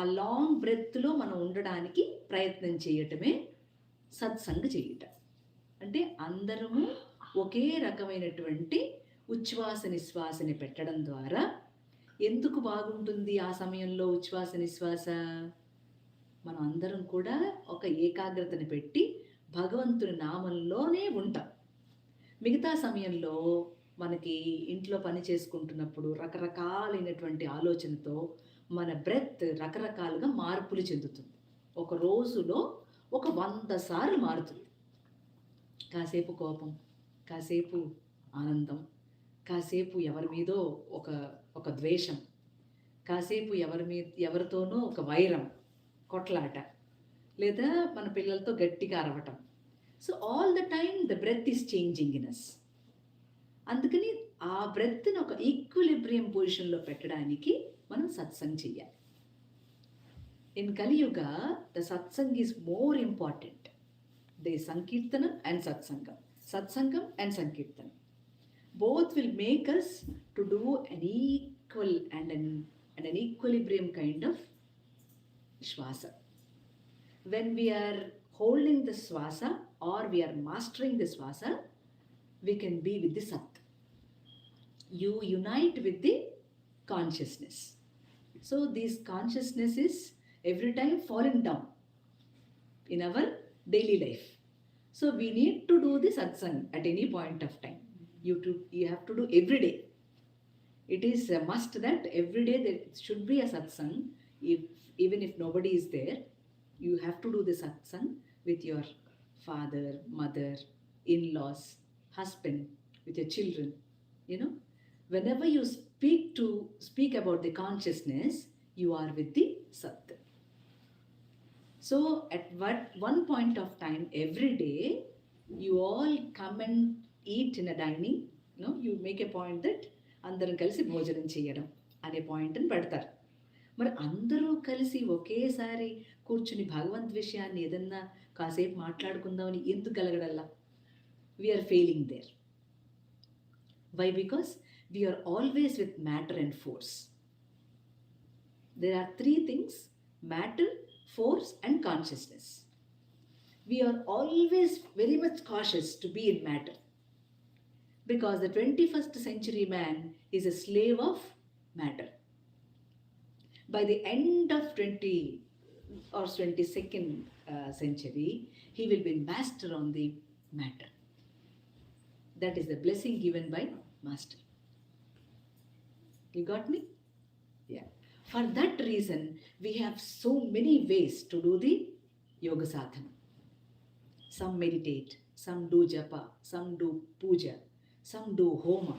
ఆ లాంగ్ బ్రెత్లో మనం ఉండడానికి ప్రయత్నం చేయటమే సత్సంగ చేయటం. అంటే అందరము ఒకే రకమైనటువంటి ఉచ్ఛ్వాస నిశ్వాసని పెట్టడం ద్వారా ఎందుకు బాగుంటుంది ఆ సమయంలో ఉచ్ఛ్వాస నిశ్వాస? మనం అందరం కూడా ఒక ఏకాగ్రతని పెట్టి భగవంతుని నామంలోనే ఉంటాం. మిగతా సమయంలో మనకి ఇంట్లో పని చేసుకుంటున్నప్పుడు రకరకాలైనటువంటి ఆలోచనతో మన బ్రెత్ రకరకాలుగా మార్పులు చెందుతుంది. ఒక రోజులో ఒక 100 సార్లు మారుతుంది. కాసేపు కోపం, కాసేపు ఆనందం, కాసేపు ఎవరి మీదో ఒక ద్వేషం, కాసేపు ఎవరితోనో ఒక వైరం, కొట్లాట, లేదా మన పిల్లలతో గట్టిగా అరవటం. So all the time the breath is changing in us. అందుకని ఆ బ్రెత్ని ఒక ఈక్విలిబ్రియం పొజిషన్లో పెట్టడానికి మనం సత్సంగ్ చెయ్యాలి. ఇన్ కలియుగ the satsang is more important. They Sankirtana and సత్సంగం, satsangam and sankirtanam. Both will make us to do an equal and an equilibrium kind of shvasa. When we are holding the swasa or we are mastering the swasa, we can be with the sat. You unite with the consciousness. So this consciousness is every time falling down in our daily life. So we need to do the satsang at any point of time. You have to do every day. It is a must that every day there should be a satsang. Even if nobody is there, you have to do the satsang with your father, mother, in-laws, husband, with your children. You know, whenever you speak about the consciousness, you are with the sat. So at one point of time every day, you all come and eat in a dining. You make a point that అందరం కలిసి భోజనం చేయడం అనే పాయింట్ని పెడతారు. మరి అందరూ కలిసి ఒకేసారి కూర్చుని భగవంత్ విషయాన్ని ఏదన్నా కాసేపు మాట్లాడుకుందామని ఎందుకు కలగడల్లా? We are failing there. Why? Because we are always with matter and force. There are 3 things: matter, force and consciousness. We are always very much cautious to be in matter, because the 21st century man is a slave of matter. By the end of 20 or 22nd century, he will be master on the matter. That is the blessing given by master. You got me? Yeah. For that reason, we have so many ways to do the yoga sadhana. Some meditate, some do japa, some do puja, some do homa,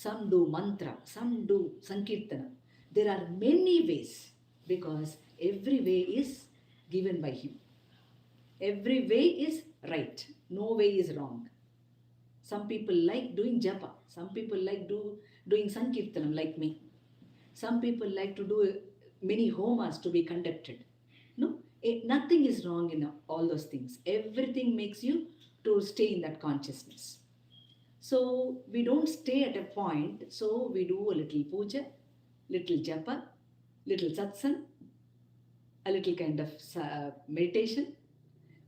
some do mantra, some do sankirtana. There are many ways, because every way is given by him. Every way is right. No way is wrong. Some people like doing japa. Some people like doing sankirtanam like me. Some people like to do many homas to be conducted. No, nothing is wrong in all those things. Everything makes you to stay in that consciousness. So we don't stay at a point. So we do a little puja, little japa, little satsang, a little kind of meditation.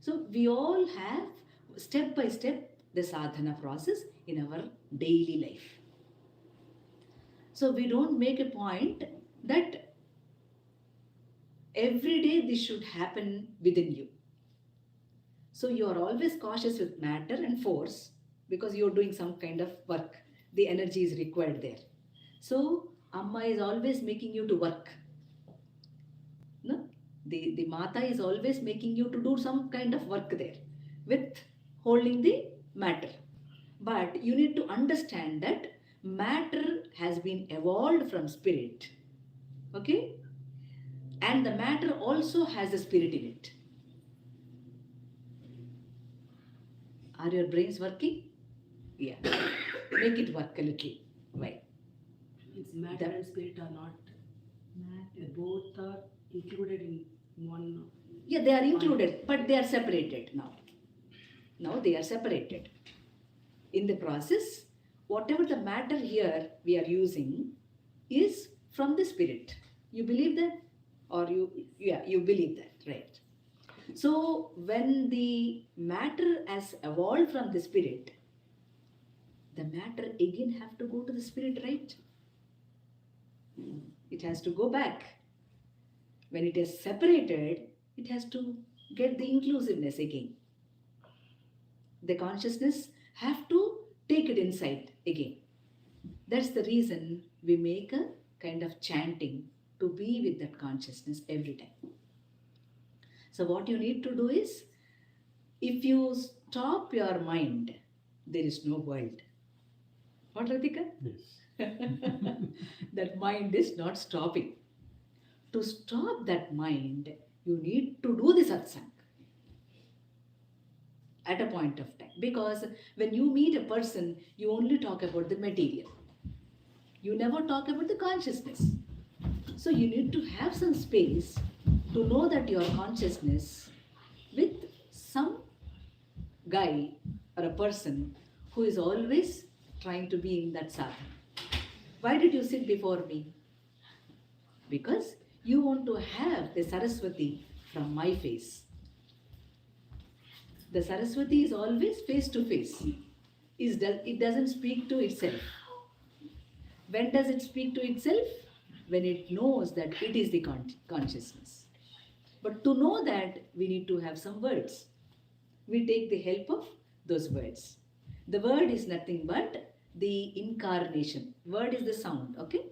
So we all have step by step the sadhana process in our daily life. So we don't make a point that every day this should happen within you. So you are always cautious with matter and force, because you are doing some kind of work. The energy is required there. So Amma is always making you to work. No? The Mata is always making you to do some kind of work there with holding the matter. But you need to understand that matter has been evolved from spirit. Okay? And the matter also has a spirit in it. Are your brains working? Yeah. Make it work a little. Why? It's matter and spirit are not. Both are included in one. Yeah, they are included, but they are separated now. Now they are separated. In the process, whatever the matter here we are using is from the spirit. You believe that? Or you believe that, right? So when the matter has evolved from the spirit, the matter again have to go to the spirit, right? It has to go back. When it is separated, it has to get the inclusiveness again. The consciousness have to take it inside again. That's the reason we make a kind of chanting to be with that consciousness every time. So what you need to do is, if you stop your mind, there is no world. What, Radhika? Yes. That mind is not stopping. To stop that mind, you need to do the satsang at a point of time. Because when you meet a person, you only talk about the material. You never talk about the consciousness. So you need to have some space to know that your consciousness with some guy or a person who is always trying to be in that sadhana. Why did you sit before me? Because you want to have the Saraswati from my face. The Saraswati is always face to face. It doesn't speak to itself. When does it speak to itself? When it knows that it is the consciousness. But to know that, we need to have some words. We take the help of those words. The word is nothing but the incarnation. Word is the sound, okay?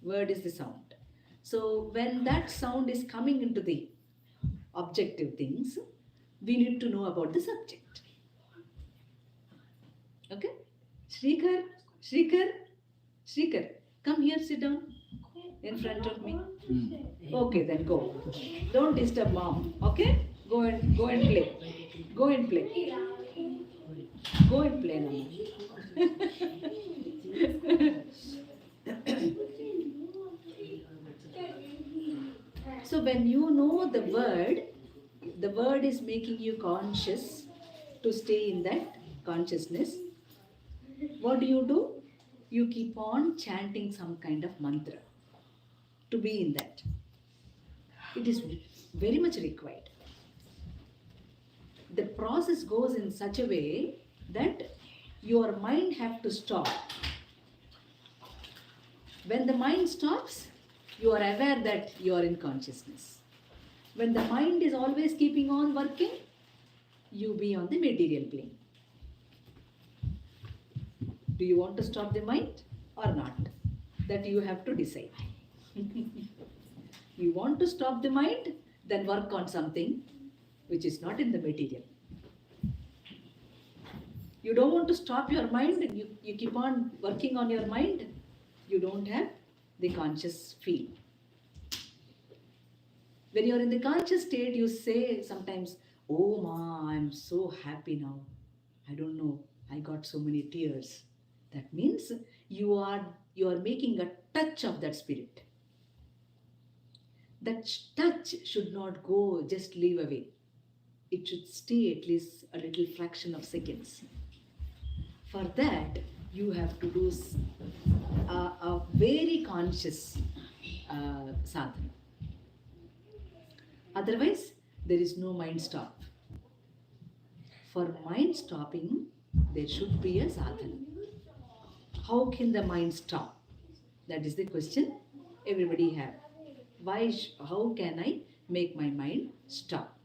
Word is the sound. So when that sound is coming into the objective things, we need to know about the subject. Okay? Shrikar, come here, sit down in front of me. Okay, then go. Don't disturb mom, okay? Go and play. Go and play. Go and play now. So when you know the word is making you conscious to stay in that consciousness. What do? You keep on chanting some kind of mantra to be in that. It is very much required. The process goes in such a way that your mind have to stop. When the mind stops, you are aware that you are in consciousness. When the mind is always keeping on working, you be on the material plane. Do you want to stop the mind or not? That you have to decide. You want to stop the mind, then work on something which is not in the material. You don't want to stop your mind and you keep on working on your mind, you don't have the conscious feel. When you're in the conscious state, you say sometimes, "Oh ma, I'm so happy now. I don't know, I got so many tears." That means you are making a touch of that spirit. That touch should not go, just leave away. It should stay at least a little fraction of seconds. For that, you have to do a very conscious sadhana. Otherwise, there is no mind stop. For mind stopping, there should be a sadhana. How can the mind stop? That is the question everybody have. How can I make my mind stop?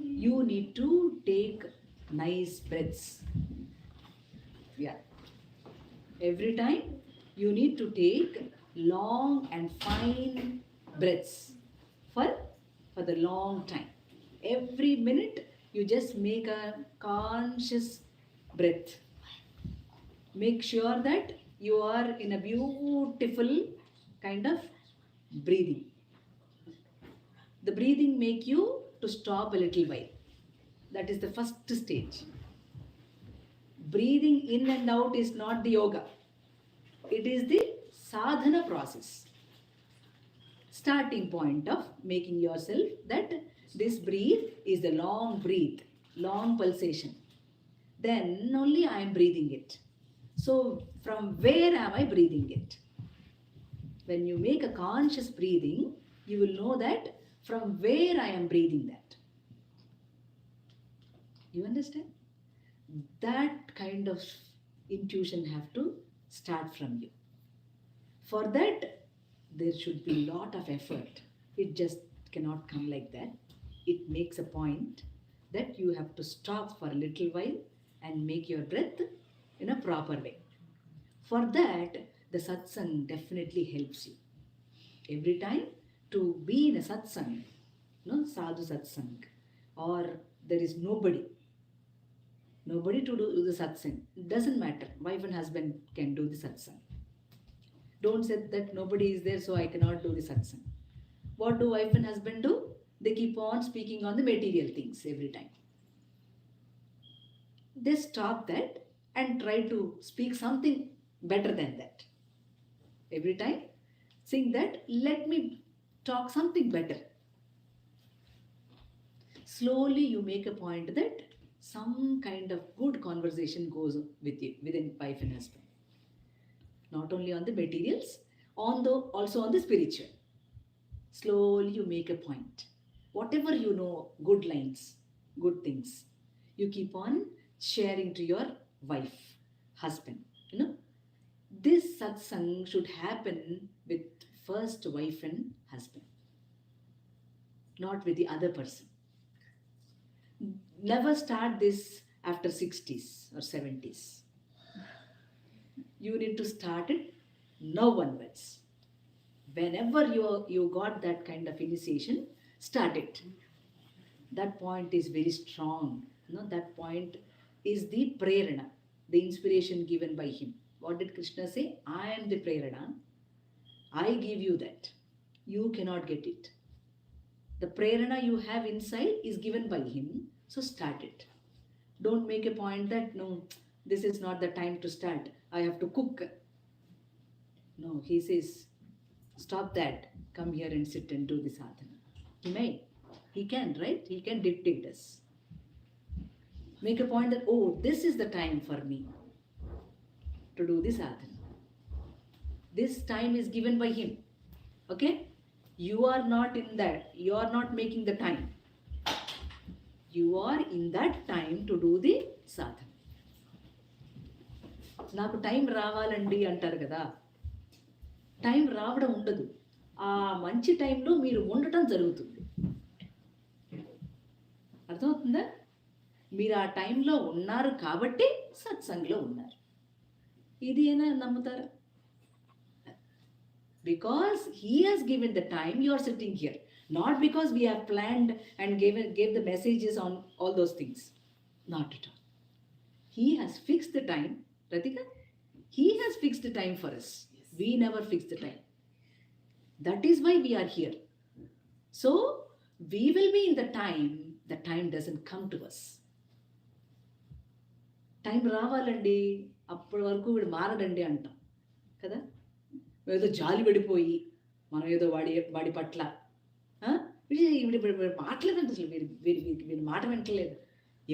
You need to take nice breaths. Yeah. Every time you need to take long and fine breaths for the long time. Every minute you just make a conscious breath. Make sure that you are in a beautiful kind of breathing. The breathing make you to stop a little while. That is the first stage. Breathing in and out is not the yoga. It is the sadhana process. Starting point of making yourself that this breathe is the long breath, long pulsation. Then only I am breathing it. So from where am I breathing it? When you make a conscious breathing, you will know that from where I am breathing that. You understand? That kind of intuition have to start from you. For that, there should be a lot of effort. It just cannot come like that. It makes a point that you have to stop for a little while and make your breath in a proper way. For that, the satsang definitely helps you. Every time to be in a satsang, sadhu satsang, or there is nobody to do the satsang. It doesn't matter. Wife and husband can do the satsang. Don't say that nobody is there, so I cannot do the satsang. What do wife and husband do? They keep on speaking on the material things every time. They stop that and try to speak something better than that. Every time, think that, let me talk something better. Slowly you make a point that some kind of good conversation goes with you, within wife and husband. Not only on the materials, also on the spiritual. Slowly you make a point. Whatever you know, good lines, good things, you keep on sharing to your wife, husband. This satsang should happen with first wife and husband, not with the other person. Never start this after 60s or 70s. You need to start it now onwards. Whenever you got that kind of initiation, start it. That point is very strong. That point is the prerana, the inspiration given by him. What did Krishna say? I am the prerana. I give you that. You cannot get it. The prerana you have inside is given by him. So start it. Don't make a point that, no, this is not the time to start. I have to cook. No, he says, stop that. Come here and sit and do the sadhana. He may. He can, right? He can dictate us. Make a point that, oh, this is the time for me to do the sadhana. This time is given by him. Okay? You are not in that. You are not making the time. You are in that time to do the sadhana. నాకు time రావాలండి అంటారు కదా. Time రావడం ఉండదు. ఆ మంచి టైంలో మీరు ఉండటం జరుగుతుంది. అర్థమవుతుందా? మీరు ఆ టైంలో ఉన్నారు కాబట్టి సత్సంగ్లో ఉన్నారు. ఇది అయినా నమ్ముతారా? Because he has given the time, you are sitting here. Not because we have planned and gave the messages on all those things. Not at all. He has fixed the time. Radhika, he has fixed the time for us. Yes. We never fix the time. That is why we are here. So, we will be in the time doesn't come to us. Time రావాలండి, అప్పటి వరకు వీడు మారడండి అంటాం కదా. ఏదో జాలి పడిపోయి మనం ఏదో వాడి పట్ల వీడు మాట్లాడండి, అసలు వీడి మాట వింటలేదు,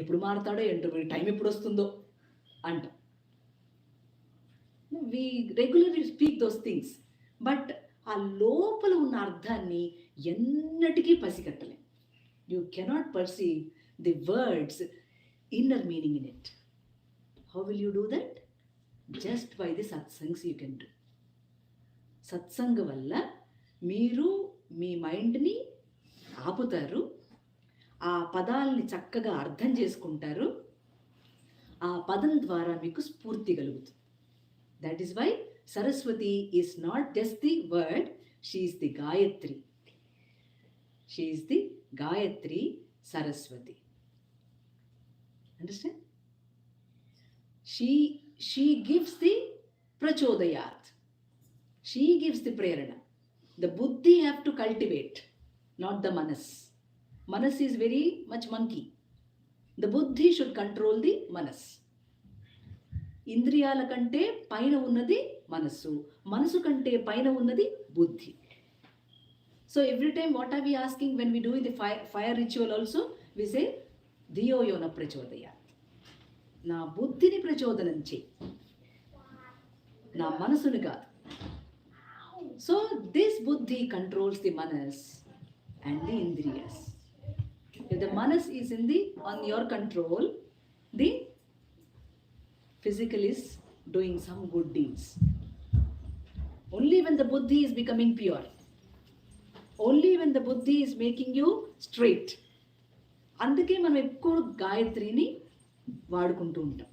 ఎప్పుడు మారుతాడో ఏంటో, వీడి టైం ఎప్పుడు వస్తుందో అంటాం. We regularly speak those things, but ఆ లోపల ఉన్న అర్థాన్ని ఎన్నటికీ పసిగట్టలేం. You cannot perceive the words inner meaning in it. How will you do that? Just by the satsangs you can do. సత్సంగ వల్ల మీరు మీ మైండ్ని ఆపుతారు, ఆ పదాలని చక్కగా అర్థం చేసుకుంటారు, ఆ పదం ద్వారా మీకు స్ఫూర్తి కలుగుతుంది. That is why Saraswati is not just the word, she is the Gayatri. She is the Gayatri Saraswati. Understand? She gives the prachodayat. She gives the prerana. The buddhi have to cultivate, not the manas. Manas is very much monkey. The buddhi should control the manas. ఇంద్రియాల కంటే పైన ఉన్నది మనస్సు, మనసు కంటే పైన ఉన్నది బుద్ధి. So every time what are we asking when we do the fire ritual also? We say, ధియో యో న ప్రచోదయాత్. నా బుద్ధిని ప్రచోదనం చేయి, నా మనసుని కాదు. So this buddhi controls the manas and the indriyas. If the manas is on your control, the physical is doing some good deeds. Only when the buddhi is becoming pure, only when the buddhi is making you straight. అందుకే మనం ఎక్కువ గాయత్రిని వాడుకుంటూ ఉంటాం.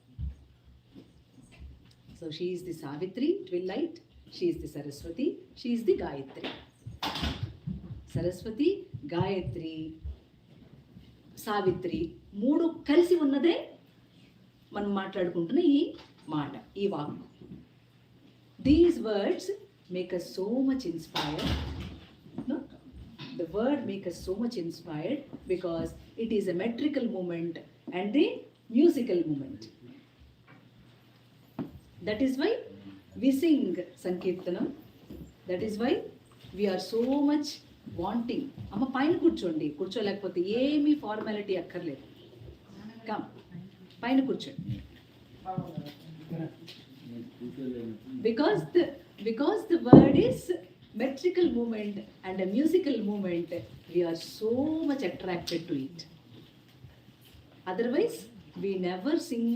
So she is the Savitri, twilight, she is the Saraswati, she is the Gayatri. Saraswati, Gayatri, Savitri, మూడు కలిసి ఉన్నదే మనం మాట్లాడుకుంటున్న ఈ మాట, ఈ వాక్కు. These words make us so much inspired. No? The word make us so much inspired because it is a metrical movement and the musical movement. That is why we sing sankeerthanam. That is why we are so much wanting. అమ్మ పైన కూర్చోండి, కూర్చోలేకపోతే ఏమీ formality అక్కర్లేదు. Come పైన కూర్చోండి. Because the word is metrical movement and a musical movement, we are so much attracted to it. Otherwise, we never sing.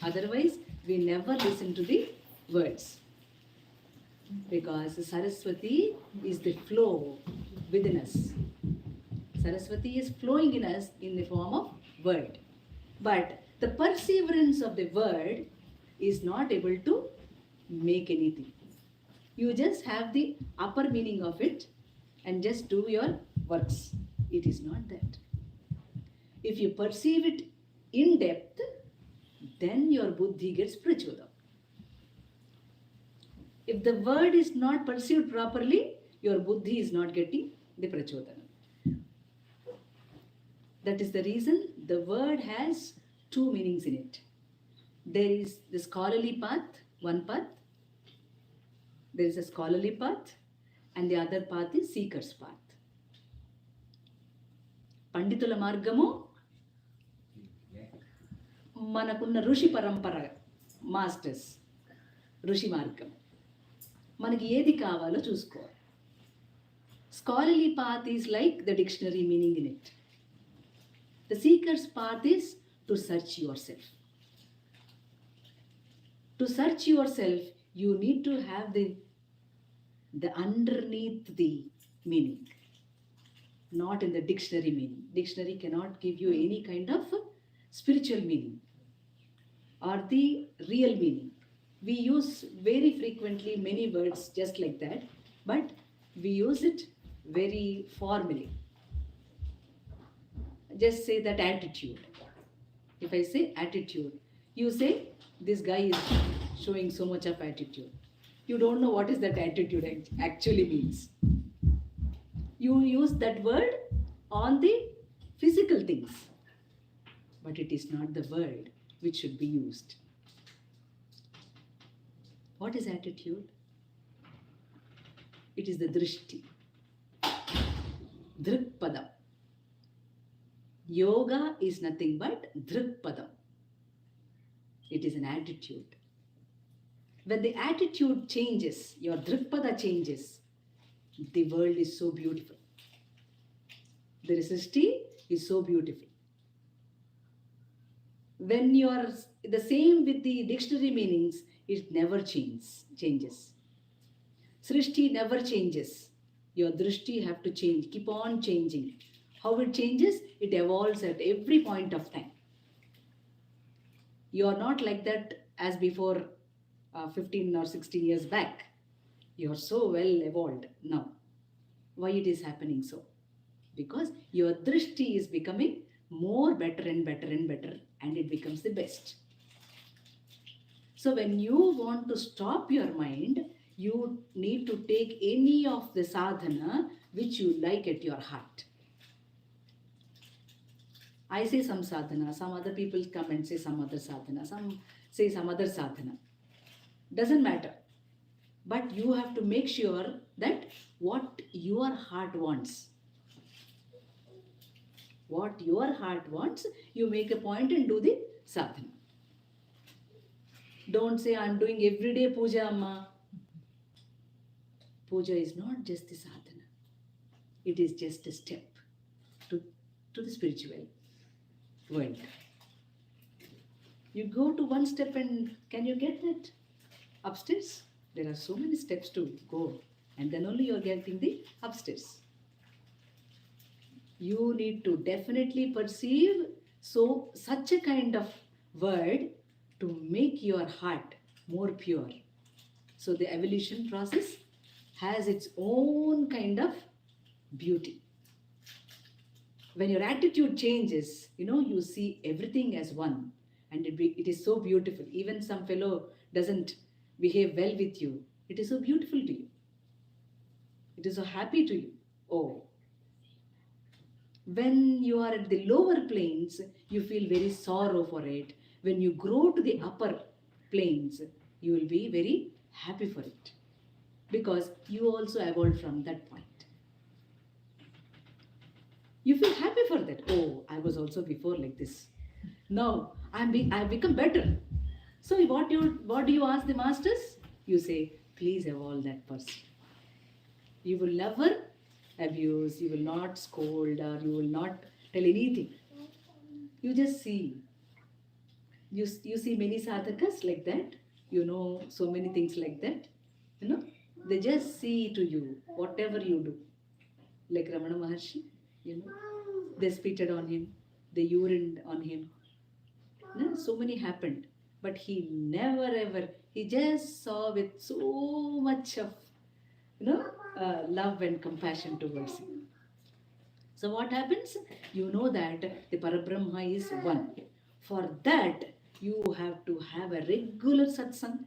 Otherwise, we never listen to the words. Because Saraswati is the flow within us. Saraswati is flowing in us in the form of word. But the perseverance of the word is not able to make anything. You just have the upper meaning of it and just do your works. It is not that. If you perceive it in depth, then your buddhi gets prachodam. If the word is not perceived properly, your buddhi is not getting the prachodam. That is the reason the word has two meanings in it. There is the scholarly path, one path. There is a scholarly path and the other path is seeker's path. పండితుల మార్గము మనకున్న ఋషి పరంపర, masters, ఋషి మార్గం. మనకి ఏది కావాలో చూసుకోవాలి. Scholarly path is like the dictionary meaning in it. The seeker's path is to search yourself. To search yourself, you need to have the underneath the meaning, not in the dictionary meaning. Dictionary cannot give you any kind of spiritual meaning or the real meaning. We use very frequently many words just like that, but we use it very formally. Just say that attitude. If I say attitude, you say this guy is showing so much of attitude. You don't know what is that attitude actually means. You use that word on the physical things, but it is not the word which should be used. What is attitude? It is the drishti, drikpadam. Yoga is nothing but drikpadam. It is an attitude. When the attitude changes, your drikpada changes, the world is so beautiful. The Srishti is so beautiful. When you are the same with the dictionary meanings, it never changes. Srishti never changes. Your drishti have to change, keep on changing. How it changes? It evolves at every point of time. You are not like that as before 15 or 16 years back. You are so well evolved now. Why it is happening so? Because your drishti is becoming more better and better and better, and it becomes the best. So when you want to stop your mind, you need to take any of the sadhana which you like at your heart. I say some sadhana, some other people come and say some other sadhana, some say some other sadhana. Doesn't matter. But you have to make sure that what your heart wants. What your heart wants, you make a point and do the sadhana. Don't say, I'm doing everyday puja, Amma. Puja is not just the sadhana. It is just a step to the spiritual world. You go to one step and can you get that upstairs? There are so many steps to go, and then only you are getting the upstairs. You need to definitely perceive such a kind of word to make your heart more pure. So the evolution process has its own kind of beauty. When your attitude changes, you see everything as one, and it is so beautiful. Even some fellow doesn't behave well with you, it is so beautiful to you. It is so happy to you. Oh, when you are at the lower planes, you feel very sorrow for it. When you grow to the upper planes, you will be very happy for it, because you also evolved from that point. You feel happy for that. Oh, I was also before like this. Now I've become better. So what do you ask the masters? You say, please evolve that person. You will never abuse, you will not scold, or you will not tell anything. You just see. You see many sadhakas like that. So many things like that. They just see to you whatever you do. Like Ramana Maharshi, they spitted on him, they urined on him. So many happened. But he never ever, he just saw with so much of love and compassion towards him. So what happens? You know that the Parabrahma is one. For that, you have to have a regular satsang.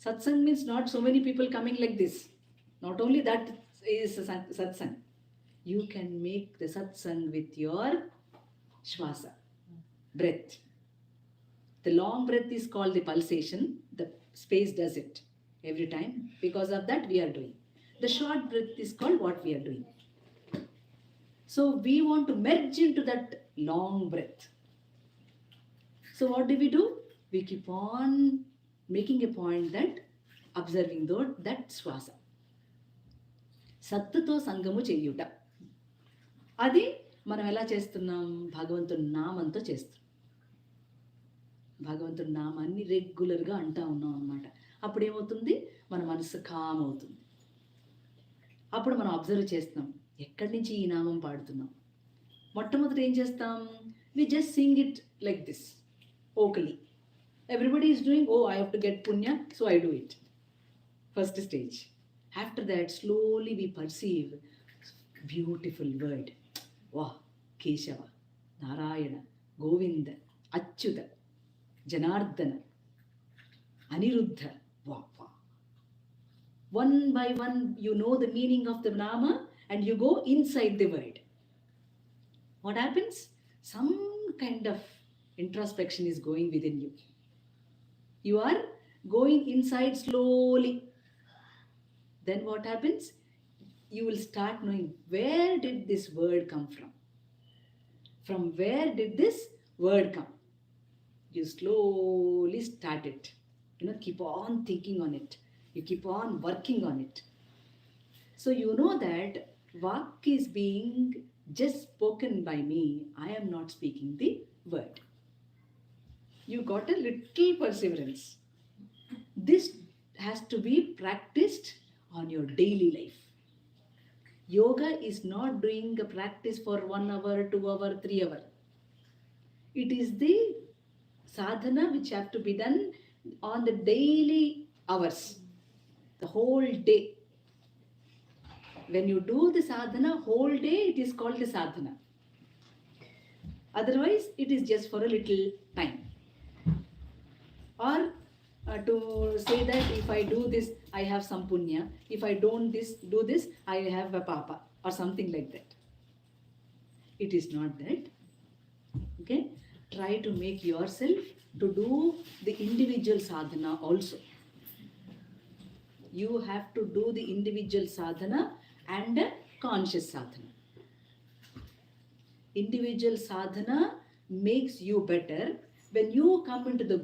Satsang means not so many people coming like this. Not only that is satsang. You can make the satsang with your shvasa, breath. The long breath is called the pulsation. The space does it every time. Because of that, we are doing. The short breath is called what we are doing. So we want to merge into that long breath. So what do? We keep on making a point that observing that swasa. Sattuto sangamu cheyyuta. అది మనం ఎలా చేస్తున్నాం? భగవంతుని నామంతో చేస్తున్నాం. భగవంతుని నామాన్ని రెగ్యులర్గా అంటా ఉన్నాం అన్నమాట. అప్పుడు ఏమవుతుంది? మన మనసు కామ్ అవుతుంది. అప్పుడు మనం అబ్జర్వ్ చేస్తాం, ఎక్కడి నుంచి ఈ నామం పాడుతున్నాం. మొట్టమొదటి ఏం చేస్తాం? We just sing it like this vocally. Everybody is doing, oh I have to get punya, so I do it. First stage. After that slowly we perceive beautiful word. వా, Keshava, Narayana, Govinda, Achyuta, Janardhana, Aniruddha. Wow. One by one, you know the meaning of the nama and you go inside the word. What happens? Some kind of introspection is going within you. You are going inside slowly. Then what happens? You will start knowing, where did this word come from? From where did this word come? You slowly start it. Keep on thinking on it. You keep on working on it. So you know that Vak is being just spoken by me. I am not speaking the word. You got a little perseverance. This has to be practiced on your daily life. Yoga is not doing a practice for 1 hour, 2 hour, 3 hour. It is the sadhana which have to be done on the daily hours, the whole day. When you do the sadhana whole day, it is called the sadhana. Otherwise, it is just for a little time. Or to say that if I do this, I have some punya. If I don't do this, I have a papa, or something like that. It is not that. Okay? Try to make yourself to do the individual sadhana also. You have to do the individual sadhana and conscious sadhana. Individual sadhana makes you better. When you come into the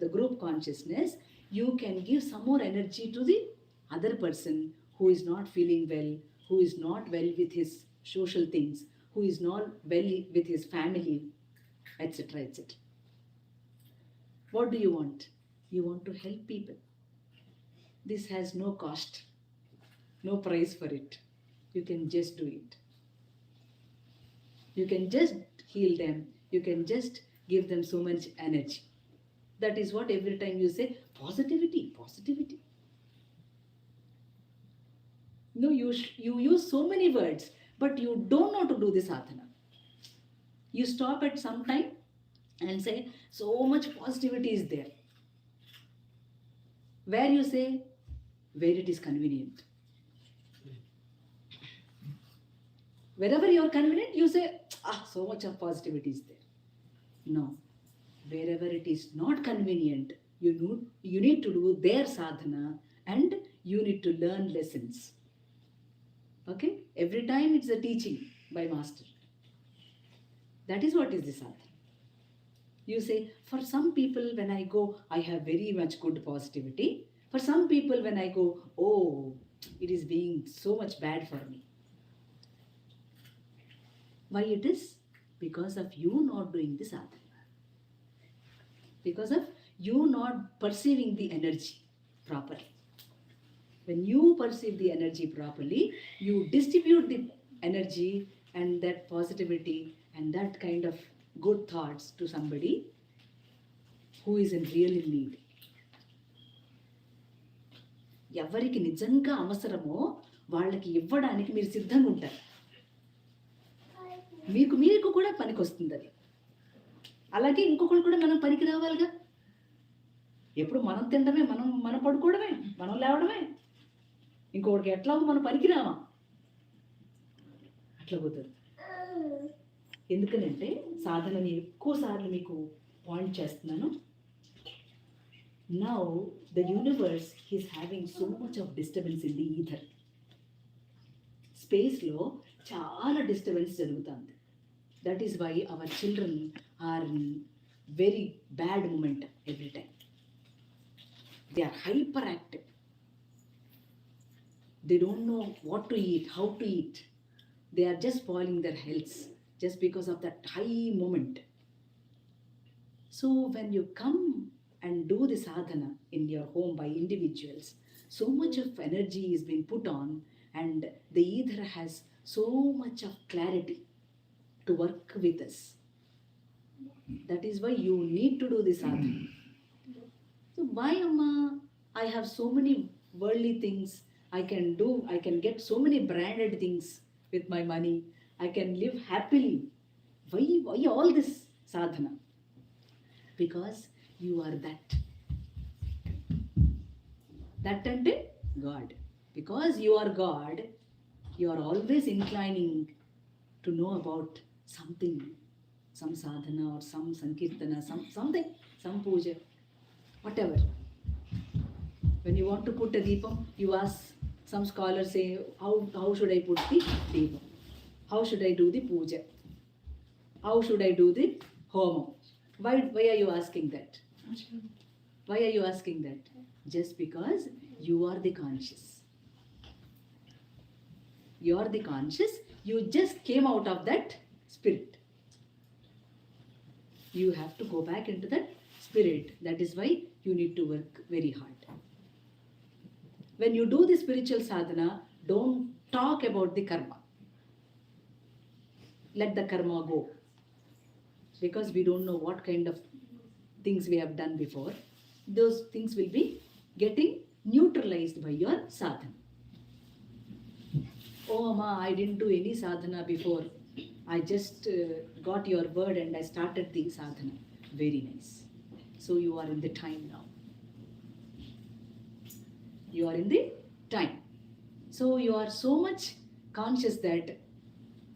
group consciousness, you can give some more energy to the other person who is not feeling well, who is not well with his social things, who is not well with his family, etc. etc. What do you want? You want to help people. This has no cost, no price for it. You can just do it. You can just heal them. You can just give them so much energy. That is what every time you say, positivity, positivity. No, you use so many words, but you don't know to do the sadhana. You stop at some time and say, so much positivity is there. Where you say, where it is convenient. Wherever you are convenient, you say, so much of positivity is there. No. Wherever it is not convenient, you need to do their sadhana and you need to learn lessons. Okay? Every time it's a teaching by master. That is what is the sadhana. You say, for some people when I go, I have very much good positivity. For some people when I go, oh, it is being so much bad for me. Why it is? Because of you not doing the sadhana. Because of you not perceiving the energy properly. When you perceive the energy properly, you distribute the energy and that positivity and that kind of good thoughts to somebody who is in real need. ఎవరికి నిజంగా అవసరమో వాళ్ళకి ఇవ్వడానికి మీరు సిద్ధంగా ఉంటారు. మీకు కూడా పనికి వస్తుంది అది. అలాగే ఇంకొకరు కూడా మనం పనికి రావాలిగా. ఎప్పుడు మనం తినడమే, మనం పడుకోవడమే, మనం లేవడమే, ఇంకొకరికి ఎట్లాగో మనం పనికి రావా, అట్లా పోతుంది. ఎందుకనంటే సాధనని ఎక్కువ సార్లు మీకు పాయింట్ చేస్తున్నాను. Now the universe is having so much of disturbance in the ether. Space-లో చాలా disturbance జరుగుతుంది. That is why our children are in very bad moment every time. They are hyperactive. They don't know what to eat, how to eat. They are just spoiling their health just because of that high moment. So when you come and do the sadhana in your home by individuals, so much of energy is being put on and the ether has so much of clarity to work with us. That is why you need to do the sadhana. So why, Amma, I have so many worldly things I can get so many branded things with my money. I can live happily. Why all this sadhana? Because you are that. That ante God. Because you are God, you are always inclining to know about something, some sadhana or some sankeerthana, something, some puja, whatever. When you want to put a deepam, you ask, some scholars say, how should I put the deepam? How should I do the puja? How should I do the homam? Why are you asking that? Why are you asking that? Just because you are the conscious. You are the conscious. You just came out of that spirit. You have to go back into that spirit. That is why you need to work very hard. When you do the spiritual sadhana, don't talk about the karma. Let the karma go. Because we don't know what kind of things we have done before. Those things will be getting neutralized by your sadhana. Oh, Amma, I didn't do any sadhana before. I just got your word and I started the sadhana. Very nice. So you are in the time now. You are in the time. So you are so much conscious that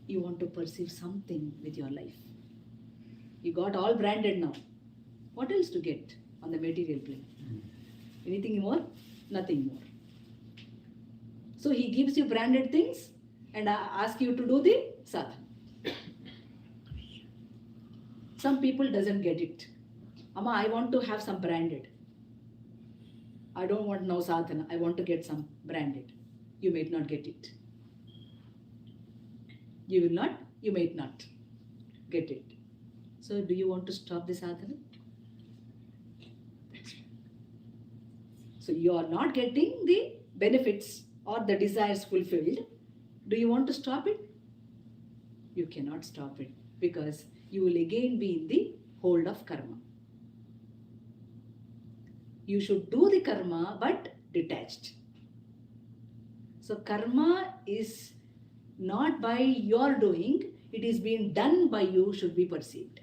you want to perceive something with your life. You got all branded now. What else to get on the material plane? Anything more? Nothing more. So he gives you branded things and asks you to do the sadhana. Some people doesn't get it. Amma, I want to have some branded. I don't want now sadhana, I want to get some branded. You might not get it. You might not get it. So do you want to stop the sadhana? So you are not getting the benefits or the desires fulfilled. Do you want to stop it? You cannot stop it, because you will again be in the hold of karma. You should do the karma but detached. So karma is not by your doing, it is being done by you, should be perceived.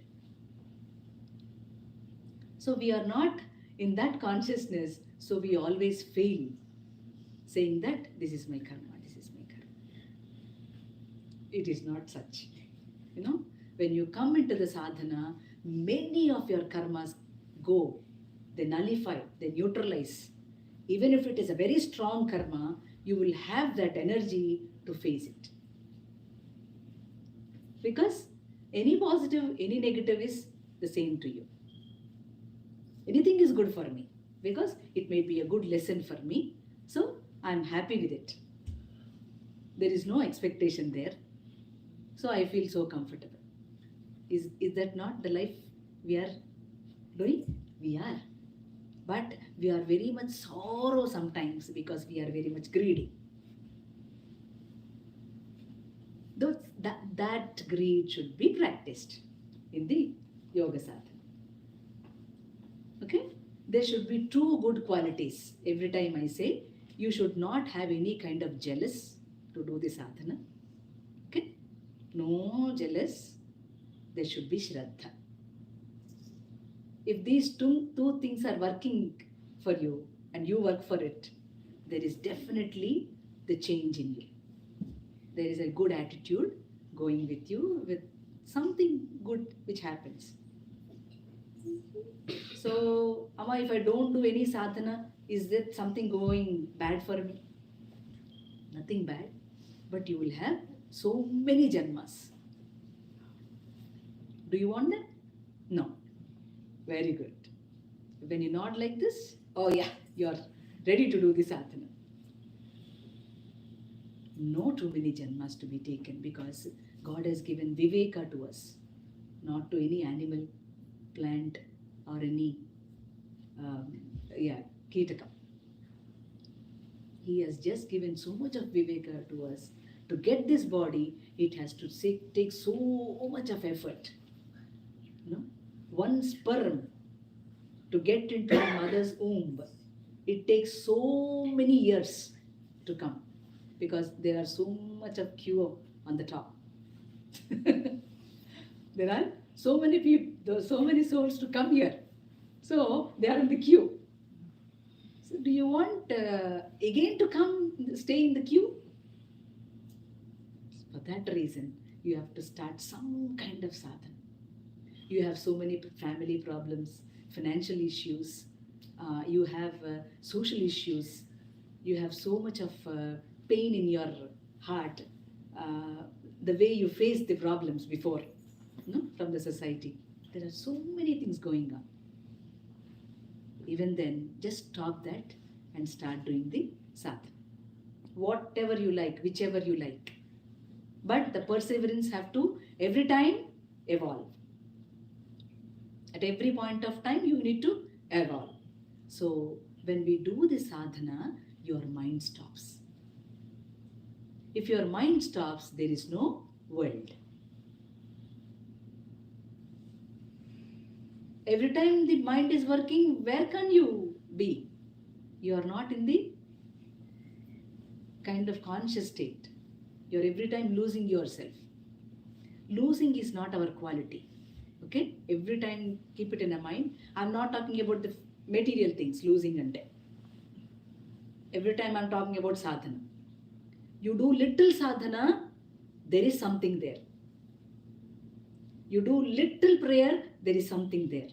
So we are not in that consciousness, so we always fail, saying that this is my karma, this is my karma. It is not such. When you come into the sadhana, many of your karmas go, they nullify, they neutralize. Even if it is a very strong karma, you will have that energy to face it. Because any positive, any negative is the same to you. Anything is good for me, because it may be a good lesson for me. So I am happy with it. There is no expectation there. So I feel so comfortable. Is that not the life we are doing? We are. But we are very much sorrow sometimes, because we are very much greedy. That greed should be practiced in the yoga sadhana. Okay? There should be two good qualities. Every time I say, you should not have any kind of jealous to do the sadhana. Okay? No jealous. There should be shraddha. If these two things are working for you and you work for it, there is definitely the change in you. There is a good attitude going with you, with something good which happens. So, Amma, if I don't do any sadhana, is there something going bad for me? Nothing bad, but you will have so many janmas. Do you want that? No. Very good. When you nod like this, oh yeah, you're ready to do the sadhana. No too many janmas to be taken, because God has given viveka to us, not to any animal, plant, or any kitaka. He has just given so much of viveka to us. To get this body, it has to take so much of effort. One sperm to get into a mother's womb, it takes so many years to come, because there are so much of queue on the top. There are so many people, so many souls to come here. So they are in the queue. So do you want again to come, stay in the queue? For that reason, you have to start some kind of sadhana. You have so many family problems, financial issues, you have social issues, you have so much of pain in your heart, the way you face the problems before, from the society. There are so many things going on. Even then, just stop that and start doing the sadhana. Whatever you like, whichever you like. But the perseverance have to every time evolve. At every point of time, you need to evolve. So when we do the sadhana, your mind stops. If your mind stops, there is no world. Every time the mind is working, where can you be? You are not in the kind of conscious state. You are every time losing yourself. Losing is not our quality. Okay? Every time keep it in a mind. I'm not talking about the material things, losing and death. Every time I'm talking about sadhana. You do little sadhana, there is something there. You do little prayer, there is something there.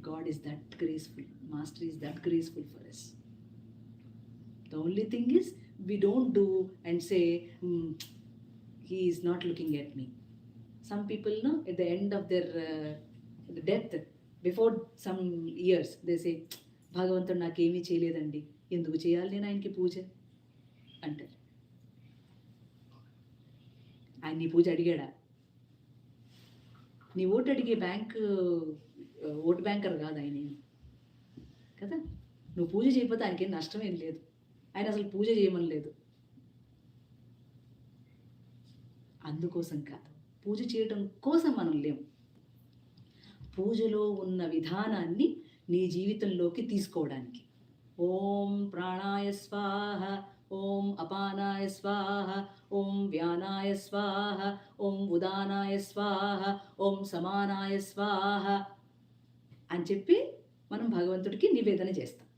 God is that graceful. Master is that graceful for us. The only thing is, we don't do and say, he is not looking at me. Some people, at the end of their death, before some years they say భగవంతుడు నాకేమీ చేయలేదండి, ఎందుకు చేయాలి నేను ఆయనకి పూజ అంటారు. ఆయన నీ పూజ అడిగాడా? నీ ఓటు అడిగే ఓటు బ్యాంకర్ కాదు ఆయన కదా. నువ్వు పూజ చేయకపోతే ఆయనకేం నష్టం ఏం లేదు. ఆయన అసలు పూజ చేయమని లేదు. అందుకోసం కాదు, పూజ చేయటం కోసం మనం లేము. పూజలో ఉన్న విధానాన్ని నీ జీవితంలోకి తీసుకోవడానికి. ఓం ప్రాణాయ స్వాహ, ఓం అపానాయ స్వాహ, ఓం వ్యానాయ స్వాహ, ఓం ఉదానాయ స్వాహ, ఓం సమానాయ స్వాహ అని చెప్పి మనం భగవంతుడికి నివేదన చేస్తాం.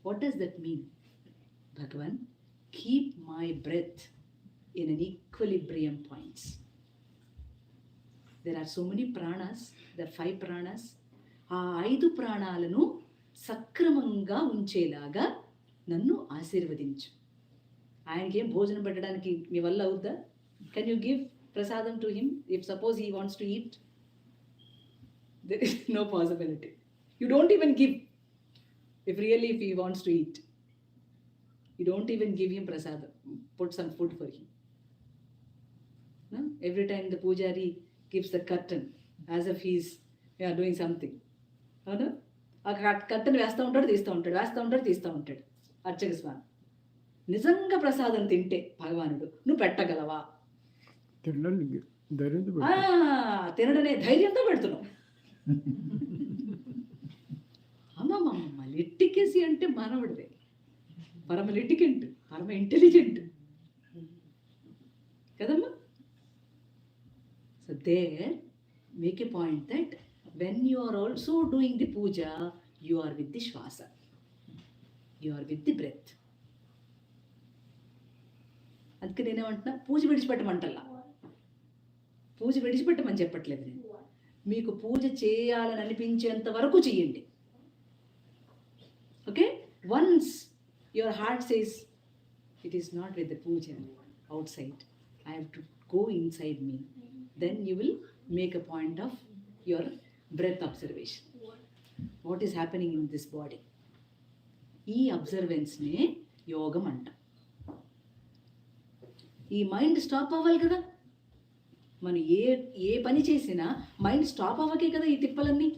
What does that mean? Bhagwan, keep my breath in an equilibrium points. There are so many pranas, there are 5 pranas. ఆ 5 ప్రాణాలను సక్రమంగా ఉంచేలాగా నన్ను ఆశీర్వదించు. ఆయనకేం భోజనం పెట్టడానికి మీ వల్ల అవుద్దా? Can you give prasadam to him if suppose he wants to eat? There is no possibility. You don't even give. If he wants to eat, you don't even give him prasadam. Put some food for him. No? Every time the pujari gives the curtain as if he's doing something. అవునా? ఆ curtain వేస్తూ ఉంటాడు, తీస్తూ ఉంటాడు, వేస్తూ ఉంటాడు, తీస్తూ ఉంటాడు అర్చక స్వామి. నిజంగా ప్రసాదం తింటే భగవానుడు నువ్వు పెట్టగలవా? తినడనే ధైర్యంతో పెడుతున్నావు. అమ్మమ్మ లిట్టికేసి అంటే మానవుడివే, పరమ లిటికెంట్, పరమ ఇంటెలిజెంట్ కదమ్మా. So there make a point that when you are also doing the puja, you are with the swasa, you are with the breath. అందుకే నేనేమంటున్నా, పూజ విడిచిపెట్టమంటల్లా. పూజ విడిచిపెట్టమని చెప్పట్లేదు నేను. మీకు పూజ చేయాలని అనిపించేంత వరకు చెయ్యండి. Okay? Once your heart says, it is not with the puja outside, I have to go inside me, then you will make a point of your breath observation. What is happening in this body? ఈ observance నే యోగం అంట. ఈ mind stop అవ్వాలి కదా. మనం ఏ పని చేసినా మైండ్ స్టాప్ అవ్వకే కదా ఈ తిప్పలన్నీ.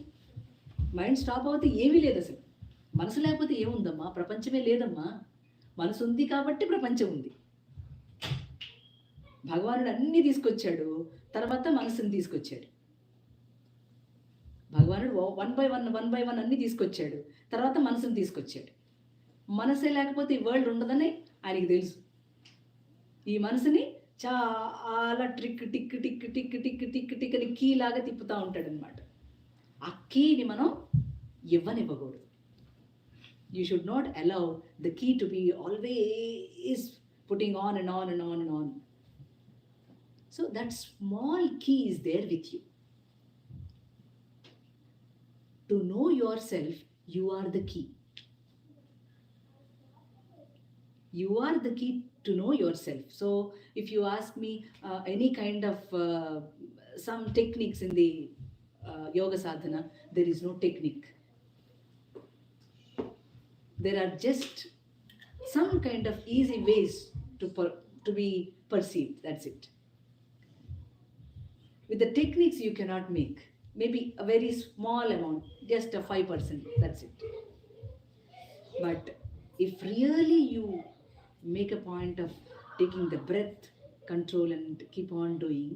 మైండ్ స్టాప్ అవ్వతే ఏమీ లేదు అసలు. మనసు లేకపోతే ఏముందమ్మా? ప్రపంచమే లేదమ్మా. మనసు ఉంది కాబట్టి ప్రపంచం ఉంది. భగవానుడు అన్నీ తీసుకొచ్చాడు, తర్వాత మనసుని తీసుకొచ్చాడు. భగవానుడు వన్ బై వన్ అన్నీ తీసుకొచ్చాడు, తర్వాత మనసుని తీసుకొచ్చాడు. మనసే లేకపోతే ఈ వరల్డ్ ఉండదని ఆయనకి తెలుసు. ఈ మనసుని చాలా tick tick tick tick tick tick tick అని కీ లాగా తిప్పుతూ ఉంటాడు అనమాట. ఆ కీని మనం ఇవ్వనివ్వకూడదు. You should not allow the key to be always putting on and on and on and on. So that small key is there with you. To know yourself, you are the key. You are the key to know yourself. So if you ask me any kind of some techniques in the yoga sadhana, there is no technique. There are just some kind of easy ways to be perceived. That's it. With the techniques you cannot make. Maybe a very small amount, just a 5%. That's it. But if really you make a point of taking the breath control and keep on doing,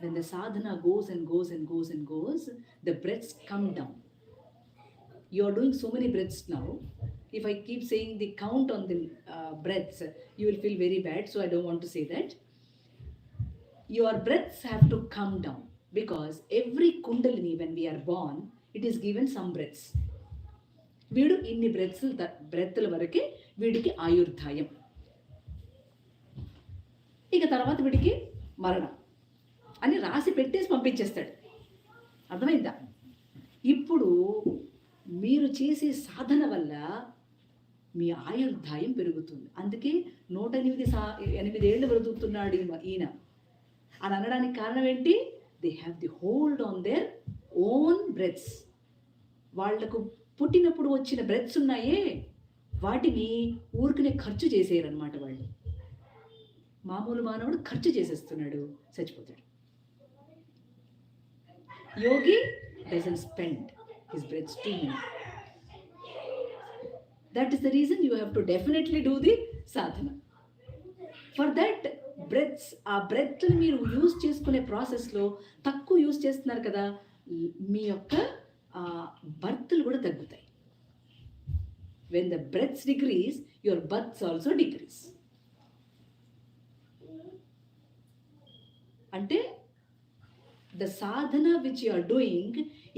when the sadhana goes and goes and goes and goes, the breaths come down. You are doing so many breaths now. If I keep saying the count on the breaths, you will feel very bad. So I don't want to say that. Your breaths have to come down because every kundalini, when we are born, it is given some breaths. వీడు ఇన్ని బ్రెత్ల వరకే వీడికి ఆయుర్దాయం. ఇక తర్వాత వీడికి మరణం అని రాసి పెట్టేసి పంపించేస్తాడు. అర్థమైందా? ఇప్పుడు మీరు చేసే సాధన వల్ల మీ ఆయుర్దాయం పెరుగుతుంది. అందుకే 108 ఏళ్ళు బ్రతుకుతున్నాడు ఈయన అని అనడానికి కారణం ఏంటి? They have the hold on their own breaths. వాళ్లకు పుట్టినప్పుడు వచ్చిన బ్రెత్స్ ఉన్నాయే వాటిని ఊరికనే ఖర్చు చేసేయరనమాట వాళ్ళు. మామూలు మానవుడు ఖర్చు చేసేస్తున్నాడు, చచ్చిపోతాడు. Yogi doesn't spend his breaths to money. That is the reason you have to definitely do the sadhana. For that breaths, ఆ బ్రెత్ని మీరు యూజ్ చేసుకునే ప్రాసెస్లో తక్కువ యూజ్ చేస్తున్నారు కదా, మీ యొక్క బర్త్లు కూడా తగ్గుతాయి. When the breaths decrease, your births also decrease. అంటే the sadhana which you are doing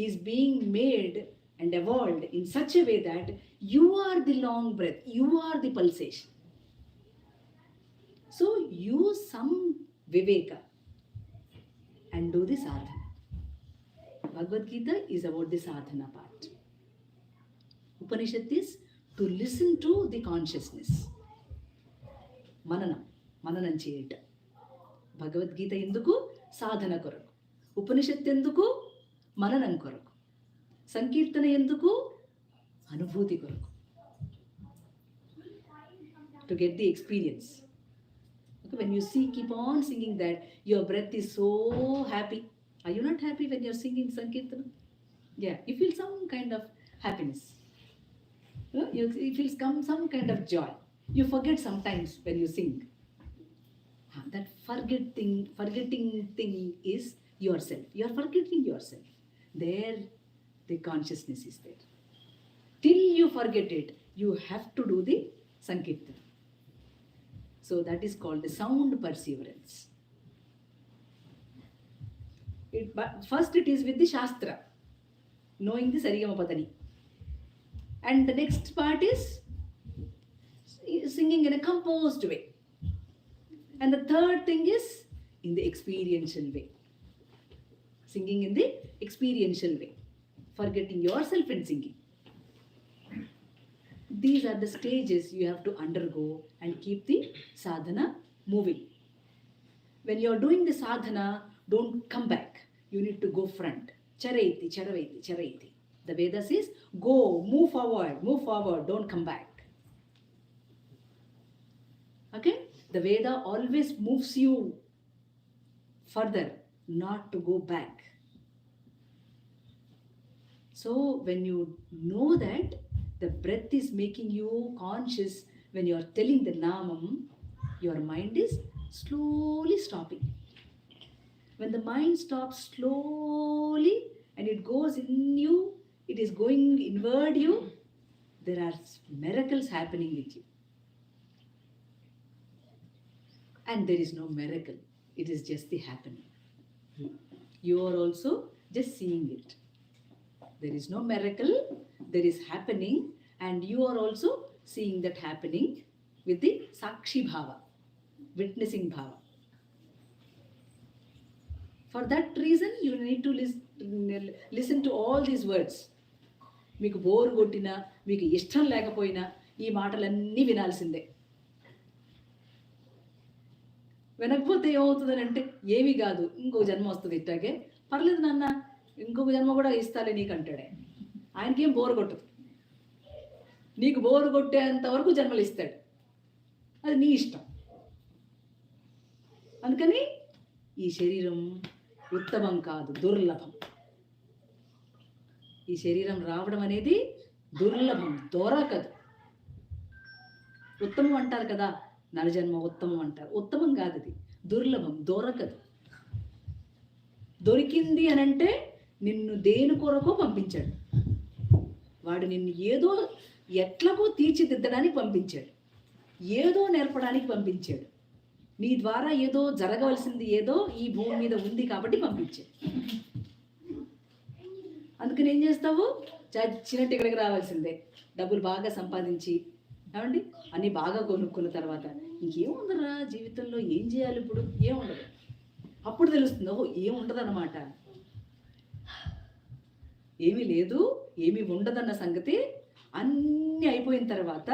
is being made and evolved in such a way that you are the long breath, you are the pulsation. So use some viveka and do the sadhana. Bhagavad Gita is about the sadhana part. Upanishad is to listen to the consciousness. Mananam cheyata. Bhagavad Gita enduku sadhana koraku, ఉపనిషత్తు ఎందుకు మననం కొరకు, సంకీర్తన ఎందుకు అనుభూతి కొరకు, to get the experience. Okay, when you see, keep on singing that, your breath is so happy. Are you not happy when you're singing sankirtana? Yeah, you feel some kind of happiness. You feel some kind of joy. You forget sometimes when you sing. That forgetting thing is yourself. You are forgetting yourself. There the consciousness is there. Till you forget it, you have to do the sankirtana. So that is called the sound perseverance. But first it is with the shastra, knowing the sarigama padani, and the next part is singing in a composed way, and the third thing is in the experiential way. Singing in the experiential way, forgetting yourself and singing. These are the stages you have to undergo and keep the sadhana moving. When you are doing the sadhana, don't come back. You need to go front. Charaiti, charaiti, charaiti. The Veda says, go, move forward, don't come back. Okay? The Veda always moves you further, not to go back. So when you know that the breath is making you conscious, when you are telling the namam, your mind is slowly stopping. When the mind stops slowly and it goes in you, it is going inward you, there are miracles happening with you. And there is no miracle, it is just the happening. You are also just seeing it. There is no miracle, there is happening, and you are also seeing that happening with the sakshi bhava, witnessing bhava. For that reason, you need to listen to all these words. మీకు bore కొట్టినా, మీకు ఇష్టం లేకపోయినా ఈ మాటలన్నీ వినాల్సిందే. వినకపోతే ఏమవుతుందని అంటే, ఏమీ కాదు, ఇంకో జన్మ వస్తుంది ఇట్టాగే, పర్లేదు నాన్న ఇంకొక జన్మ కూడా ఇస్తాలే నీకు అంటాడే. ఆయనకేం బోరు కొట్టదు, నీకు బోరు కొట్టేంత వరకు జన్మలు ఇస్తాడు, అది నీ ఇష్టం. అందుకని ఈ శరీరం ఉత్తమం కాదు, దుర్లభం. ఈ శరీరం రావడం అనేది దుర్లభం, దొరకదు. ఉత్తమం అంటారు కదా, నరజన్మ ఉత్తమం అంటారు, ఉత్తమం కాదు, అది దుర్లభం, దొరకదు. దొరికింది అని అంటే నిన్ను దేని కొరకో పంపించాడు వాడు, నిన్ను ఏదో ఎట్లకో తీర్చిదిద్దడానికి పంపించాడు, ఏదో నేర్పడానికి పంపించాడు, నీ ద్వారా ఏదో జరగవలసింది ఏదో ఈ భూమి మీద ఉంది కాబట్టి పంపించాడు. అందుకని ఏం చేస్తావు, చచ్చినట్టు ఇక్కడికి రావాల్సిందే, డబ్బులు బాగా సంపాదించి, ఏమండి అన్నీ బాగా కొనుక్కున్న తర్వాత ఇంకేముందరా జీవితంలో, ఏం చేయాలి ఇప్పుడు, ఏముండదు. అప్పుడు తెలుస్తుంది, ఓహో ఏముండదన్నమాట, ఏమీ లేదు, ఏమీ ఉండదన్న సంగతి అన్నీ అయిపోయిన తర్వాత,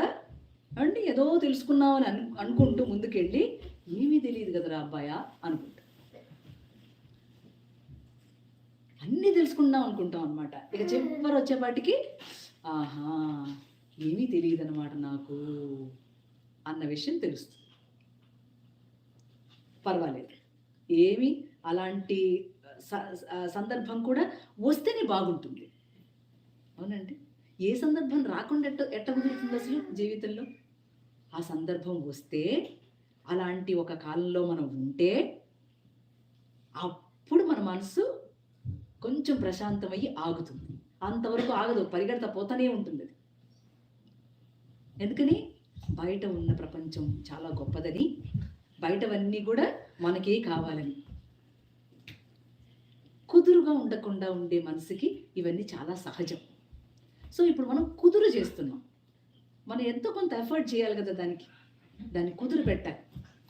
అంటే ఏదో తెలుసుకున్నావు అని అనుకుంటూ ముందుకెళ్ళి, ఏమీ తెలియదు కదరా అబ్బాయా అనుకుంటా. అన్నీ తెలుసుకుందాం అనుకుంటాం అనమాట. ఇక చివరి వచ్చేపాటికి ఆహా ఏమీ తెలియదు అనమాట నాకు అన్న విషయం తెలుస్తుంది. పర్వాలేదు, ఏమి అలాంటి సందర్భం కూడా వస్తేనే బాగుంటుంది. అవునండి, ఏ సందర్భం రాకుండా ఎట్ట కుదురుతుంది అసలు జీవితంలో? ఆ సందర్భం వస్తే, అలాంటి ఒక కాలంలో మనం ఉంటే అప్పుడు మన మనసు కొంచెం ప్రశాంతమయ్యి ఆగుతుంది. అంతవరకు ఆగదు, పరిగెడతా పోతానే ఉంటుంది అది. ఎందుకని? బయట ఉన్న ప్రపంచం చాలా గొప్పదని, బయటవన్నీ కూడా మనకే కావాలని. కుదురుగా ఉండకుండా ఉండే మనసుకి ఇవన్నీ చాలా సహజం. సో ఇప్పుడు మనం కుదురు చేస్తున్నాం. మనం ఎంతో కొంత ఎఫర్ట్ చేయాలి కదా దాన్ని కుదురు పెట్టాలి.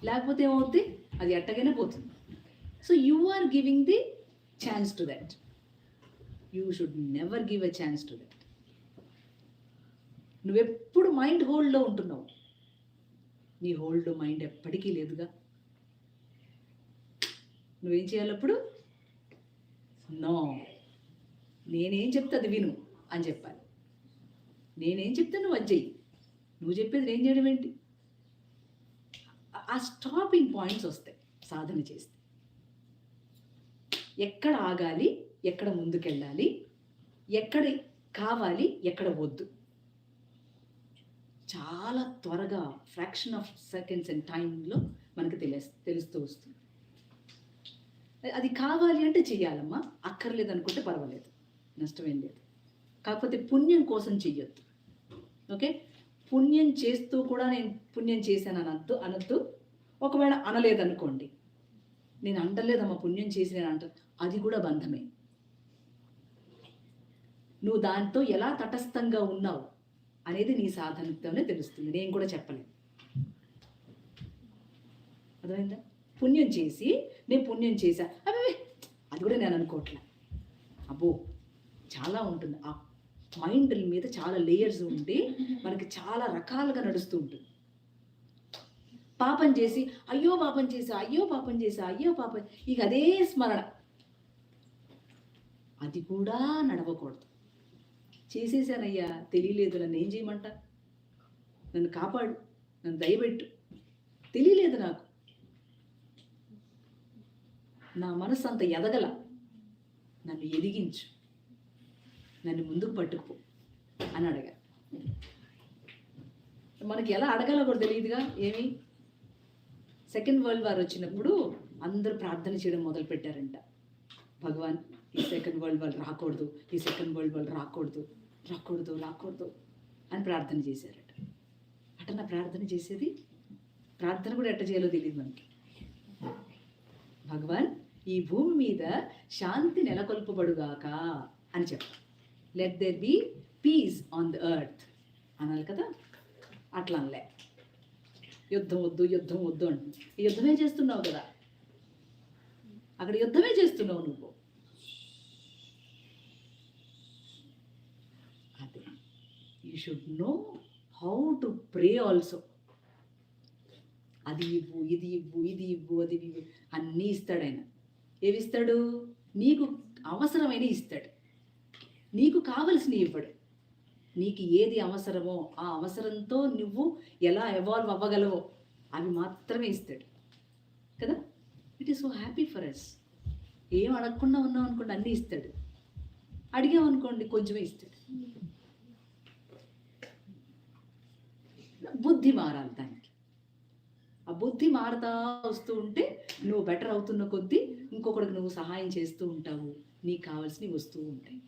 లేకపోతే ఏమవుతుంది? అది ఎట్టగైనా పోతుంది. So you are giving the chance to that. You should never give a chance to that. నువ్వెప్పుడు మైండ్ హోల్డ్లో ఉంటున్నావు. నీ హోల్డ్ మైండ్ ఎప్పటికీ లేదుగా. నువ్వేం చేయాలి అప్పుడు? నో, నేనేం చెప్తే అది విను అని చెప్పాలి. నేనేం చెప్తే నువ్వు అది చెయ్యి. నువ్వు చెప్పేది నేను చేయడం ఏంటి? ఆ స్టాపింగ్ పాయింట్స్ వస్తాయి సాధన చేస్తే. ఎక్కడ ఆగాలి, ఎక్కడ ముందుకెళ్ళాలి, ఎక్కడ కావాలి, ఎక్కడ వద్దు, చాలా త్వరగా ఫ్రాక్షన్ ఆఫ్ సెకండ్స్ అండ్ టైంలో మనకు తెలుస్తూ వస్తుంది. అది కావాలి అంటే చెయ్యాలమ్మా, అక్కర్లేదు అనుకుంటే పర్వాలేదు, నష్టమేం లేదు. కాకపోతే పుణ్యం కోసం చెయ్యొద్దు. ఓకే, పుణ్యం చేస్తూ కూడా నేను పుణ్యం చేశాను అనొద్దు. ఒకవేళ అనలేదనుకోండి, నేను అంటలేదమ్మా పుణ్యం చేసి నేను అంట, అది కూడా బంధమే. నువ్వు దాంతో ఎలా తటస్థంగా ఉన్నావు అనేది నీ సాధనతోనే తెలుస్తుంది. నేను కూడా చెప్పలేను. అర్థమైందా? పుణ్యం చేసి నేను పుణ్యం చేశా అవి అది కూడా నేను అనుకోవట్లే. అబ్బో చాలా ఉంటుంది. ఆ మైండ్ మీద చాలా లేయర్స్ ఉండి మనకి చాలా రకాలుగా నడుస్తూ ఉంటుంది. పాపం చేసి అయ్యో పాపం చేసా, అయ్యో పాపం చేసా, అయ్యో పాపం, ఇక అదే స్మరణ. అది కూడా నడవకూడదు. చేసేసానయ్యా, తెలియలేదు, నన్ను ఏం చేయమంట, నన్ను కాపాడు, నన్ను దయపెట్టు, తెలియలేదు నాకు, నా మనసు అంత ఎదగల, నన్ను ఎదిగించు, నన్ను ముందుకు పట్టుకుపో అని అడగాలి. మనకి ఎలా అడగాలో కూడా తెలియదుగా. ఏమి సెకండ్ వరల్డ్ వార్ వచ్చినప్పుడు అందరూ ప్రార్థన చేయడం మొదలుపెట్టారంట. భగవాన్, ఈ సెకండ్ వరల్డ్ వార్ రాకూడదు, ఈ సెకండ్ వరల్డ్ వార్ రాకూడదు, రాకూడదు, రాకూడదు అని ప్రార్థన చేశారట. అటన్నా ప్రార్థన చేసేది? ప్రార్థన కూడా ఎట్ట చేయాలో తెలియదు మనకి. భగవాన్, ఈ భూమి మీద శాంతి నెలకొల్పబడుగాక అని చెప్పాలి. Let there be peace on the earth అనాలి కదా. అట్లా అనలే, యుద్ధం వద్దు, యుద్ధం వద్దు అంటుంది. యుద్ధమే చేస్తున్నావు కదా, అక్కడ యుద్ధమే చేస్తున్నావు నువ్వు. అదే, you should know how to pray also. అది ఇవ్వు, ఇది ఇవ్వు, ఇది ఇవ్వు, అది ఇవ్వు, అన్నీ ఇస్తాడు ఆయన. ఏవిస్తాడు? నీకు అవసరమైన ఇస్తాడు, నీకు కావలసినవి ఇవ్వడు. నీకు ఏది అవసరమో ఆ అవసరంతో నువ్వు ఎలా ఎవాల్వ్ అవ్వగలవో అవి మాత్రమే ఇస్తాడు కదా. It is so happy for us. ఏం అడగకుండా ఉన్నాం అనుకోండి, అన్నీ ఇస్తాడు. అడిగామనుకోండి, కొంచెమే ఇస్తాడు. బుద్ధి మారాలి దానికి. ఆ బుద్ధి మారుతా వస్తూ ఉంటే నువ్వు బెటర్ అవుతున్న కొద్దీ ఇంకొకరికి నువ్వు సహాయం చేస్తూ ఉంటావు, నీకు కావాల్సినవి వస్తూ ఉంటాయి.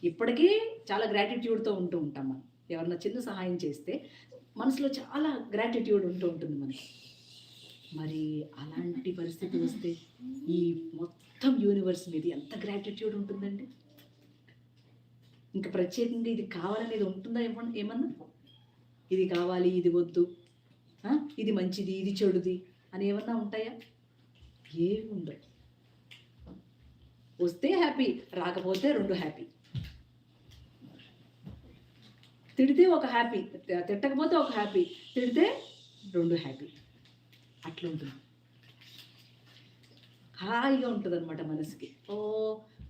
ఇప్పటికే చాలా గ్రాటిట్యూడ్తో ఉంటూ ఉంటాం మనం. ఎవరన్నా చిన్న సహాయం చేస్తే మనసులో చాలా గ్రాటిట్యూడ్ ఉంటూ ఉంటుంది మనకి. మరి అలాంటి పరిస్థితి వస్తే ఈ మొత్తం యూనివర్స్ మీద ఎంత గ్రాటిట్యూడ్ ఉంటుందండి. ఇంకా ప్రత్యేకంగా ఇది కావాలనేది ఉంటుందా? ఏమన్నా ఇది కావాలి, ఇది వద్దు, ఇది మంచిది, ఇది చెడుది అని ఏమన్నా ఉంటాయా? ఏమి ఉండవు. వస్తే హ్యాపీ, రాకపోతే రెండు హ్యాపీ. తిడితే ఒక హ్యాపీ, తిట్టకపోతే ఒక హ్యాపీ, తిడితే రెండు హ్యాపీ. అట్లా ఉంటుంది, హాయిగా ఉంటుంది అనమాట మనసుకి. ఓ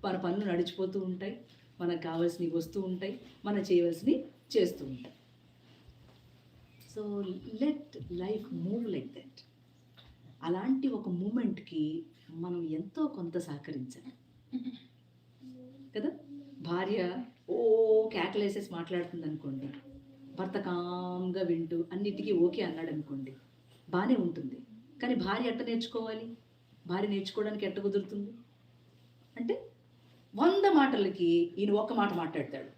మన పనులు నడిచిపోతూ ఉంటాయి, మనకు కావాల్సినవి వస్తూ ఉంటాయి, మనం చేయవలసినవి చేస్తూ ఉంటాయి. So let life move like that. అలాంటి ఒక మూమెంట్కి మనం ఎంతో కొంత సహకరించాలి కదా. భార్య కేకలేసేసి మాట్లాడుతుంది అనుకోండి, భర్త కామ్గా వింటూ అన్నిటికీ ఓకే అన్నాడు అనుకోండి, బాగానే ఉంటుంది. కానీ భార్య ఎట్ట నేర్చుకోవాలి? భార్య నేర్చుకోవడానికి ఎట్ట కుదురుతుంది అంటే 100 మాటలకి ఈయన ఒక్క మాట మాట్లాడతాడు,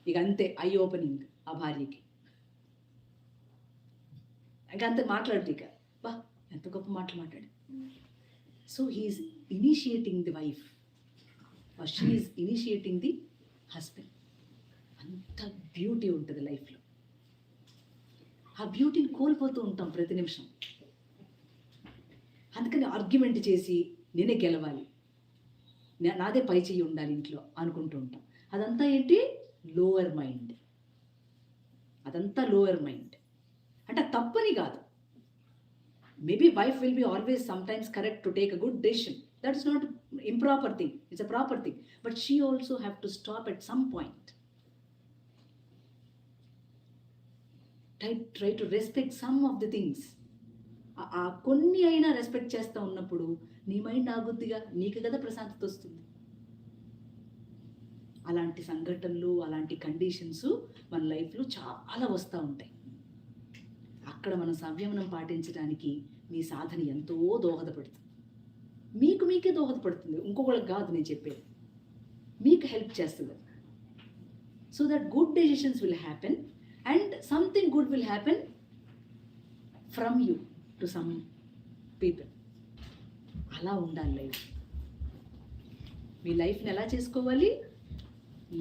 ఇక అంతే ఐ ఓపెనింగ్ ఆ భార్యకి. ఇంకా అంతే మాట్లాడుతూ ఇక బా ఎంత గొప్ప మాటలు మాట్లాడు. So he is initiating the wife or she is initiating the husband. అంత బ్యూటీ ఉంటుంది లైఫ్లో. ఆ బ్యూటీని కోల్పోతూ ఉంటాం ప్రతి నిమిషం. అందుకని ఆర్గ్యుమెంట్ చేసి నేనే గెలవాలి, నాదే పై చెయ్యి ఉండాలి ఇంట్లో అనుకుంటూ ఉంటాం. అదంతా ఏంటి? Lower mind. అదంతా లోవర్ మైండ్. అంటే తప్పని కాదు. Maybe wife will be always sometimes correct to take a good decision. That is not improper thing, it's a proper thing. But she also have to stop at some point. Try to respect some of the things. ఆ కొన్ని అయినా respect చేస్తూ ఉన్నప్పుడు నీ mind ఆగుద్దిగా, నీకు కదా ప్రశాంతత వస్తుంది. అలాంటి సంఘటనలు, అలాంటి కండిషన్స్ మన లైఫ్లో చాలా వస్తూ ఉంటాయి. అక్కడ మనం సంయమనం పాటించడానికి మీ సాధన ఎంతో దోహదపడుతుంది. మీకే దోహదపడుతుంది, ఇంకొకళ్ళకి కాదు నేను చెప్పేది. మీకు హెల్ప్ చేస్తుంది. So that good decisions will happen and something good will happen from you to some people. అలా ఉండాలి లైఫ్. మీ లైఫ్ని ఎలా చేసుకోవాలి?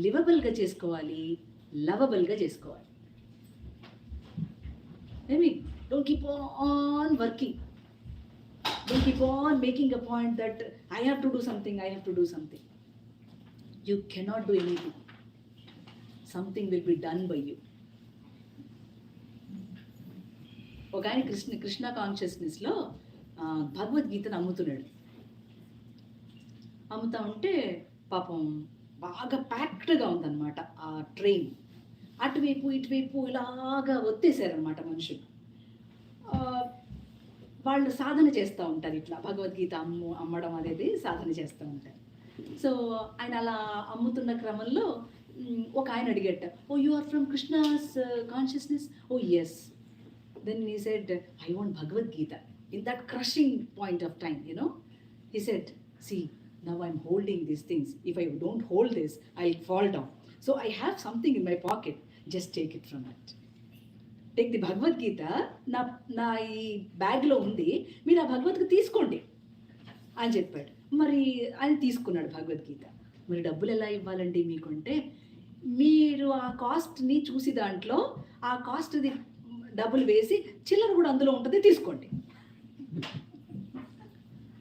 లివబుల్గా చేసుకోవాలి, లవబుల్గా చేసుకోవాలి. Don't keep on working. Don't keep on making a point that I have to do something. You cannot do anything. Something will be done by you. ఒక ఆయన కృష్ణ కాన్షియస్నెస్లో భగవద్గీతను అమ్ముతున్నాడు. అమ్ముతా ఉంటే పాపం బాగా ప్యాక్డ్గా ఉందన్నమాట ఆ ట్రైన్. అటువైపు ఇటువైపు ఇలాగా ఒత్తేసారనమాట మనుషులు. వాళ్ళు సాధన చేస్తూ ఉంటారు, ఇట్లా భగవద్గీత అమ్మడం అనేది సాధన చేస్తూ ఉంటారు. సో ఆయన అలా అమ్ముతున్న క్రమంలో ఒక ఆయన అడిగట, oh you are from Krishna's consciousness? Oh yes. Then he said, I want Bhagavad Gita. In that crushing point of time, he said, see, now I'm holding these things. If I don't hold this, I'll fall down. So I have something in my pocket. Just take it from it. Take the Bhagavad Gita. నా ఈ బ్యాగ్లో ఉంది, మీరు ఆ భగవద్గీత తీసుకోండి అని చెప్పాడు. మరి ఆయన తీసుకున్నాడు భగవద్గీత. మరి డబ్బులు ఎలా ఇవ్వాలండి మీకు అంటే, మీరు ఆ కాస్ట్ని చూసి దాంట్లో ఆ కాస్ట్ది డబ్బులు వేసి చిల్లర కూడా అందులో ఉంటుంది, తీసుకోండి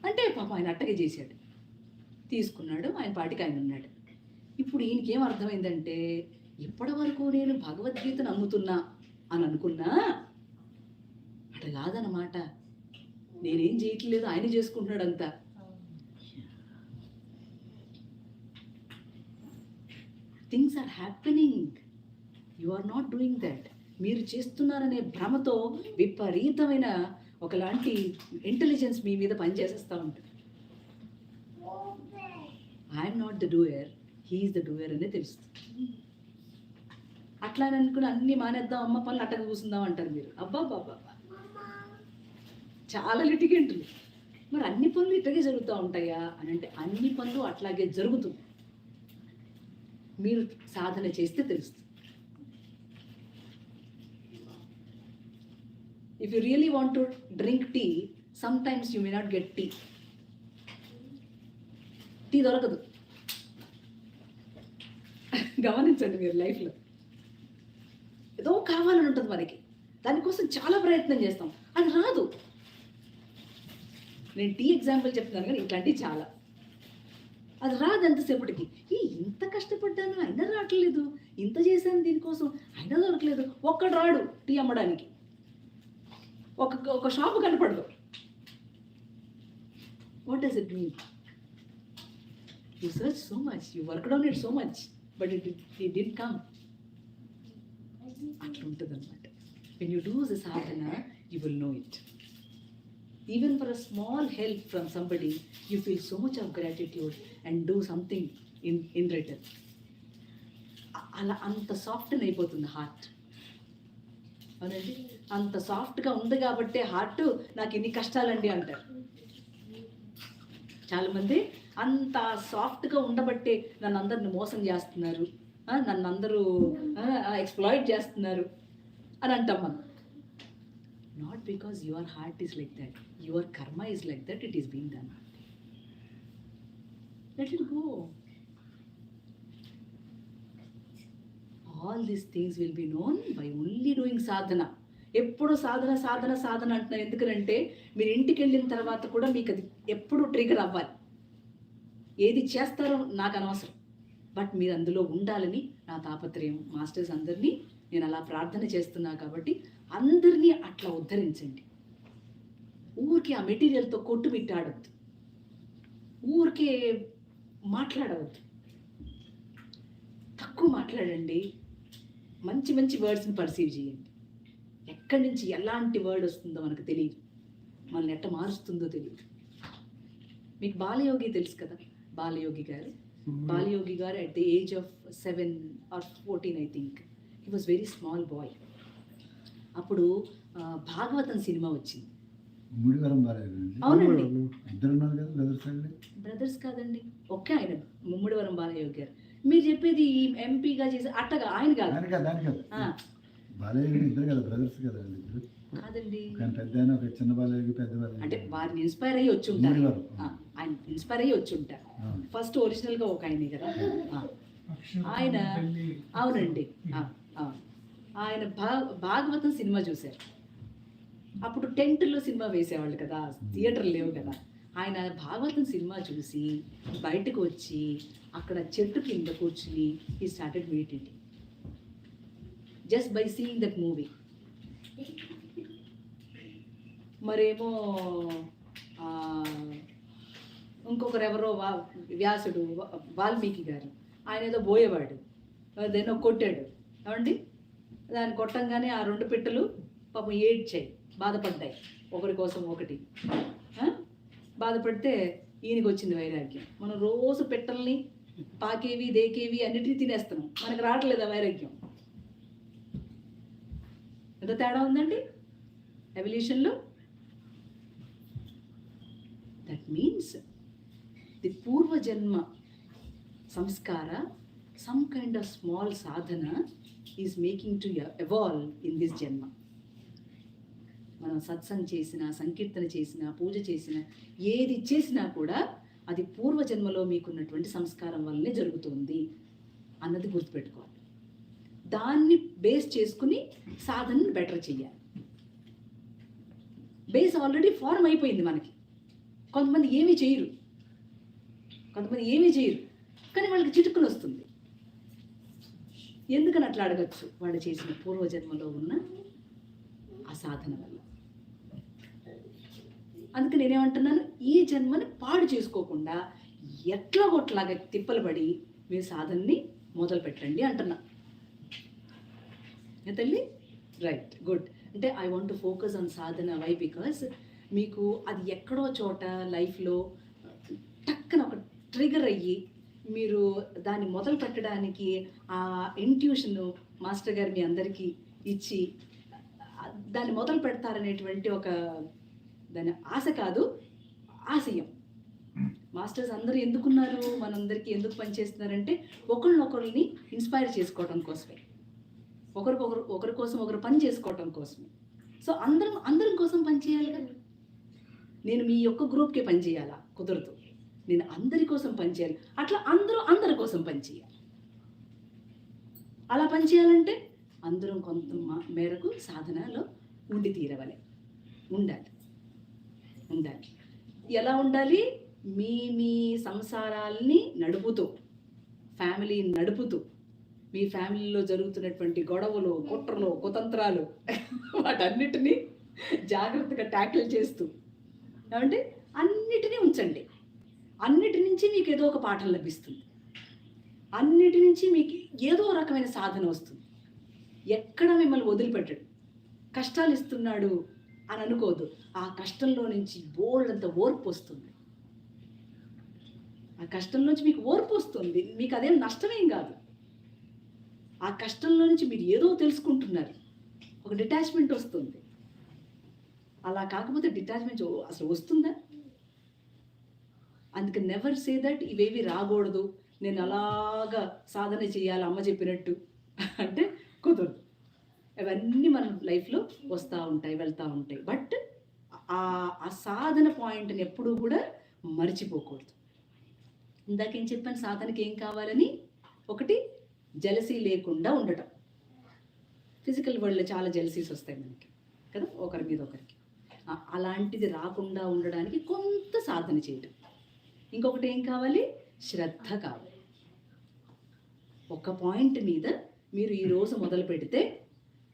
అంటే పాపం ఆయన అట్టగే చేశాడు. తీసుకున్నాడు, ఆయన పాటికి ఆయన ఉన్నాడు. ఇప్పుడు ఈయనకేం అర్థమైందంటే, ఇప్పటి వరకు నేను భగవద్గీతను అమ్ముతున్నా అని అనుకున్నా, అట కాదన్నమాట, నేనేం చేయట్లేదు, ఆయన చేసుకుంటున్నాడు అంతా. Things are happening, you are not doing that. మీరు చేస్తున్నారనే భ్రమతో విపరీతమైన ఒకలాంటి ఇంటెలిజెన్స్ మీ మీద పనిచేసేస్తూ ఉంటుంది. I'm not the doer, he is the doer అనే తెలుస్తుంది. అట్లా అని అనుకుని అన్నీ మానేద్దాం, అమ్మ పనులు అట్టగా కూర్చుందాం అంటారు మీరు. అబ్బా బాబా, చాలా లిటిగెంట్లు. మరి అన్ని పనులు ఇట్టగే జరుగుతూ ఉంటాయా అని అంటే, అన్ని పనులు అట్లాగే జరుగుతుంది. మీరు సాధన చేస్తే తెలుస్తుంది. If you really want to drink tea, sometimes you may not get tea. Tea దొరకదు. గమనించండి మీరు లైఫ్లో. ఏదో కావాలని ఉంటుంది మనకి, దానికోసం చాలా ప్రయత్నం చేస్తాం, అది రాదు. నేను టీ ఎగ్జాంపుల్ చెప్తున్నాను కానీ ఇట్లాంటివి చాలా. అది రాదు ఎంతసేపటికి. ఇంత కష్టపడ్డాను అయినా రావట్లేదు, ఇంత చేశాను దీనికోసం అయినా దొరకలేదు. ఒక్కడు రాడు టీ అమ్మడానికి, ఒక షాపు కనపడదు. What does it mean? You searched so much, you worked on it so much, but it didn't come. అట్లా ఉంటుంది అనమాట. When you do the sadhana, you will know it. Even for a small help from somebody, you feel so much of gratitude and do something in return. అలా అంత soft అయిపోతుంది heart. అవునండి, అంత సాఫ్ట్గా ఉంది కాబట్టి హార్ట్ నాకు ఇన్ని కష్టాలండి అంటారు. చాలామంది అంత సాఫ్ట్గా ఉండబట్టే నన్ను అందరిని మోసం చేస్తున్నారు, నన్ను అందరూ ఎక్స్ప్లాయిట్ చేస్తున్నారు అని అంటాం మనం. Not because your heart is like that, your karma is like that, it is being done. Let it go. All these things will be known by only doing sadhana. ఎప్పుడు సాధన సాధన సాధన అంటున్నారు. ఎందుకంటే మీరు ఇంటికి వెళ్ళిన తర్వాత కూడా మీకు అది ఎప్పుడు ట్రిగర్ అవ్వాలి. ఏది చేస్తారో నాకు అనవసరం, బట్ మీరు అందులో ఉండాలని నా తాపత్రయం. మాస్టర్స్ అందరినీ నేను అలా ప్రార్థన చేస్తున్నా కాబట్టి అందరినీ అట్లా ఉద్ధరించండి. ఊరికే ఆ మెటీరియల్తో కొట్టుమిట్టాడవద్దు, ఊరికే మాట్లాడవద్దు, తక్కువ మాట్లాడండి. మంచి మంచి వర్డ్స్ని పర్సీవ్ చేయండి. ఎక్కడి నుంచి ఎలాంటి వర్డ్ వస్తుందో మనకు తెలియదు, మనల్ని ఎట్ట మారుస్తుందో తెలియదు. మీకు బాలయోగి తెలుసు కదా, బాలయోగి గారు. బాలయోగి గారు at the age of 7 or 14 I think, he was very small bye. అప్పుడు భాగవతం సినిమా వచ్చింది. అవునండి, బ్రదర్స్ కాదండి, ఒకే ఆయన ముమ్మిడివరం బాలయోగి గారు. మీరు చెప్పేది ఎంపీగా చేసి అట్టగా ఆయన కాదు, కాదండి. అంటే వారిని ఇన్స్పైర్ అయ్యి వచ్చి ఉంటారు, ఆయన ఇన్స్పైర్ అయ్యి వచ్చి ఉంటారు. ఫస్ట్ ఒరిజినల్ గా ఒక ఆయనే కదా ఆయన. అవునండి, ఆయన భాగవతం సినిమా చూశారు. అప్పుడు టెంట్లో సినిమా వేసేవాళ్ళు కదా, థియేటర్లు లేవు కదా. ఆయన భాగవతం సినిమా చూసి బయటకు వచ్చి అక్కడ చెట్టు కింద కూర్చుని he started meditating just by seeing that movie. మరేమో ఇంకొకరు ఎవరో వ్యాసుడు, వాల్మీకి గారు, ఆయన ఏదో పోయేవాడు, అదేనో కొట్టాడు. ఏమండి, దాన్ని కొట్టంగానే ఆ 2 పిట్టలు పాపం ఏడ్చాయి, బాధపడ్డాయి, ఒకరి కోసం ఒకటి బాధపడితే ఈయనకి వచ్చింది వైరాగ్యం. మనం రోజు పిట్టల్ని పాకేవి దేకేవి అన్నిటినీ తినేస్తున్నాం, మనకు రావట్లేదు ఆ వైరాగ్యం. ఎంత తేడా ఉందండి ఎవల్యూషన్లో. దట్ మీన్స్ ది పూర్వజన్మ సంస్కార, some kind of small Sadhana is making to evolve in this జన్మ. మనం సత్సంగ్ చేసినా, సంకీర్తన చేసినా, పూజ చేసినా, ఏది చేసినా కూడా అది పూర్వజన్మలో మీకున్నటువంటి సంస్కారం వల్లనే జరుగుతుంది అన్నది గుర్తుపెట్టుకోవాలి. దాన్ని బేస్ చేసుకుని సాధనను బెటర్ చేయాలి. బేస్ ఆల్రెడీ ఫార్మ్ అయిపోయింది మనకి. కొంతమంది ఏమీ చేయరు, కానీ వాళ్ళకి చిటుకుని వస్తుంది. ఎందుకని అట్లా అడగచ్చు? వాళ్ళు చేసిన పూర్వజన్మలో ఉన్న ఆ సాధన వల్ల. అందుకే నేనేమంటున్నాను, ఈ జన్మని పాడు చేసుకోకుండా ఎట్లాగొట్లాగా తిప్పలు పడి మీరు సాధనని మొదలు పెట్టండి అంటున్నా. తల్లి, రైట్, గుడ్. అంటే I want to focus on sadhana. Why? Because మీకు అది ఎక్కడో చోట లైఫ్లో టక్కన ఒక ట్రిగర్ అయ్యి మీరు దాన్ని మొదలు పెట్టడానికి ఆ ఇంట్యూషన్ మాస్టర్ గారు మీ అందరికీ ఇచ్చి దాన్ని మొదలు పెడతారనేటువంటి ఒక దాని ఆశ కాదు, ఆశయం. మాస్టర్స్ అందరూ ఎందుకున్నారు, మనందరికీ ఎందుకు పనిచేస్తున్నారంటే ఒకరిని ఇన్స్పైర్ చేసుకోవడం కోసమే, ఒకరి కోసం ఒకరు పని చేసుకోవటం కోసమే. సో అందరం కోసం పని చేయాలి కదా. నేను మీ యొక్క గ్రూప్కే పని చేయాలా? కుదరదు. నేను అందరి కోసం పని చేయాలి. అట్లా అందరి కోసం పని చేయాలి. అలా పని చేయాలంటే అందరం కొంత మేరకు సాధనలో ఉండి తీరవాలి, ఉండాలి. ఎలా ఉండాలి? మీ సంసారాల్ని నడుపుతూ, ఫ్యామిలీని నడుపుతూ, మీ ఫ్యామిలీలో జరుగుతున్నటువంటి గొడవలు, కుట్రలు, కుతంత్రాలు వాటన్నిటినీ జాగ్రత్తగా ట్యాకిల్ చేస్తూ, ఏమంటే అన్నిటినీ ఉంచండి. అన్నిటి నుంచి మీకు ఏదో ఒక పాఠం లభిస్తుంది, అన్నిటి నుంచి మీకు ఏదో రకమైన సాధన వస్తుంది. ఎక్కడ మిమ్మల్ని వదిలిపెట్టడు. కష్టాలు ఇస్తున్నాడు అని అనుకోదు, ఆ కష్టంలో నుంచి బోల్డంత ఓర్పు వస్తుంది. ఆ కష్టంలోంచి మీకు ఓర్పు వస్తుంది, మీకు అదేం నష్టమేం కాదు. ఆ కష్టంలో నుంచి మీరు ఏదో తెలుసుకుంటున్నారు, ఒక డిటాచ్మెంట్ వస్తుంది. అలా కాకపోతే డిటాచ్మెంట్ అసలు వస్తుందా? అందుకే నెవర్ సే దట్ ఇవేవి రాకూడదు, నేను అలాగా సాధన చేయాలి అమ్మ చెప్పినట్టు అంటే కుదరదు. అవన్నీ మన లైఫ్లో వస్తూ ఉంటాయి, వెళ్తూ ఉంటాయి. బట్ ఆ సాధన పాయింట్ని ఎప్పుడూ కూడా మర్చిపోకూడదు. ఇందాకేం చెప్పాను, సాధనకి ఏం కావాలని? ఒకటి, జెలసీ లేకుండా ఉండటం. ఫిజికల్ వరల్డ్లో చాలా జెలసీస్ వస్తాయి మనకి కదా, ఒకరి మీద ఒకరికి. అలాంటిది రాకుండా ఉండడానికి కొంత సాధన చేయటం. ఇంకొకటి ఏం కావాలి? శ్రద్ధ కావాలి. ఒక పాయింట్ మీద మీరు ఈరోజు మొదలు పెడితే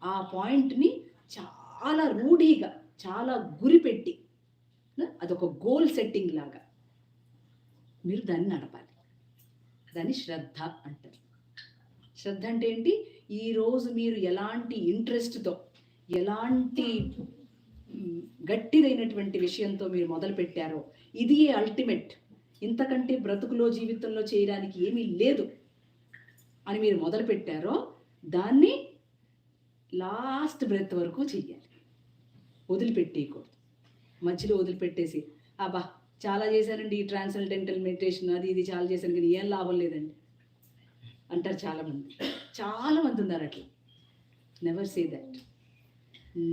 ఆ పాయింట్ని చాలా రూఢీగా, చాలా గురి పెట్టి, అదొక గోల్ సెట్టింగ్ లాగా మీరు దాన్ని నడపాలి. దాన్ని శ్రద్ధ అంటారు. శ్రద్ధ అంటే ఏంటి? ఈరోజు మీరు ఎలాంటి ఇంట్రెస్ట్తో, ఎలాంటి గట్టిదైనటువంటి విషయంతో మీరు మొదలు పెట్టారో, ఇది అల్టిమేట్, ఇంతకంటే బ్రతుకులో జీవితంలో చేయడానికి ఏమీ లేదు అని మీరు మొదలు పెట్టారో దాన్ని లాస్ట్ బ్రెత్ వరకు చెయ్యాలి. వదిలిపెట్టేయకూడదు. మధ్యలో వదిలిపెట్టేసి అబ్బా చాలా చేశానండి ఈ ట్రాన్సెండెంటల్ మెడిటేషన్, అది ఇది చాలా చేశాను కానీ ఏం లాభం లేదండి అంటారు చాలామంది. చాలామంది ఉన్నారు అట్లా. Never say that.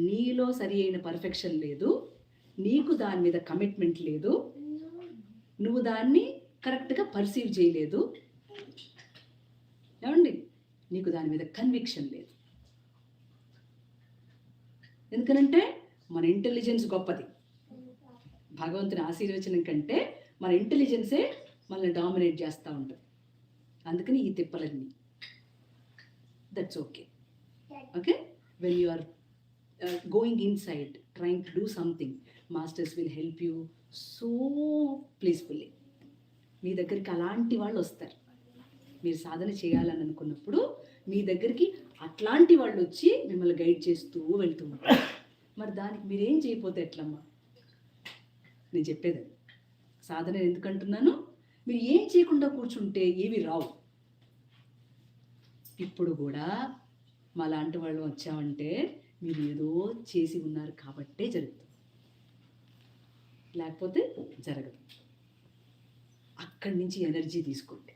నీలో సరి అయిన పర్ఫెక్షన్ లేదు, నీకు దాని మీద కమిట్మెంట్ లేదు, నువ్వు దాన్ని కరెక్ట్గా పర్సీవ్ చేయలేదు, ఏమండి, నీకు దాని మీద కన్విక్షన్ లేదు. ఎందుకనంటే మన ఇంటెలిజెన్స్ గొప్పది. భగవంతుని ఆశీర్వచనం కంటే మన ఇంటెలిజెన్సే మనల్ని డామినేట్ చేస్తూ ఉంటుంది. అందుకని ఈ తిప్పలన్నీ. That's okay. Okay, when you are going inside, trying to do something, masters will help you so peacefully. మీ దగ్గరికి అలాంటి వాళ్ళు వస్తారు. మీరు సాధన చేయాలని అనుకున్నప్పుడు మీ దగ్గరికి అట్లాంటి వాళ్ళు వచ్చి మిమ్మల్ని గైడ్ చేస్తూ వెళ్తూ ఉంటారు. మరి దానికి మీరేం చేయకపోతే ఎట్లమ్మా? నేను చెప్పేది సాధన ఎందుకంటున్నాను, మీరు ఏం చేయకుండా కూర్చుంటే ఏవి రావు. ఇప్పుడు కూడా మా లాంటి వాళ్ళు వచ్చామంటే మీరు ఏదో చేసి ఉన్నారు కాబట్టే జరుగుతుంది, లేకపోతే జరగదు. అక్కడి నుంచి ఎనర్జీ తీసుకోండి.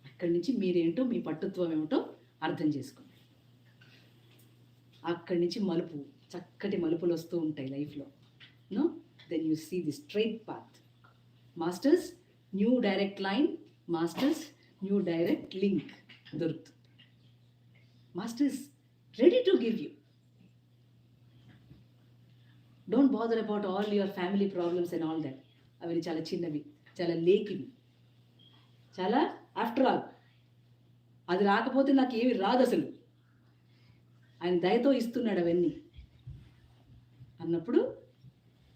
అక్కడి నుంచి మీరేంటో, మీ పట్టుత్వం ఏమిటో అర్థం చేసుకోండి. అక్కడి నుంచి మలుపు, చక్కటి మలుపులు వస్తూ ఉంటాయి లైఫ్లో. No, then you see the straight path. Masters new direct line, masters new direct link దొరుకుతుంది. Masters ready to give you. Don't bother about all your family problems and all that. అవి చాలా చిన్నవి, చాలా లేకివి, చాలా ఆఫ్టర్ ఆల్ అది రాకపోతే నాకు ఏమి రాదు అసలు, ఆయన దయతో ఇస్తున్నాడు అవన్నీ అన్నప్పుడు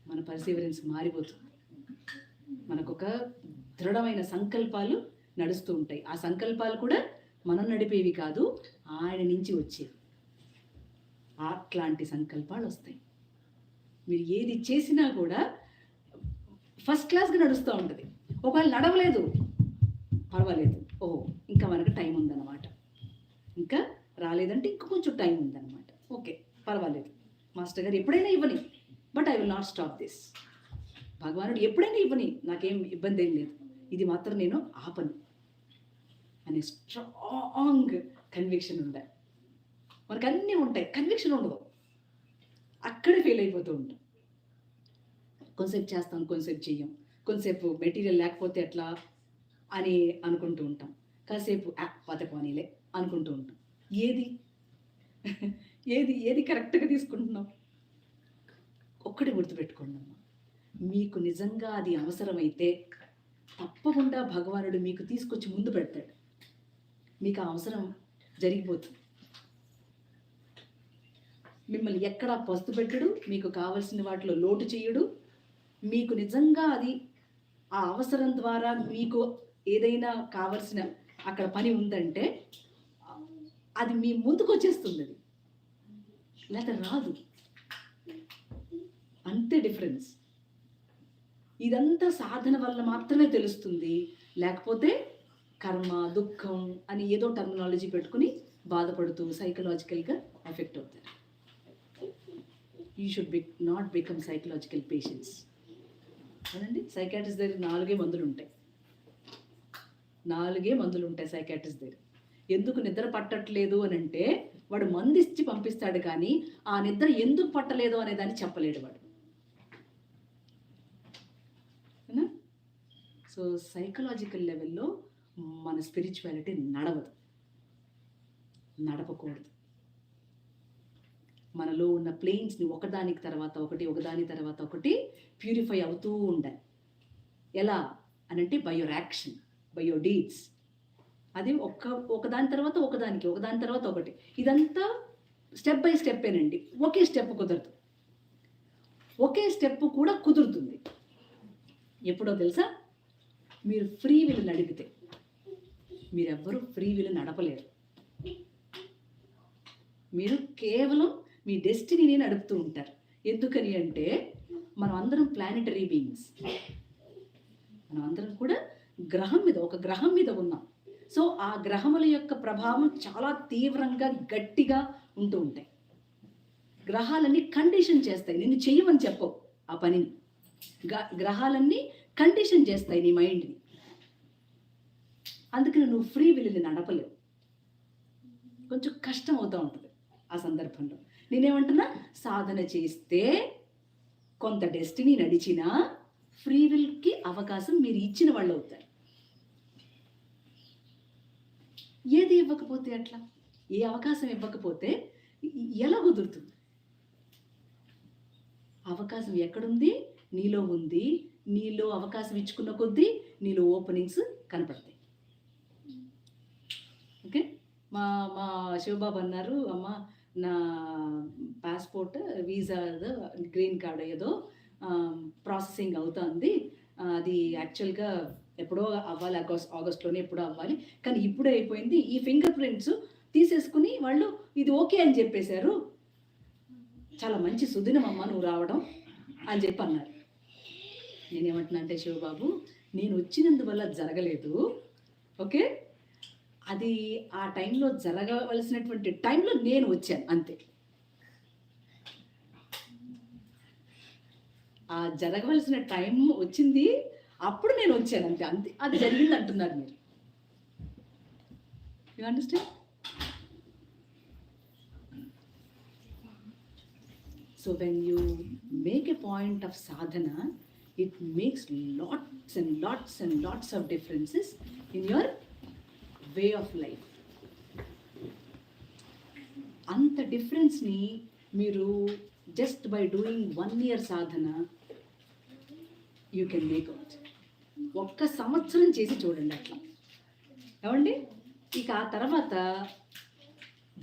మన పర్సీవరెన్స్ మారిపోతుంది. మనకొక దృఢమైన సంకల్పాలు నడుస్తూ ఉంటాయి. ఆ సంకల్పాలు కూడా మనం నడిపేవి కాదు, ఆయన నుంచి వచ్చేవి. అట్లాంటి సంకల్పాలు వస్తాయి. మీరు ఏది చేసినా కూడా ఫస్ట్ క్లాస్గా నడుస్తూ ఉంటుంది. ఒకవేళ నడవలేదు పర్వాలేదు, ఓహో ఇంకా మనకు టైం ఉందన్నమాట, ఇంకా రాలేదంటే ఇంకా కొంచెం టైం ఉందన్నమాట, ఓకే పర్వాలేదు, మాస్టర్ గారు ఎప్పుడైనా ఇవ్వని, but I will not stop this. భగవానుడు ఎప్పుడైనా ఇవ్వని, నాకేం ఇబ్బంది ఏం లేదు, ఇది మాత్రం నేను ఆపను అనే స్ట్రాంగ్ కన్విక్షన్ ఉండాలి. మనకు అన్నీ ఉంటాయి, కన్విక్షన్ ఉండదు, అక్కడే ఫెయిల్ అయిపోతూ ఉంటాం. కొంతసేపు చేస్తాం, కొంతసేపు చెయ్యం, కొంతసేపు మెటీరియల్ లేకపోతే ఎట్లా అని అనుకుంటూ ఉంటాం, కాసేపు పోనీలే అనుకుంటూ ఉంటాం. ఏది ఏది ఏది కరెక్ట్గా తీసుకుంటున్నాం? ఒక్కటి గుర్తుపెట్టుకోండి అమ్మా, మీకు నిజంగా అది అవసరమైతే తప్పకుండా భగవానుడు మీకు తీసుకొచ్చి ముందు పెడతాడు. మీకు ఆ అవసరం జరిగిపోతుంది. మిమ్మల్ని ఎక్కడా పస్తు పెట్టడు, మీకు కావలసిన వాటిలో లోటు చేయడు. మీకు నిజంగా అది ఆ అవసరం ద్వారా మీకు ఏదైనా కావలసిన అక్కడ పని ఉందంటే అది మీ ముందుకు వచ్చేస్తుంది, అది లేకపోతే రాదు. అంతే డిఫరెన్స్. ఇదంతా సాధన వల్ల మాత్రమే తెలుస్తుంది, లేకపోతే కర్మ దుఃఖం అని ఏదో టర్మినాలజీ పెట్టుకుని బాధపడుతూ సైకలాజికల్గా ఎఫెక్ట్ అవుతారు. You should not become psychological patients. అవునండి, సైకాట్రిస్ట్ దగ్గర 4 మందులు ఉంటాయి. 4 మందులు ఉంటాయి సైకాట్రిస్ట్ దగ్గర. ఎందుకు నిద్ర పట్టట్లేదు అని అంటే వాడు మందు ఇచ్చి పంపిస్తాడు, కానీ ఆ నిద్ర ఎందుకు పట్టలేదు అనే దాన్ని చెప్పలేడు వాడు. సో సైకలాజికల్ లెవెల్లో మన స్పిరిచువాలిటీ నడపకూడదు. మనలో ఉన్న ప్లేన్స్ని ఒకదానికి తర్వాత ఒకటి ప్యూరిఫై అవుతూ ఉండాలి. ఎలా అనంటే by your action, by your deeds. అది ఒకదాని తర్వాత ఒకటి. ఇదంతా స్టెప్ బై స్టెప్పేనండి. ఒకే స్టెప్ కుదరదు. ఒకే స్టెప్ కూడా కుదురుతుంది ఎప్పుడో తెలుసా? మీరు ఫ్రీ విల్ నడిపితే. మీరెవ్వరూ ఫ్రీ విల్ నడపలేరు. మీరు కేవలం మీ డెస్టినీని నడుపుతూ ఉంటారు. ఎందుకని అంటే మనం అందరం ప్లానెటరీ బీయింగ్స్. మనం అందరం కూడా ఒక గ్రహం మీద ఉన్నాం. సో ఆ గ్రహముల యొక్క ప్రభావం చాలా తీవ్రంగా గట్టిగా ఉంటూ ఉంటాయి. గ్రహాలన్నీ కండిషన్ చేస్తాయి, నిన్ను చెయ్యమని చెప్పవు ఆ పనిని. గ్రహాలన్నీ కండిషన్ చేస్తాయి నీ మైండ్ని. అందుకని నువ్వు ఫ్రీ విల్ని నడపలేవు. కొంచెం కష్టం అవుతూ ఉంటుంది ఆ సందర్భంలో. నేనేమంటున్నా, సాధన చేస్తే కొంత డెస్టినీ నడిచినా ఫ్రీ విల్కి అవకాశం మీరు ఇచ్చిన వాళ్ళు అవుతారు. ఏది ఇవ్వకపోతే అట్లా, ఏ అవకాశం ఇవ్వకపోతే ఎలా కుదురుతుంది? అవకాశం ఎక్కడుంది? నీలో ఉంది. నీలో అవకాశం ఇచ్చుకున్న కొద్దీ నీలో ఓపెనింగ్స్ కనపడతాయి. ఓకే, మా శివబాబు అన్నారు, అమ్మ నా పాస్పోర్ట్ వీసా గ్రీన్ కార్డ్ ఏదో ప్రాసెసింగ్ అవుతుంది, అది యాక్చువల్గా ఎప్పుడో అవ్వాలి, ఆగస్ట్లోనే ఎప్పుడో అవ్వాలి, కానీ ఇప్పుడే అయిపోయింది. ఈ ఫింగర్ ప్రింట్స్ తీసేసుకుని వాళ్ళు ఇది ఓకే అని చెప్పేశారు, చాలా మంచి సుదినం అమ్మ నువ్వు రావడం అని చెప్పి అన్నారు. నేనేమంటున్నా అంటే, శివబాబు నేను వచ్చినందువల్ల జరగలేదు. ఓకే, అది ఆ టైంలో జరగవలసినటువంటి టైంలో నేను వచ్చాను అంతే. ఆ జరగవలసిన టైం వచ్చింది, అప్పుడు నేను వచ్చాను అంతే. అంతే, అది జరిగింది అంటున్నారు మీరు. You understand? So when you make a point of sadhana, it makes lots of differences in your way of life. అంత డిఫరెన్స్ని మీరు just by doing 1 year Sadhana you can make out. 1 సంవత్సరం చేసి చూడండి అట్లా. ఏమండి, ఇక ఆ తర్వాత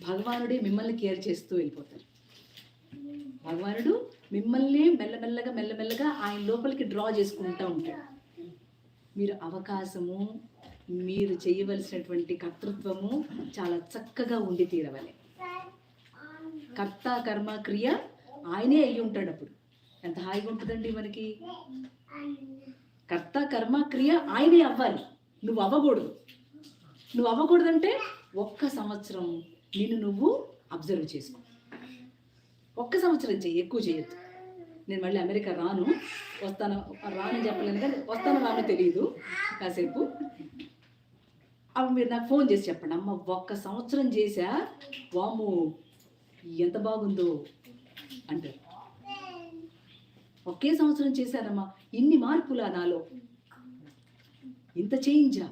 భగవానుడే మిమ్మల్ని కేర్ చేస్తూ వెళ్ళిపోతారు. భగవానుడు మిమ్మల్ని మెల్లమెల్లగా ఆయన లోపలికి డ్రా చేసుకుంటూ ఉంటాడు. మీరు అవకాశము, మీరు చేయవలసినటువంటి కర్తృత్వము చాలా చక్కగా ఉండి తీరవాలి. కర్త కర్మ క్రియ ఆయనే అయ్యి ఉంటాడు. అప్పుడు ఎంత హాయిగా ఉంటుందండి మనకి. కర్త కర్మ క్రియ ఆయనే అవ్వాలి, నువ్వు అవ్వకూడదంటే 1 సంవత్సరం నిన్ను నువ్వు అబ్జర్వ్ చేసుకో. 1 సంవత్సరం చెయ్యి, ఎక్కువ చేయొద్దు. నేను మళ్ళీ అమెరికా రానని చెప్పలేను, కానీ రానో తెలియదు. కాసేపు అప్పుడు మీరు నాకు ఫోన్ చేసి చెప్పండి, అమ్మ 1 సంవత్సరం చేశా, వాము ఎంత బాగుందో అంటారు. 1 సంవత్సరం చేశానమ్మా, ఇన్ని మార్పులా నాలో, ఇంత చేంజా.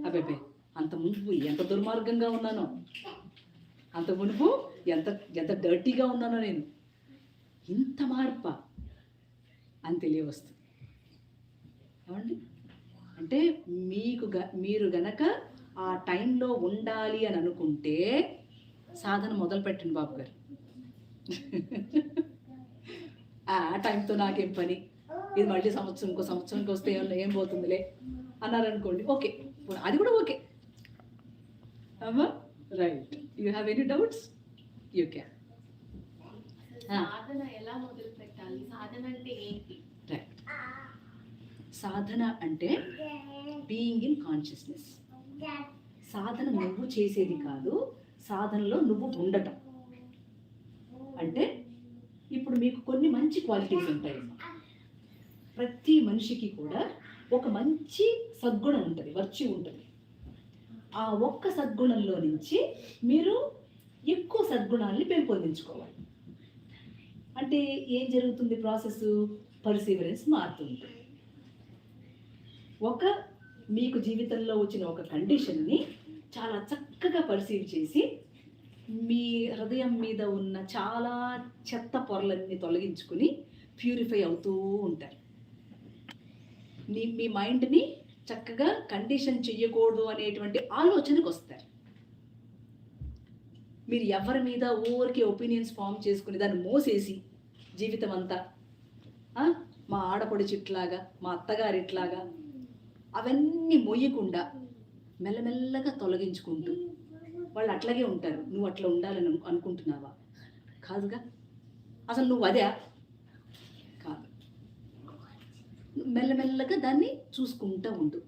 అబ్బాయి అంత మునుపు ఎంత దుర్మార్గంగా ఉన్నానో, అంత మునుపు ఎంత డర్టీగా ఉన్నానో, నేను ఇంత మార్పా అని తెలియవస్తుంది. ఏమండి, అంటే మీరు గనక ఆ టైంలో ఉండాలి అని అనుకుంటే సాధన మొదలు పెట్టండి బాబు గారు. ఆ టైంతో నాకేం పని, ఇది మళ్ళీ ఇంకో సంవత్సరానికి వస్తే ఏం పోతుందిలే అన్నారనుకోండి, ఓకే, అది కూడా ఓకే అమ్మా. Right, you have any doubts? You can. సాధన ఎలా మొదలు పెట్టాలి? సాధన అంటే ఏంటి? రైట్, సాధన అంటే బీయింగ్ ఇన్ కాన్షియస్నెస్. సాధన నువ్వు చేసేది కాదు, సాధనలో నువ్వు ఉండటం. అంటే ఇప్పుడు మీకు కొన్ని మంచి క్వాలిటీస్ ఉంటాయి. ప్రతి మనిషికి కూడా ఒక మంచి సద్గుణం ఉంటుంది, వర్చ్యూ ఉంటుంది. ఆ ఒక్క సద్గుణంలో నుంచి మీరు ఎక్కువ సద్గుణాన్ని పెంపొందించుకోవాలి. అంటే ఏం జరుగుతుంది? ప్రాసెస్ పర్సీవరెన్స్ మారుతుంది. మీకు జీవితంలో వచ్చిన ఒక కండిషన్ని చాలా చక్కగా పర్సీవ్ చేసి మీ హృదయం మీద ఉన్న చాలా చెత్త పొరలన్నీ తొలగించుకుని ప్యూరిఫై అవుతూ ఉంటారు. మీ మైండ్ని చక్కగా కండిషన్ చెయ్యకూడదు అనేటువంటి ఆలోచనకు వస్తారు. మీరు ఎవరి మీద ఊరికే ఒపీనియన్స్ ఫామ్ చేసుకుని దాన్ని మోసేసి జీవితం అంతా మా ఆడపడి చిట్లాగా, మా అత్తగారిట్లాగా అవన్నీ మొయ్యకుండా మెల్లమెల్లగా తొలగించుకుంటూ వాళ్ళు అట్లాగే ఉంటారు. నువ్వు అట్లా ఉండాలని అనుకుంటున్నావా? కాదుగా. అసలు నువ్వు అదే కాదు. మెల్లమెల్లగా దాన్ని చూసుకుంటూ ఉండు.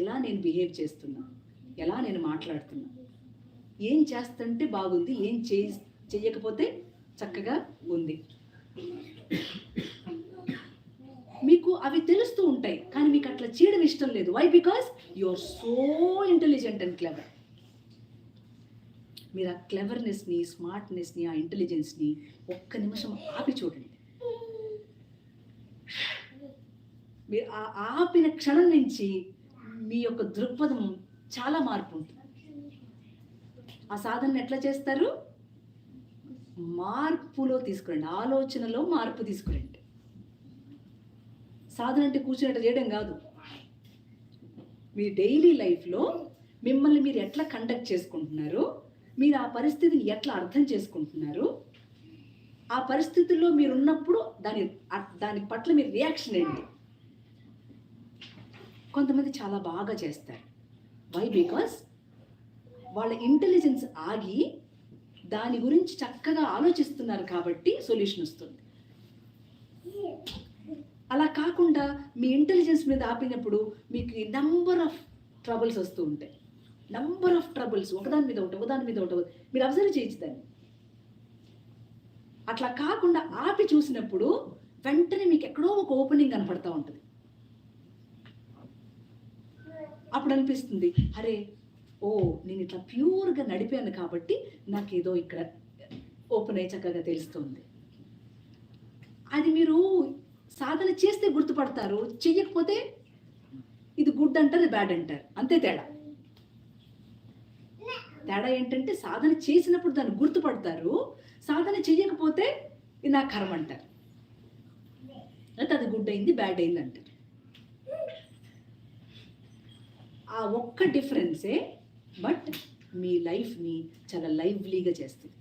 ఎలా నేను బిహేవ్ చేస్తున్నా, ఎలా నేను మాట్లాడుతున్నా, ఏం చేస్తుంటే బాగుంది, ఏం చెయ్యకపోతే చక్కగా ఉంది. మీకు అవి తెలుస్తూ ఉంటాయి, కానీ మీకు అట్లా చేయడం ఇష్టం లేదు. Why? Because you are so intelligent and clever. మీరు ఆ క్లెవర్నెస్ని, స్మార్ట్నెస్ని, ఆ ఇంటెలిజెన్స్ని ఒక్క నిమిషం ఆపి చూడండి. మీరు ఆ ఆపిన క్షణం నుంచి మీ యొక్క దృక్పథం చాలా మార్పు ఉంటుంది. ఆ సాధన ఎట్లా చేస్తారు? మార్పులో తీసుకురండి, ఆలోచనలో మార్పు తీసుకురండి. సాధన అంటే కూర్చున్నట్టు చేయడం కాదు. మీ డైలీ లైఫ్లో మిమ్మల్ని మీరు ఎట్లా కండక్ట్ చేసుకుంటున్నారు, మీరు ఆ పరిస్థితిని ఎట్లా అర్థం చేసుకుంటున్నారు, ఆ పరిస్థితుల్లో మీరు ఉన్నప్పుడు దాని పట్ల మీరు రియాక్షన్ ఏంటి. కొంతమంది చాలా బాగా చేస్తారు. వై? బికాస్ వాళ్ళ ఇంటెలిజెన్స్ ఆగి దాని గురించి చక్కగా ఆలోచిస్తున్నారు కాబట్టి సొల్యూషన్ వస్తుంది. అలా కాకుండా మీ ఇంటెలిజెన్స్ మీద ఆపినప్పుడు మీకు నంబర్ ఆఫ్ ట్రబుల్స్ వస్తూ ఉంటాయి. నంబర్ ఆఫ్ ట్రబుల్స్, ఒకదాని మీద ఒకటి మీరు అబ్జర్వ్ చేయొచ్చు దాన్ని. అట్లా కాకుండా ఆపి చూసినప్పుడు వెంటనే మీకు ఎక్కడో ఒక ఓపెనింగ్ కనపడతా ఉంటుంది. అప్పుడు అనిపిస్తుంది, అరే నేను ఇట్లా ప్యూర్గా నడిపాను కాబట్టి నాకేదో ఇక్కడ ఓపెన్ అయ్యి చక్కగా తెలుస్తుంది. అది మీరు సాధన చేస్తే గుర్తుపడతారు, చెయ్యకపోతే ఇది గుడ్ అంటారు, బ్యాడ్ అంటారు. అంతే తేడా. ఏంటంటే సాధన చేసినప్పుడు దాన్ని గుర్తుపడతారు, సాధన చెయ్యకపోతే ఇది నా కర్మ అంటారు. అయితే అది గుడ్ అయింది, బ్యాడ్ అయింది అంటారు. ఆ ఒక్క డిఫరెన్సే బట్ మీ లైఫ్ని చాలా లైవ్లీగా చేస్తుంది.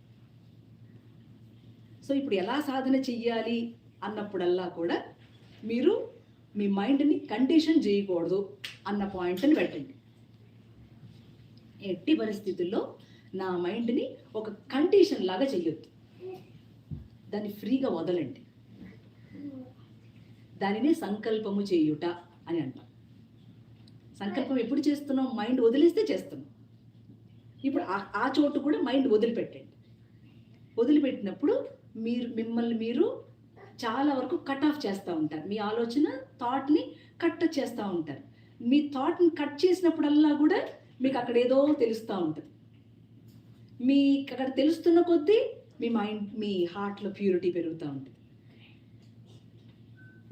సో ఇప్పుడు ఎలా సాధన చెయ్యాలి అన్నప్పుడల్లా కూడా మీరు మీ మైండ్ని కండిషన్ చేయకూడదు అన్న పాయింట్ని పెట్టండి. ఎట్టి పరిస్థితుల్లో నా మైండ్ని ఒక కండిషన్ లాగా చెయ్యొద్దు, దాన్ని ఫ్రీగా వదలండి. దానినే సంకల్పము చేయుట అని అంటాం. సంకల్పం ఎప్పుడు చేస్తున్నాం? మైండ్ వదిలేస్తే చేస్తున్నాం. ఇప్పుడు ఆ చోటు కూడా మైండ్ వదిలిపెట్టండి. వదిలిపెట్టినప్పుడు మిమ్మల్ని మీరు చాలా వరకు కట్ ఆఫ్ చేస్తూ ఉంటారు. మీ ఆలోచన థాట్ని కట్ చేస్తూ ఉంటారు. మీ థాట్ని కట్ చేసినప్పుడల్లా కూడా మీకు అక్కడ ఏదో తెలుస్తూ ఉంటుంది. అక్కడ తెలుస్తున్న కొద్దీ మీ హార్ట్లో ప్యూరిటీ పెరుగుతూ ఉంటుంది.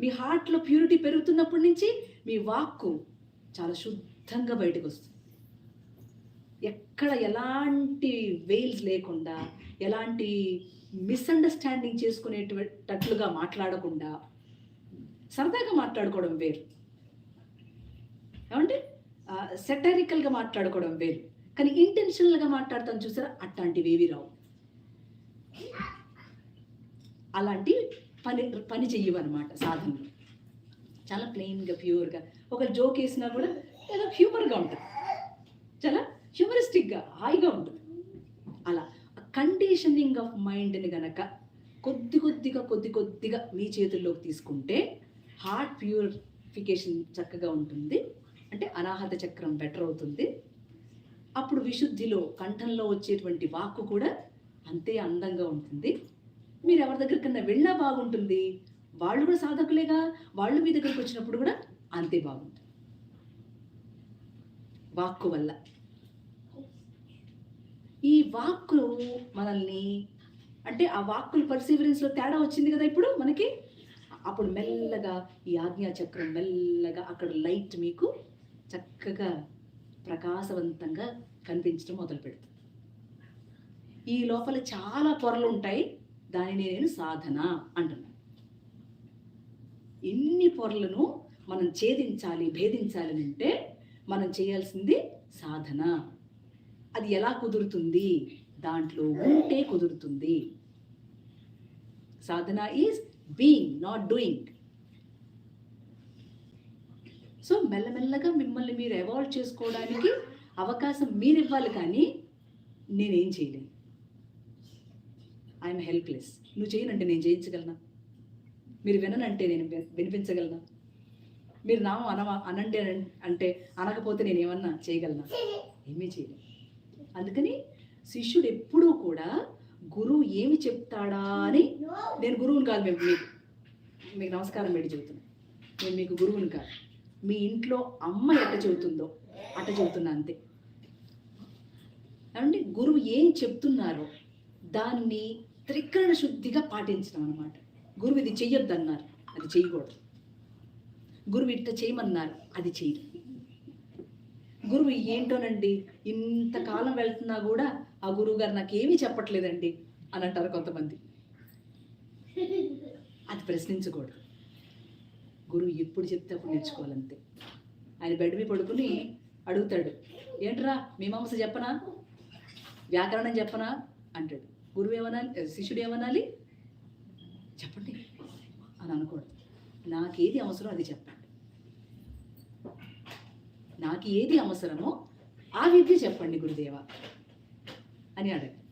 మీ హార్ట్లో ప్యూరిటీ పెరుగుతున్నప్పటి నుంచి మీ వాక్కు చాలా శుద్ధంగా బయటకు వస్తుంది. ఎక్కడ ఎలాంటి వెయిల్స్ లేకుండా, ఎలాంటి మిస్అండర్స్టాండింగ్ చేసుకునేటట్లుగా మాట్లాడకుండా సరదాగా మాట్లాడుకోవడం వేరు, ఏమంటే సెటరికల్గా మాట్లాడుకోవడం వేరు. కానీ ఇంటెన్షనల్గా మాట్లాడతాను చూసారా, అట్లాంటివి ఏవి రావు. అలాంటి పని చెయ్యవన్నమాట సాధనలో. చాలా ప్లెయిన్గా ప్యూర్గా. ఒక జోక్ వేసినా కూడా ఏదో హ్యూమర్గా ఉంటుంది, చాలా హ్యూమరిస్టిక్గా హాయిగా ఉంటుంది. అలా కండిషనింగ్ ఆఫ్ మైండ్ని గనక కొద్ది కొద్దిగా మీ చేతుల్లోకి తీసుకుంటే హార్ట్ ప్యూరిఫికేషన్ చక్కగా ఉంటుంది, అంటే అనాహత చక్రం బెటర్ అవుతుంది. అప్పుడు విశుద్ధిలో కంఠంలో వచ్చేటువంటి వాక్కు కూడా అంతే అందంగా ఉంటుంది. మీరు ఎవరి దగ్గరికన్నా వెళ్ళినా బాగుంటుంది, వాళ్ళు కూడా సాధకులేగా, వాళ్ళు మీ దగ్గరికి వచ్చినప్పుడు కూడా అంతే బాగుంటుంది వాక్కు వల్ల. ఈ వాక్కు మనల్ని, అంటే ఆ వాక్కుల పర్సీవరెన్స్లో తేడా వచ్చింది కదా ఇప్పుడు మనకి, అప్పుడు మెల్లగా ఈ ఆజ్ఞాచక్రం మెల్లగా అక్కడ లైట్ మీకు చక్కగా ప్రకాశవంతంగా కనిపించడం మొదలు పెడుతుంది. ఈ లోపల చాలా పొరలు ఉంటాయి, దానిని నేను సాధన అంటున్నాను. ఇన్ని పొరలను మనం ఛేదించాలి, భేదించాలి అంటే మనం చేయాల్సింది సాధన. అది ఎలా కుదురుతుంది? దాంట్లో ఉంటే కుదురుతుంది. Sadhana is being, not doing. So మెల్లమెల్లగా మిమ్మల్ని మీరు ఎవాల్వ్ చేసుకోవడానికి అవకాశం మీరు ఇవ్వాలి, కానీ నేనేం చేయలేను. I'm helpless. నువ్వు చేయనంటే నేను చేయించగలనా? మీరు విననంటే నేను వినిపించగలనా? మీరు నామం అనంటే అంటే అనకపోతే నేను ఏమన్నా చేయగలనా? ఏమీ చేయలేను. అందుకని శిష్యుడు ఎప్పుడూ కూడా గురువు ఏమి చెప్తాడా అని, నేను గురువుని కాదు, మీకు నమస్కారం పెట్టి చెబుతున్నాను, నేను మీకు గురువుని కాదు, మీ ఇంట్లో అమ్మ ఎట్ట చెబుతుందో అట్ట చెబుతున్నా అంతే. అంటే గురువు ఏం చెప్తున్నారో దాన్ని త్రికరణ శుద్ధిగా పాటించడం అన్నమాట. గురువు ఇది చెయ్యొద్దు అన్నారు, అది చేయకూడదు. గురువు ఇట్ట చేయమన్నారు, అది చేయదు. గురువు ఏంటోనండి, ఇంతకాలం వెళ్తున్నా కూడా ఆ గురువు గారు నాకేమీ చెప్పట్లేదండి అని అంటారు కొంతమంది. అది ప్రశ్నించకూడదు. గురువు ఎప్పుడు చెప్తే అప్పుడు నేర్చుకోవాలంతే. ఆయన బెడ్ మీద పడుకుని అడుగుతాడు, ఏంట్రా మీమాంస చెప్పనా, వ్యాకరణం చెప్పనా అంటాడు. గురువు ఏమనాలి, శిష్యుడు ఏమనాలి? చెప్పండి అని అనకూడదు. నాకేది అవసరం అది చెప్పండి, నాకు ఏది అవసరమో ఆ విద్య చెప్పండి గురుదేవా అని అడగండి.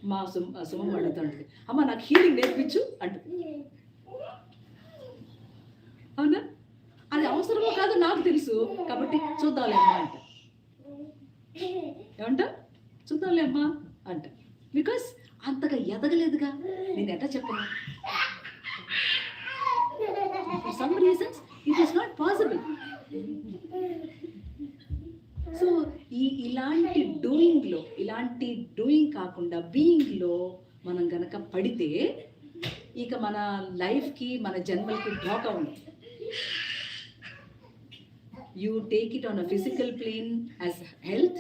మా సుమం అడుగుతూ ఉంటుంది, అమ్మ నాకు హీలింగ్ నేర్పించు అంటుంది. అవునా? అది అవసరమో కాదో నాకు తెలుసు కాబట్టి చూద్దాంలే అమ్మా అంట. ఏమంట? చూద్దాంలే అమ్మా అంట. బికాస్ అంతగా ఎదగలేదుగా, నేను ఎట్లా చెప్పను? For some reasons it is not possible. So ఇలాంటి డూయింగ్ కాకుండా బీయింగ్లో మనం గనక పడితే ఇక మన లైఫ్కి, మన జన్మలకి ఢోకా ఉంది. You take it on a physical plane as health,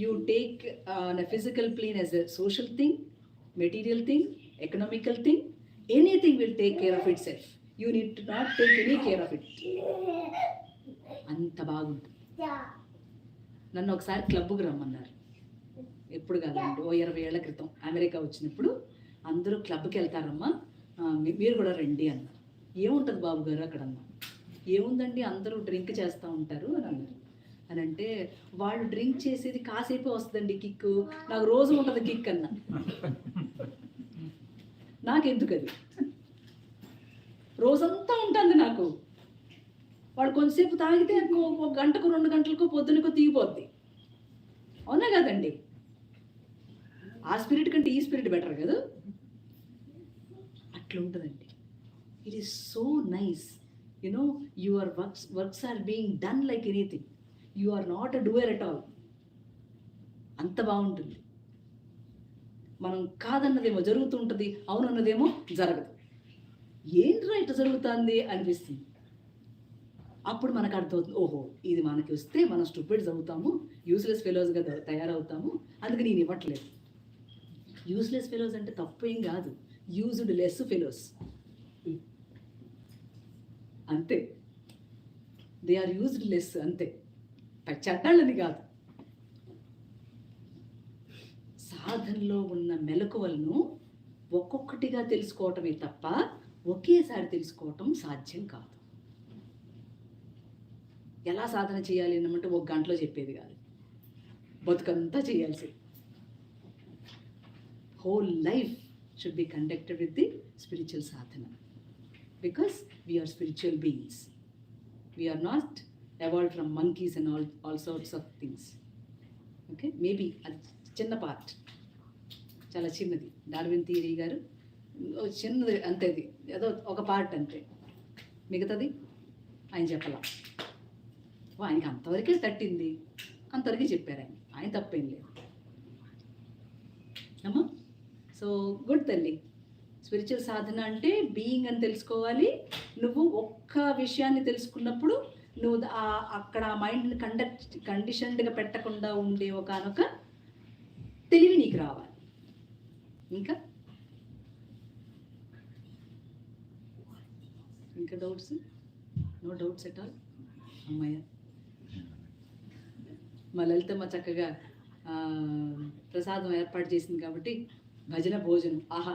you take on a physical plane as a social thing, material thing, economical thing, anything will take care of itself. You need to not take any care of it. అంత బాగుంటుంది. నన్ను ఒకసారి క్లబ్కి రమ్మన్నారు, ఎప్పుడు కాదండి, 20 ఏళ్ల క్రితం అమెరికా వచ్చినప్పుడు. అందరూ క్లబ్కి వెళ్తారమ్మా, మీరు కూడా రండి అన్నారు. ఏముంటుంది బాబు గారు అక్కడ అన్నా. ఏముందండి, అందరూ డ్రింక్ చేస్తూ ఉంటారు అని అన్నారు. అని అంటే వాళ్ళు డ్రింక్ చేసేది కాసేపే వస్తుందండి కిక్కు, నాకు రోజు ఉంటుంది కిక్ అన్నా. నాకెందుకు అది, రోజంతా ఉంటుంది నాకు. వాడు కొంతసేపు తాగితే ఒక గంటకు 2 గంటలకు పొద్దునకు తీగిపోద్ది. అవునా కదండి? ఆ స్పిరిట్ కంటే ఈ స్పిరిట్ బెటర్ కదా. అట్లా ఉంటుందండి. It is so nice. Your works are being done like anything. You are not a doer at all. అంత బాగుంటుంది. మనం కాదన్నదేమో జరుగుతుంటుంది, అవునన్నదేమో జరగదు. ఏంట్రా ఇట్లా జరుగుతుంది అనిపిస్తుంది. అప్పుడు మనకు అర్థమవుతుంది, ఓహో ఇది మనకి వస్తే మనం స్టూపిడ్స్ అవుతాము, యూస్లెస్ ఫెలోస్గా తయారవుతాము, అందుకే నేను ఇవ్వట్లేదు. యూస్లెస్ ఫెలోస్ అంటే తప్పు ఏం కాదు, యూజ్డ్ లెస్ ఫెలోస్ అంతే. దే ఆర్ యూజ్డ్ లెస్ అంతే, చెడ్డాళ్ళని కాదు. సాధనలో ఉన్న మెలకువలను ఒక్కొక్కటిగా తెలుసుకోవటమే తప్ప ఒకేసారి తెలుసుకోవటం సాధ్యం కాదు. ఎలా సాధన చేయాలి అన్నమాట ఒక గంటలో చెప్పేది కాదు, బతుకంతా చేయాల్సి. Whole life should be conducted with the spiritual sadhana, because we are spiritual beings. We are not evolved from monkeys and all sorts of things. Okay, maybe అది చిన్న పార్ట్, చాలా చిన్నది. డార్విన్ థియరీ గారు చిన్నది అంతేది, ఏదో ఒక పార్ట్ అంతే, మిగతాది ఆయన చెప్పాల. ఆయనకి అంతవరకే తట్టింది, అంతవరకే చెప్పారు ఆయన తప్పేం లేదు అమ్మా. సో గుడ్ తల్లి. స్పిరిచువల్ సాధన అంటే బీయింగ్ అని తెలుసుకోవాలి. నువ్వు ఒక్క విషయాన్ని తెలుసుకున్నప్పుడు నువ్వు అక్కడ మైండ్ని కండిషన్డ్గా పెట్టకుండా ఉండే ఒకనొక తెలివి నీకు రావాలి. ఇంకా doubts? No doubts at all. అమ్మయ్య, మా లలితమ్మ చక్కగా ప్రసాదం ఏర్పాటు చేసింది కాబట్టి భజన భోజనం. ఆహా.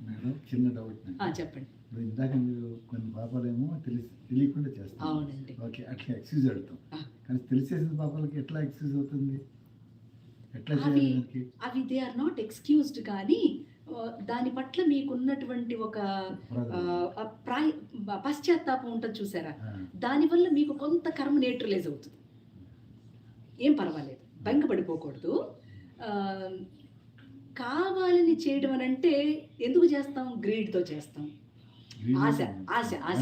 మేడం, చిన్న డౌట్. చెప్పండి. ఇందాక మీరు కొన్ని పాపాలేమో తెలియకుండా చేస్తాం. అవునండి. ఓకే, అట్లా ఎక్స్క్యూజ్ అడుగుతాం. కానీ తెలిసేసిన పాపాలకి ఎట్లా ఎక్స్క్యూజ్ అవుతుంది? ఎట్లా చేయాలి? అవి దే ఆర్ నాట్ ఎక్స్క్యూజ్డ్, కానీ దాని పట్ల మీకున్నటువంటి ఒక పశ్చాత్తాపం ఉంటుంది చూసారా, దానివల్ల మీకు కొంత కర్మ న్యూట్రలైజ్ అవుతుంది. ఏం పర్వాలేదు, బెంగపడిపోకూడదు. కావాలని చేయడం అని అంటే ఎందుకు చేస్తాం? గ్రీడ్తో చేస్తాం. ఆశ ఆశ ఆశ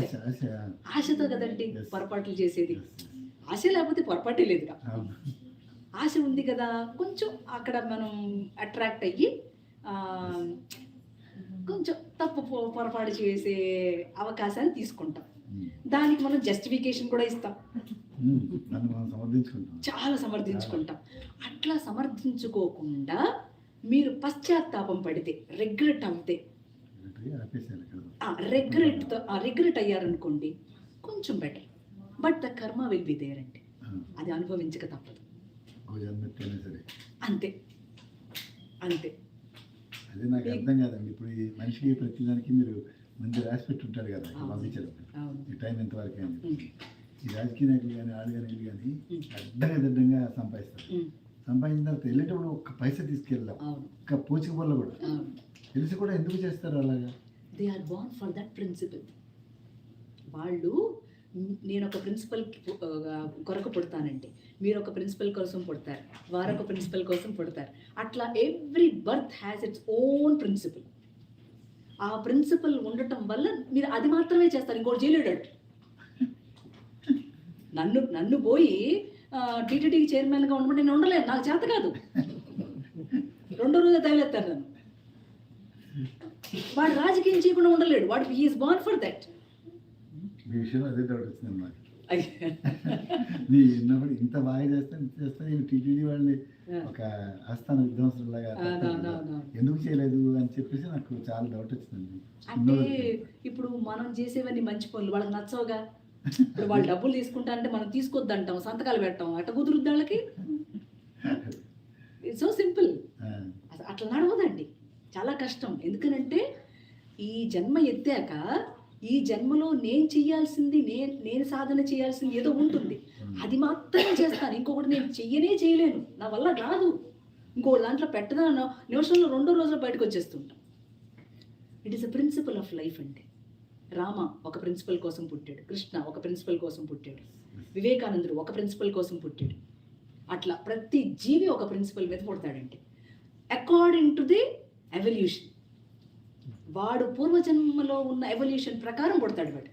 ఆశతో కదండి పొరపాట్లు చేసేది. ఆశ లేకపోతే పొరపాటే లేదుగా. ఆశ ఉంది కదా, కొంచెం అక్కడ మనం అట్రాక్ట్ అయ్యి కొంచెం తప్పు పొరపాటు చేసే అవకాశాన్ని తీసుకుంటాం. దానికి మనం జస్టిఫికేషన్ కూడా ఇస్తాం, చాలా సమర్థించుకుంటాం. అట్లా సమర్థించుకోకుండా మీరు పడితే, రిగ్రెట్ అవుతే, రిగ్రెట్ అయ్యారనుకోండి, కొంచెం బెటర్. బట్ ద కర్మ విల్ బి దేర్ అండి, అది అనుభవించక తప్పదు. అంతే అంతే. అదే నాకు అర్థం కాదండి. ఇప్పుడు ఈ మనిషికి ప్రతిదానికి మీరు మంచి రాసి పెట్టి ఉంటారు కదా, పంపించారు ఈ టైం ఎంతవరకు అని. ఈ రాజకీయ నాయకులు కానీ ఆడు కానీ వీళ్ళు కానీ అడ్డంగా సంపాదిస్తారు. సంపాదించిన తర్వాత వెళ్ళేటప్పుడు ఒక్క పైసా తీసుకెళ్దాం, ఒక్క పూచిక వల్ల కూడా తెలిసి కూడా ఎందుకు చేస్తారు అలాగా? They are born for that principle. వాళ్ళు నేను ఒక ప్రిన్సిపల్ కొరకు పుడతానండి, మీరు ఒక ప్రిన్సిపల్ కోసం పుడతారు, వారొక ప్రిన్సిపల్ కోసం పుడతారు. అట్లా every birth has its own principle. ఆ ప్రిన్సిపల్ ఉండటం వల్ల మీరు అది మాత్రమే చేస్తారు, ఇంకోటి చేయలేడు. నన్ను పోయి టీటీడీకి చైర్మన్గా ఉండమంటే నేను ఉండలేను, నాకు చేత కాదు. రెండో రోజే తగిలేస్తారు నన్ను. వాడు రాజకీయం చేయకుండా ఉండలేడు, వాడు హీఈస్ బోర్న్ ఫర్ దట్. మీ విషయంలో అదే డౌట్ వచ్చింది నాకు. మీ ఉన్నప్పుడు ఇంత బాగా చేస్తా టీటీడీ వాళ్ళని ఒక ఆస్థాన విధ్వంసులాగా ఎందుకు చేయలేదు అని చెప్పేసి నాకు చాలా డౌట్ వచ్చిందండి. అంటే ఇప్పుడు మనం చేసేవన్నీ మంచి పనులు వాళ్ళకి నచ్చవుగా. ఇప్పుడు వాళ్ళు డబ్బులు తీసుకుంటా అంటే మనం తీసుకొద్దంటాం, సంతకాలు పెట్టాం, అట్లా కుదురుద్ది వాళ్ళకి. It's so simple. అట్లా నడవదండి, చాలా కష్టం. ఎందుకనంటే ఈ జన్మ ఎత్తాక ఈ జన్మలో నేను చేయాల్సింది, నేను సాధన చేయాల్సింది ఏదో ఉంటుంది, అది మాత్రమే చేస్తాను. ఇంకొకటి నేను చేయలేను, నా వల్ల కాదు. ఇంకొకటి దాంట్లో పెట్టదా నిమిషంలో రెండో రోజులో బయటకు వచ్చేస్తుంటాం. It is a principle of life. అంటే రామ ఒక ప్రిన్సిపల్ కోసం పుట్టాడు, కృష్ణ ఒక ప్రిన్సిపల్ కోసం పుట్టాడు, వివేకానందుడు ఒక ప్రిన్సిపల్ కోసం పుట్టాడు. అట్లా ప్రతి జీవి ఒక ప్రిన్సిపల్ మీద పుడతాడంటే అకార్డింగ్ టు ది ఎవల్యూషన్. వాడు పూర్వజన్మలో ఉన్న ఎవల్యూషన్ ప్రకారం పుడతాడు వాడు.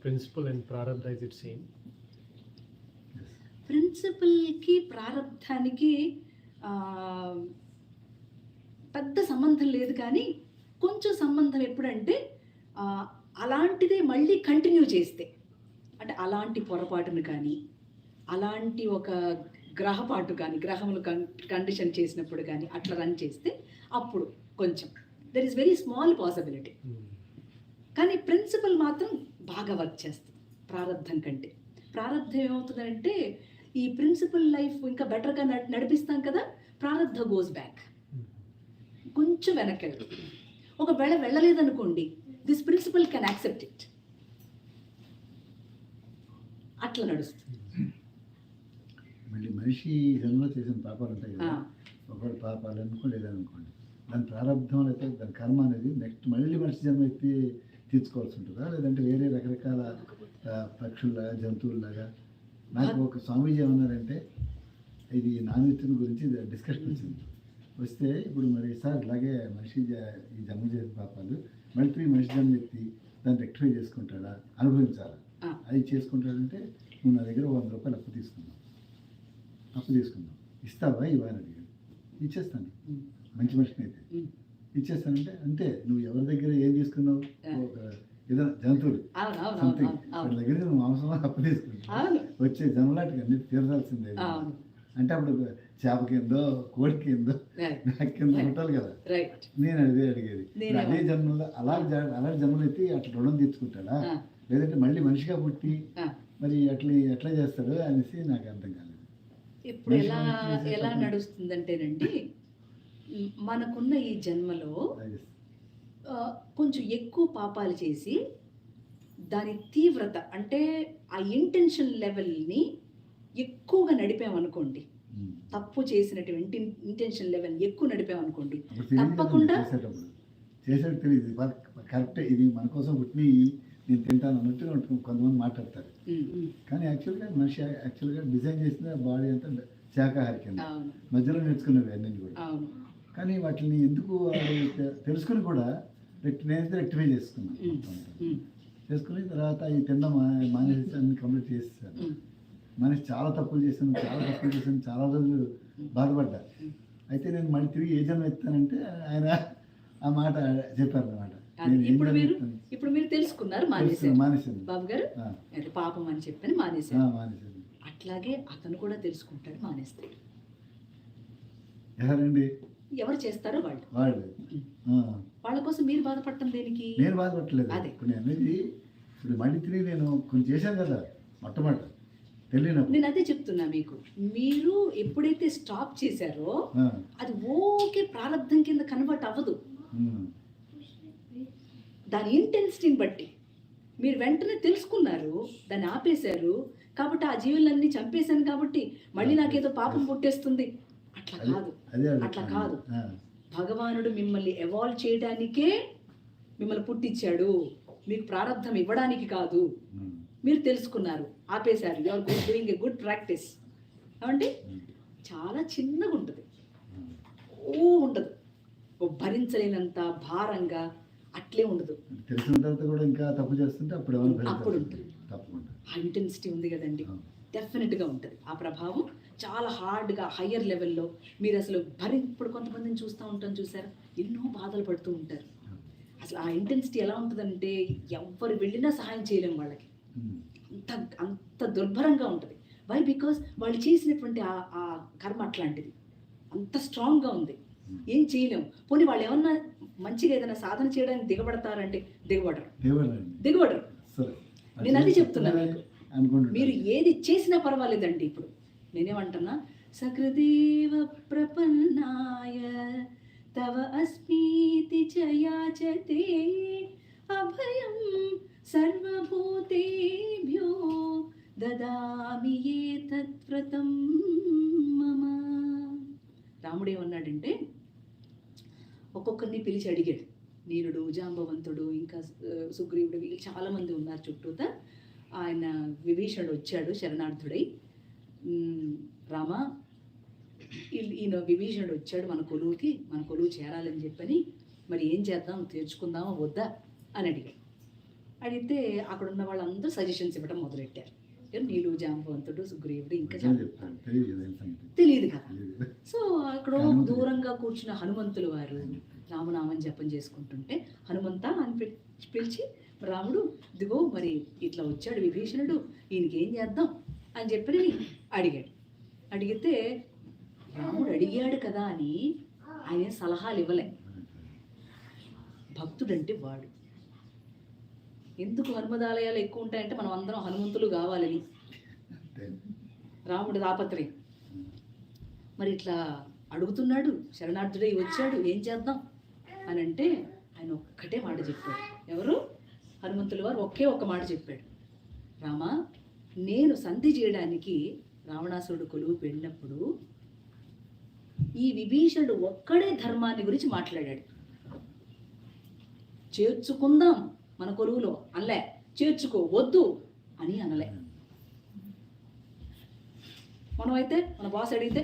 Principle and prarabdha is it same? ప్రిన్సిపల్కి ప్రారబ్ధానికి పెద్ద సంబంధం లేదు, కానీ కొంచెం సంబంధం ఎప్పుడంటే అలాంటిదే మళ్ళీ కంటిన్యూ చేస్తే, అంటే అలాంటి పొరపాటును కానీ అలాంటి ఒక గ్రహపాటు కానీ గ్రహములు కండిషన్ చేసినప్పుడు కానీ అట్లా రన్ చేస్తే అప్పుడు కొంచెం there is very small possibility. కానీ ప్రిన్సిపల్ మాత్రం బాగా వర్క్ చేస్తుంది ప్రారబ్ధం కంటే. ప్రారబ్ధం ఏమవుతుందంటే ఈ ప్రిన్సిపల్ లైఫ్ ఇంకా బెటర్గా నడిపిస్తాం కదా, ప్రారబ్ధ గోస్ బ్యాక్. కొంచెం వెనక్కి వెళ్ళదు. ఒకవేళ వెళ్ళలేదనుకోండి, this principle can accept it. అట్లా నడుస్తుంది. మళ్ళీ మనిషి జన్మలో చేసిన పాపాలు ఉంటాయి కదా, ఒకవేళ పాపాలు అనుకోండి లేదనుకోండి, దాని ప్రారంభం అయితే దాని కర్మ అనేది నెక్స్ట్ మళ్ళీ మనిషి జన్మ ఎత్తి తీర్చుకోవాల్సి ఉంటుందా, లేదంటే వేరే రకరకాల పక్షుల్లాగా జంతువుల్లాగా? నాకు ఒక స్వామీజీ ఏమన్నారంటే, ఇది నాన్ వెజ్ గురించి డిస్కషన్ వచ్చింది. వస్తే ఇప్పుడు మరి సార్ ఇలాగే మనిషి ఈ జన్మ చేసిన పాపాలు మళ్ళీ మనిషి జన్మ ఎత్తి దాన్ని రెక్టిఫై చేసుకుంటాడా, అనుభవించాలా? అది చేసుకుంటాడంటే నువ్వు నా దగ్గర 100 రూపాయలు అప్పు తీసుకుందాం, ఇస్తావా ఇవ్వని అడిగాడు. ఇచ్చేస్తాను, మంచి మనిషిని అయితే ఇచ్చేస్తానంటే, అంతే నువ్వు ఎవరి దగ్గర ఏం తీసుకున్నావు, ఒక ఏదైనా జంతువులు సంథింగ్ వాళ్ళ దగ్గర నువ్వు మాంసం అప్పు తీసుకుంటావు, వచ్చే జన్మలాటికి అన్ని తీర్చాల్సిందే అంటే అప్పుడు చేప కిందో కోడి కిందో నాకు కింద ఉంటారు కదా. నేను అదే అడిగేది, అదే జన్మలో అలాంటి జన్మలు ఎత్తి అట్లా రుణం తీర్చుకుంటాడా, లేదంటే మళ్ళీ మనిషిగా పుట్టి మరి ఎట్లా చేస్తాడు అనేసి నాకు అర్థం కాలేదు. ఇప్పుడు ఎలా నడుస్తుందంటేనండి, మనకున్న ఈ జన్మలో కొంచెం ఎక్కువ పాపాలు చేసి దాని తీవ్రత అంటే ఆ ఇంటెన్షన్ లెవెల్ని ఎక్కువగా నడిపామనుకోండి, తప్పు చేసినటువంటి ఇంటెన్షన్ లెవెల్ ఎక్కువ నడిపామనుకోండి, తప్పకుండా చేసేది తెలియదు. కరెక్ట్, ఇది మన కోసం పుట్టి నేను తింటాను అన్నట్టుగా కొంతమంది మాట్లాడతారు. కానీ యాక్చువల్గా డిజైన్ చేసిన బాడీ అంతా శాకాహారి కింద, మధ్యలో నేర్చుకున్నవి అన్నీ కూడా. కానీ వాటిని ఎందుకు తెలుసుకుని కూడా నేనైతే రెక్టిఫై చేసుకుని తర్వాత ఈ తిండం మానేసి అన్ని కంప్లీట్ చేసేసాను. మనిషి చాలా తప్పులు చేశాను, చాలా రోజులు బాధపడ్డా. అయితే నేను మళ్ళీ తిరిగి ఏ జన్మ ఎత్తానంటే ఆయన ఆ మాట చెప్పారు అన్నమాట. ఇప్పుడు మీరు తెలుసుకున్నారు, మానేశాను బాబు గారు, పాపం అని చెప్పని మానేశాను. అట్లాగే అతను కూడా తెలుసుకుంటాడు, మానేస్తాడు. ఎవరు చేస్తారో వాళ్ళు వాళ్ళ కోసం మీరు బాధపడటం దేనికి? నేను బాధపడలేదు. అదే ఇప్పుడు అనేది ఇప్పుడు మళ్ళీ తిరిగి నేను కొన్ని చేశాను కదా మొట్టమొదటి తెలియనప్పుడు. నేను అదే చెప్తున్నా మీకు, మీరు ఎప్పుడైతే స్టాప్ చేశారో అది ఓకే ప్రారంధం కింద కన్వర్ట్ అవ్వదు. దాని ఇంటెన్సిటీని బట్టి మీరు వెంటనే తెలుసుకున్నారు, దాన్ని ఆపేశారు కాబట్టి ఆ జీవులన్నీ చంపేశాను కాబట్టి మళ్ళీ నాకేదో పాపం పుట్టేస్తుంది, అట్లా కాదు. భగవానుడు మిమ్మల్ని ఎవాల్వ్ చేయడానికే మిమ్మల్ని పుట్టించాడు, మీకు ప్రారంధం ఇవ్వడానికి కాదు. మీరు తెలుసుకున్నారు, ఆపేశారు, you are doing a good practice. కాబట్టి చాలా చిన్నగా ఉంటుంది, ఉండదు, భరించలేనంత భారంగా అట్లే ఉండదు. తెలిసిన తర్వాత కూడా ఇంకా తప్పు చేస్తుంటే అప్పుడు ఉంటుంది. ఆ ఇంటెన్సిటీ ఉంది కదండి, డెఫినెట్గా ఉంటుంది. ఆ ప్రభావం చాలా హార్డ్గా హయ్యర్ లెవెల్లో మీరు అసలు ఇప్పుడు కొంతమందిని చూస్తూ ఉంటాం, చూసారు, ఎన్నో బాధలు పడుతూ ఉంటారు. అసలు ఆ ఇంటెన్సిటీ ఎలా ఉంటుందంటే ఎవరు వెళ్ళినా సహాయం చేయలేము వాళ్ళకి, అంత దుర్భరంగా ఉంటుంది. వై? బికాస్ వాళ్ళు చేసినటువంటి ఆ కర్మ అట్లాంటిది, అంత స్ట్రాంగ్గా ఉంది, ఏం చేయలేము. పోనీ వాళ్ళు ఏమన్నా మంచిగా ఏదైనా సాధన చేయడానికి దిగబడతారంటే దిగబడరు. నేను అది చెప్తున్నా మీకు, మీరు ఏది చేసినా పర్వాలేదండి. ఇప్పుడు నేనేమంటున్నా, సకృదేవ ప్రపన్నాయ తవ అస్మీతి చ యాచతే అభయం సర్వభూతేభ్యో దదామి ఏతత్వ్రతం మమ. రాముడు ఏమన్నాడంటే, ఒక్కొక్కరిని పిలిచి అడిగాడు. నీరుడు, జాంబవంతుడు, ఇంకా సుగ్రీవుడు, వీళ్ళు చాలామంది ఉన్నారు చుట్టూతా. ఆయన విభీషణుడు వచ్చాడు శరణార్థుడై, రామ ఈయన విభీషణుడు వచ్చాడు మన కొలువు చేరాలని చెప్పని, మరి ఏం చేద్దాం, తీర్చుకుందామా వద్దా అని అడిగితే అక్కడ ఉన్న వాళ్ళందరూ సజెషన్స్ ఇవ్వడం మొదలెట్టారు. నీలు, జాంబవంతుడు, సుగ్రీవుడు, ఇంకా తెలియదు కదా. సో అక్కడ దూరంగా కూర్చున్న హనుమంతులు వారు రామనామం జపం చేసుకుంటుంటే, హనుమంతా అని పిలిచి, రాముడు ఇదిగో మరి ఇట్లా వచ్చాడు విభీషణుడు, ఈయనకి ఏం చేద్దాం అని చెప్పి అడిగితే రాముడు అడిగాడు కదా అని ఆయన సలహాలు ఇవ్వలే. భక్తుడంటే వాడు. ఎందుకు హనుమదాలయాలు ఎక్కువ ఉంటాయంటే మనం అందరం హనుమంతులు కావాలని, రాముడి తాపత్రయం. మరి ఇట్లా అడుగుతున్నాడు, శరణార్థుడై వచ్చాడు, ఏం చేద్దాం అని అంటే ఆయన ఒక్కటే మాట చెప్పాడు. ఎవరు? హనుమంతుల వారు ఒకే ఒక్క మాట చెప్పాడు. రామా, నేను సంధి చేయడానికి రావణాసురుడు కొలువు వెళ్ళినప్పుడు ఈ విభీషణుడు ఒక్కడే ధర్మాన్ని గురించి మాట్లాడాడు. చేర్చుకుందాం మన కొలువులో అనలే, చేర్చుకో వద్దు అని అనలే. మనం అయితే మన బాస్ అడిగితే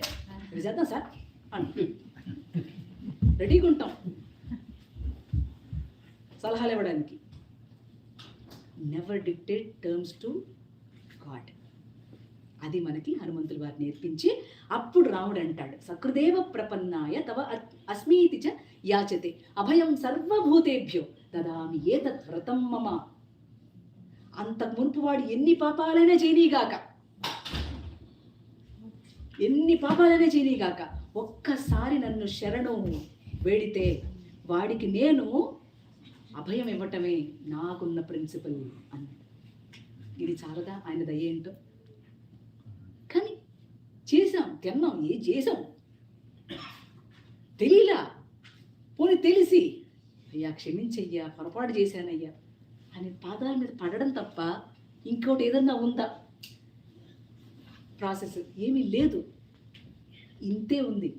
ఇది చేద్దాం సార్ అని రెడీగా ఉంటాం సలహాలు ఇవ్వడానికి. Never dictate terms to God. అది మనకి హనుమంతుల వారు నేర్పించి, అప్పుడు రాముడు అంటాడు, సకృదేవ ప్రపన్నాయ తవ అస్మీతి చ యాచతే అభయం సర్వభూతేభ్యో దదామి ఏతత్ వ్రతం మమ. అంతకు మునుపు వాడు ఎన్ని పాపాలైనా చేయనీగాక, ఎన్ని పాపాలైనా చేయనీగాక, ఒక్కసారి నన్ను శరణు వేడితే వాడికి నేను అభయం ఇవ్వటమే నాకున్న ప్రిన్సిపల్ అన్నాడు. ఇది చాలదా ఆయన దయ ఏంటో? కానీ చేసాం, తిన్నాం, ఏం చేసాం తెలియలా, పోనీ తెలిసి అయ్యా క్షమించయ్యా, పొరపాటు చేశానయ్యా అని పాదాల మీద పడడం తప్ప ఇంకోటి ఏదన్నా ఉందా? ప్రాసెస్ ఏమీ లేదు, ఇంతే ఉంది.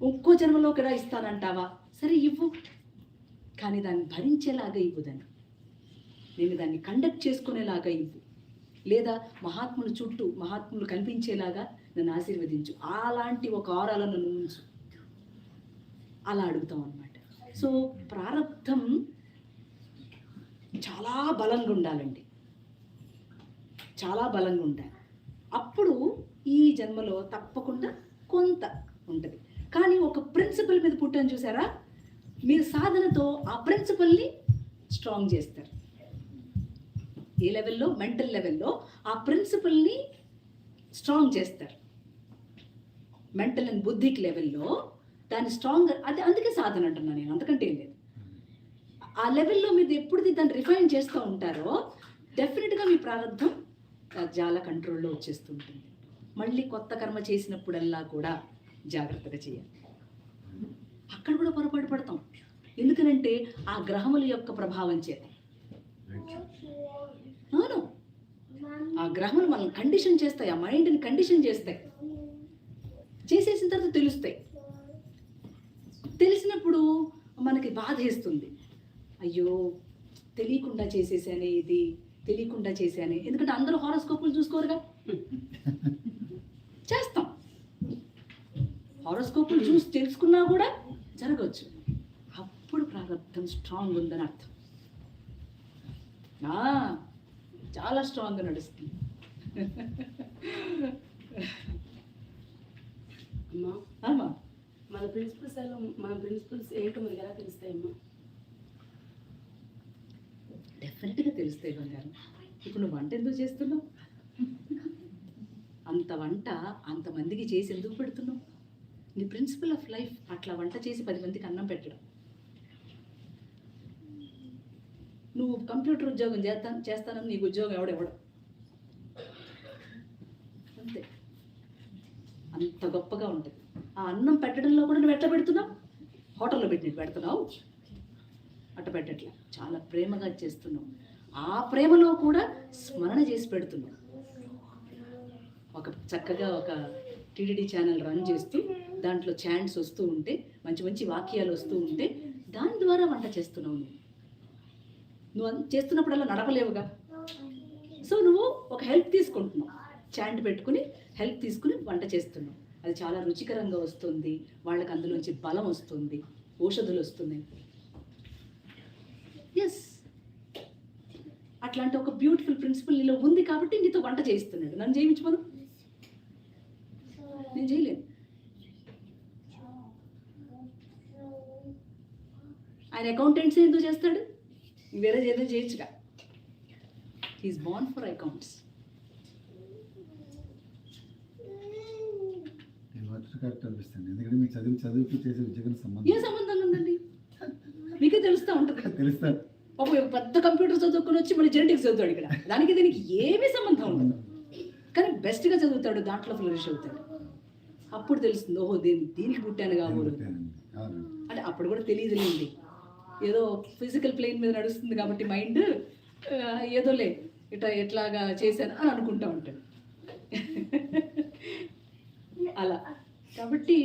ఒక్కో జన్మలో కూడా ఇస్తానంటావా? సరే ఇవ్వు, కానీ దాన్ని భరించేలాగా ఇవ్వు, నేను దాన్ని కండక్ట్ చేసుకునేలాగా ఇవ్వు, లేదా మహాత్ముల చుట్టూ మహాత్ములు కనిపించేలాగా నన్ను ఆశీర్వదించు, అలాంటి ఒక ఆరాలను నన్ను ఉంచు, అలా అడుగుతాం అన్నమాట. సో ప్రారబ్ధం చాలా బలంగా ఉండాలండి, చాలా బలంగా ఉండాలి. అప్పుడు ఈ జన్మలో తప్పకుండా కొంత ఉంటుంది. కానీ ఒక ప్రిన్సిపల్ మీద పుట్టాను చూసారా, మీరు సాధనతో ఆ ప్రిన్సిపల్ని స్ట్రాంగ్ చేస్తారు. ఏ లెవెల్లో? మెంటల్ లెవెల్లో ఆ ప్రిన్సిపల్ని స్ట్రాంగ్ చేస్తారు. మెంటల్ అండ్ బుద్ధిక్ లెవెల్లో దాన్ని స్ట్రాంగ్, అది అందుకే సాధన అంటున్నాను నేను, అంతకంటే ఏం లేదు. ఆ లెవెల్లో మీరు ఎప్పుడు దాన్ని రిఫైన్ చేస్తూ ఉంటారో డెఫినెట్గా మీ ప్రారంభం చాలా కంట్రోల్లో వచ్చేస్తుంటుంది. మళ్ళీ కొత్త కర్మ చేసినప్పుడల్లా కూడా జాగ్రత్తగా చేయాలి. అక్కడ కూడా పొరపాటు పడతాం, ఎందుకనంటే ఆ గ్రహముల యొక్క ప్రభావం చేత. అవును, ఆ గ్రహములు మనల్ని కండిషన్ చేస్తాయి, ఆ మైండ్ని కండిషన్ చేస్తాయి. చేసేసిన తర్వాత తెలుస్తాయి. తెలిసినప్పుడు మనకి బాధ వేస్తుంది, అయ్యో తెలియకుండా చేసేసానే, ఇది తెలియకుండా చేశానే. ఎందుకంటే అందరూ హారోస్కోపులు చూసుకోరుగా, చేస్తాం. హారోస్కోపులు చూసి తెలుసుకున్నా కూడా జరగవచ్చు. అప్పుడు ప్రారంభం స్ట్రాంగ్ ఉందని అర్థం. చాలా స్ట్రాంగ్గా నడుస్తుంది. అమ్మా, మన ప్రిన్సిపల్స్ ఏంటో మనకి ఎలా తెలుస్తాయమ్మా? డెఫినెట్గా తెలుస్తాయి బంగారం. ఇప్పుడు నువ్వు వంట ఎందుకు చేస్తున్నావు? అంత వంట అంతమందికి చేసి ఎందుకు పెడుతున్నావు? నీ ప్రిన్సిపల్ ఆఫ్ లైఫ్ అట్లా వంట చేసి 10 మందికి అన్నం పెట్టడం. నువ్వు కంప్యూటర్ ఉద్యోగం చేస్తానని నీకు ఉద్యోగం ఎవడెవడం, అంతే. అంత గొప్పగా ఉంటుంది. ఆ అన్నం పెట్టడంలో కూడా నువ్వు ఎట్లా పెడుతున్నావు? హోటల్లో పెట్టి పెడుతున్నావు, అట్ట పెట్టట్లా, చాలా ప్రేమగా చేస్తున్నావు. ఆ ప్రేమలో కూడా స్మరణ చేసి పెడుతున్నావు. ఒక చక్కగా ఒక టీడీడీ ఛానల్ రన్ చేస్తూ దాంట్లో చాంట్స్ వస్తూ ఉంటే, మంచి మంచి వాక్యాలు వస్తూ ఉంటే, దాని ద్వారా వంట చేస్తున్నావు. నువ్వు చేస్తున్నప్పుడల్లా నడపలేవుగా. సో నువ్వు ఒక హెల్ప్ తీసుకుంటున్నావు, చాంట్ పెట్టుకుని హెల్ప్ తీసుకుని వంట చేస్తున్నావు. అది చాలా రుచికరంగా వస్తుంది, వాళ్ళకి అందులోంచి బలం వస్తుంది, ఔషధులు వస్తున్నాయి. ఎస్, అట్లాంటి ఒక బ్యూటిఫుల్ ప్రిన్సిపల్ నీలో ఉంది కాబట్టి నీతో వంట చేయిస్తున్నాడు. నన్ను చేయించమను, నేను చేయలేను. ఆయన అకౌంటెంట్స్ ఎందుకు చేస్తాడు? వేరే ఏదో చేయొచ్చుగా. He is born for accounts. Correct అనిపిస్తుంది, ఎందుకంటే మీకు చదువుకి చేసే ఉద్యోగం ఏ సంబంధం ఉందండి? మీకే తెలుస్తూ ఉంటుంది. తెలుస్తా, ఒక పెద్ద కంప్యూటర్ చదువుకుని వచ్చి మళ్ళీ జెనెటిక్స్ చదువుతాడు ఇక్కడ, దీనికి ఏమీ సంబంధం ఉండదు. కానీ బెస్ట్గా చదువుతాడు, దాంట్లో ఫ్లోరిష్ అవుతాడు. అప్పుడు తెలుస్తుంది, ఓహో దీనికి పుట్టాను కాబోలు అవును. అంటే అప్పుడు కూడా తెలియదులేండి. ఏదో ఫిజికల్ ప్లేన్ మీద నడుస్తుంది కాబట్టి మైండ్ ఏదోలే ఎట్లాగా చేశాను అని అనుకుంటా ఉంటాడు. అలా కాబట్టి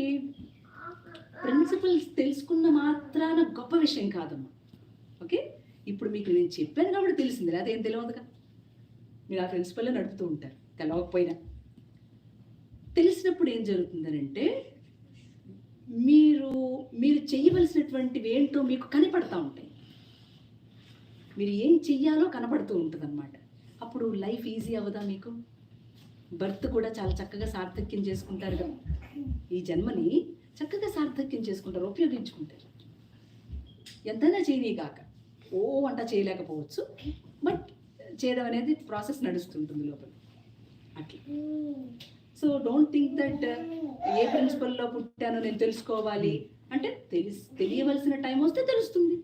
ప్రిన్సిపల్స్ తెలుసుకున్న మాత్రాన గొప్ప విషయం కాదమ్మా. ఓకే, ఇప్పుడు మీకు నేను చెప్పాను కాబట్టి తెలిసింది, లేదా ఏం తెలియదుగా. మీరు ఆ ప్రిన్సిపల్లో నడుపుతూ ఉంటారు తెలవకపోయినా. తెలిసినప్పుడు ఏం జరుగుతుందనంటే మీరు చేయవలసినటువంటివి ఏంటో మీకు కనపడతా ఉంటాయి. మీరు ఏం చెయ్యాలో కనపడుతూ ఉంటుంది అన్నమాట. అప్పుడు లైఫ్ ఈజీ అవ్వదా మీకు? బర్త్ కూడా చాలా చక్కగా సార్థక్యం చేసుకుంటారు కదా. ఈ జన్మని చక్కగా సార్థక్యం చేసుకుంటారు, ఉపయోగించుకుంటారు. ఎంతైనా చేయనీగాక ఓ వంట చేయలేకపోవచ్చు, బట్ చేయడం అనేది ప్రాసెస్ నడుస్తుంటుంది లోపల అట్లా. సో డోంట్ థింక్ దట్ ఏ ప్రిన్సిపల్లో పుట్టానో నేను తెలుసుకోవాలి అంటే తెలియవలసిన టైం వస్తే తెలుస్తుంది.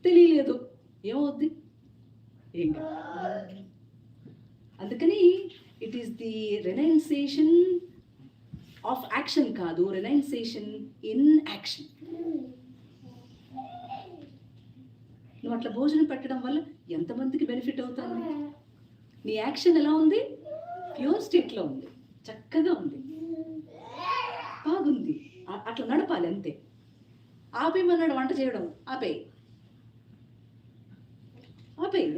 తెలియలేదు ఏమవుద్ది? ఏం కాదు. అందుకని it is the renunciation of action కాదు, రెనౌన్సియేషన్ ఇన్ యాక్షన్. నువ్వు అట్లా భోజనం పెట్టడం వల్ల ఎంతమందికి బెనిఫిట్ అవుతుంది? నీ యాక్షన్ ఎలా ఉంది? ప్యూర్ స్టేట్లో ఉంది, చక్కగా ఉంది, బాగుంది. అట్లా నడపాలి అంతే. ఆపేయమన్నాడు వంట చేయడం, ఆపేయి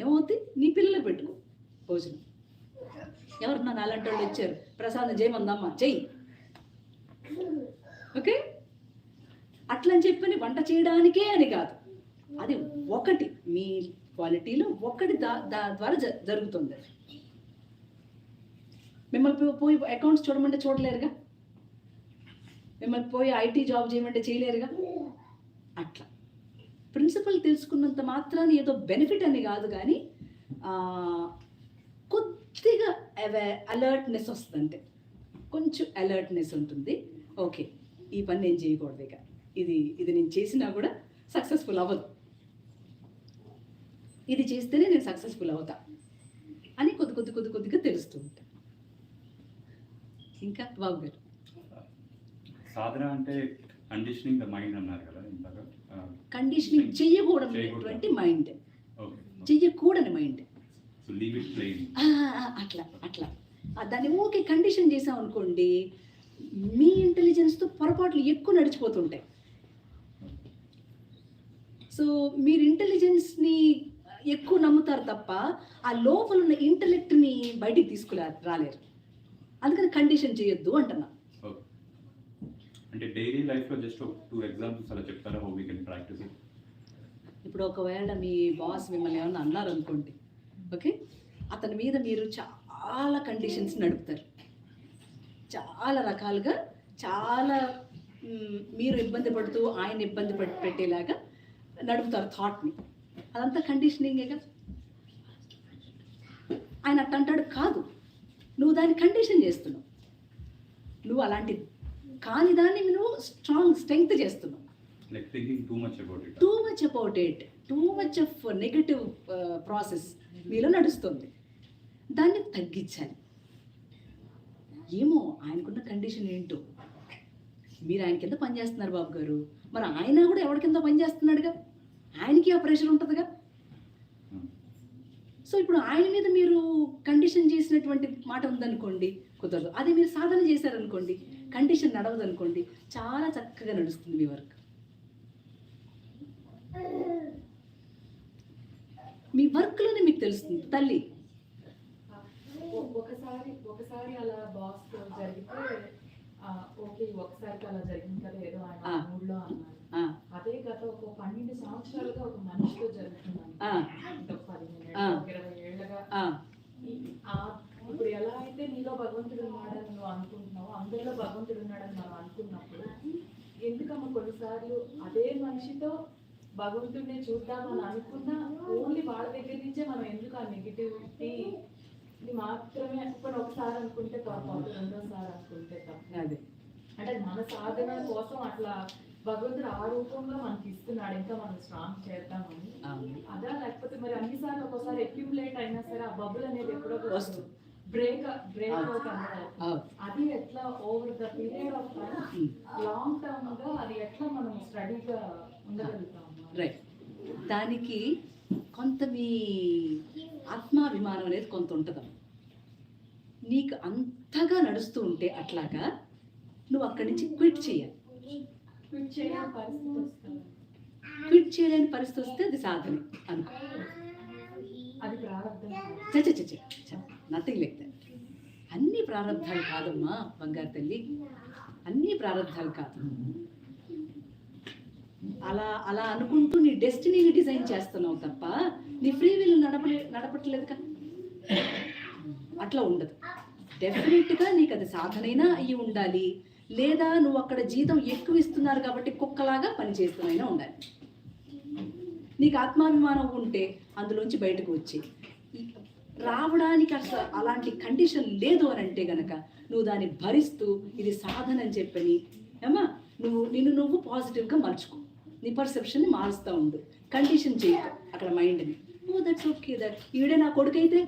ఏమవుద్ది? నీ పిల్లలకు పెట్టుకో భోజనం. ఎవరన్నా నాలాంటి వాళ్ళు వచ్చారు, ప్రసాదం చేయమందమ్మా చెయ్యి. ఓకే, అట్లా అని చెప్పని వంట చేయడానికే అని కాదు, అది ఒకటి మీ క్వాలిటీలో ఒకటి ద్వారా జరుగుతుంది. మిమ్మల్ని పోయి అకౌంట్స్ చూడమంటే చూడలేరుగా, మిమ్మల్ని పోయి ఐటీ జాబ్ చేయమంటే చేయలేరుగా. అట్లా ప్రిన్సిపల్ తెలుసుకున్నంత మాత్రాన్ని ఏదో బెనిఫిట్ అని కాదు, కానీ కొద్దిగా అలర్ట్నెస్ వస్తుంది, అంటే కొంచెం అలర్ట్నెస్ ఉంటుంది. ఓకే, ఈ పని నేను చేయకూడదు, ఇక ఇది నేను చేసినా కూడా సక్సెస్ఫుల్ అవ్వదు, ఇది చేస్తేనే నేను సక్సెస్ఫుల్ అవుతా అని కొద్దిగా తెలుస్తూ ఉంటాను. ఇంకా బాబు గారు, సాధన అంటే కండిషనింగ్ ద మైండ్ అన్నారు కదా ఇంతగా. కండిషనింగ్ చెయ్యకూడనటువంటి మైండ్, చెయ్యకూడని మైండ్, అట్లా దాన్ని ఓకే కండిషన్ చేసాం అనుకోండి, మీ ఇంటెలిజెన్స్తో పొరపాట్లు ఎక్కువ నడిచిపోతుంటాయి. సో మీరు ఇంటెలిజెన్స్ని ఎక్కువ నమ్ముతారు తప్ప ఆ లోపల ఉన్న ఇంటెలెక్ట్ని బయటికి రాలేరు. అందుకని కండిషన్ చేయొద్దు అంటున్నా. అంటే డైలీ లైఫ్లో జస్ట్ 2 ఎగ్జాంపుల్స్ అలా చెప్తారా, how we can practice it? ఇప్పుడు ఒకవేళ మీ బాస్ మిమ్మల్ని ఏమన్నా అన్నారు అనుకోండి, ఓకే, అతని మీద మీరు చాలా కండిషన్స్ నడుపుతారు, చాలా రకాలుగా, చాలా మీరు ఇబ్బంది పడుతూ ఆయన ఇబ్బంది పెట్టేలాగా నడుపుతారు థాట్ని. అదంతా కండిషనింగేగా. ఆయన అట్ట అంటాడు కాదు, నువ్వు దాన్ని కండిషన్ చేస్తున్నావు. నువ్వు అలాంటి కాని దాన్ని నువ్వు స్ట్రెంగ్త్ చేస్తున్నావు. Like thinking too much about it. Too much of negative process మీలో నడుస్తుంది. దాన్ని తగ్గించాలి. ఏమో ఆయనకున్న కండిషన్ ఏంటో, మీరు ఆయన కింద పనిచేస్తున్నారు బాబు గారు, మరి ఆయన కూడా ఎవరి కింద పనిచేస్తున్నాడుగా, ఆయనకి ఆ ప్రెషర్ ఉంటుందిగా. సో ఇప్పుడు ఆయన మీద మీరు కండిషన్ చేసినటువంటి మాట ఉందనుకోండి, కుదరదు. అదే మీరు సాధన చేశారనుకోండి, కండిషన్ నడవదు అనుకోండి, చాలా చక్కగా నడుస్తుంది మీ వర్క్. మీ వర్క్లోనే మీకు తెలుస్తుంది. తల్లి ఒకసారి అలా బాస్ జరిగితే ఓకే, ఒకసారికి అలా జరిగింది కదా ఏదో ఆయన మూడ్లో అన్నారు. అదే గత ఒక 12 సంవత్సరాలుగా ఒక మనిషితో జరుగుతున్నాను, 20 ఏళ్ళగా. ఇప్పుడు ఎలా అయితే నీలో భగవంతుడు ఉన్నాడని నువ్వు అనుకుంటున్నావు, అందరిలో భగవంతుడు ఉన్నాడని మనం అనుకున్నప్పుడు ఎందుకమ్మా కొన్నిసార్లు అదే మనిషితో భగవంతుడిని చూద్దామని అనుకున్నా ఓన్లీ వాళ్ళ దగ్గర నుంచే మనం ఎందుకు ఆ నెగిటివిటీ మాత్రమే ఒకసారి అనుకుంటే పొరపాటు, రెండోసారి అనుకుంటే తప్పు. అంటే మన సాధన కోసం అట్లా భగవంతుడు ఆ రూపంలో మనకి ఇస్తున్నాడు, ఇంకా మనం స్ట్రాంగ్ చేద్దామని. అదా లేకపోతే మరి అన్నిసార్లు ఒకసారి అక్యుములేట్ అయినా సరే ఆ బబుల్ అనేది ఎప్పుడో బ్రేక్ అవును. అది ఎట్లా over the period of time long term గా అది ఎట్లా మనం స్టడీగా ఉండగలుగుతాం? రైట్. దానికి కొంత మీ ఆత్మాభిమానం అనేది కొంత ఉంటుందమ్మా. నీకు అంతగా నడుస్తూ ఉంటే అట్లాగా నువ్వు అక్కడి నుంచి క్విట్ చేయాలి. క్విట్ చేయని పరిస్థితి వస్తుంది. క్విట్ చేయలేని పరిస్థితి వస్తే అది సాధనే అనుకో. అది ప్రారంభం. Nothing like that. అన్ని ప్రారంభాలు కాదమ్మా బంగారు తల్లి, అన్ని ప్రారంభాలు కాదు. అలా అలా అనుకుంటూ నీ డెస్టినీని డిజైన్ చేస్తున్నావు తప్ప నీ ఫ్రీ విల్ నడపట్లేదుగా. అట్లా ఉండదు. డెఫినెట్గా నీకు అది సాధనైనా అయ్యి ఉండాలి, లేదా నువ్వు అక్కడ జీతం ఎక్కువ ఇస్తున్నారు కాబట్టి కుక్కలాగా పనిచేస్తున్నైనా ఉండాలి. నీకు ఆత్మాభిమానం ఉంటే అందులోంచి బయటకు వచ్చి రావడానికి అసలు అలాంటి కండిషన్ లేదు అని అంటే గనక నువ్వు దాన్ని భరిస్తూ ఇది సాధన అని చెప్పని ఏమా నువ్వు పాజిటివ్గా మలుచుకో. నీ పర్సెప్షన్ని మారుస్తూ ఉండు, కండిషన్ చేయ అక్కడ మైండ్ని. ఓ దట్స్ ఓకే, దట్ ఈవిడే నా కొడుకైతే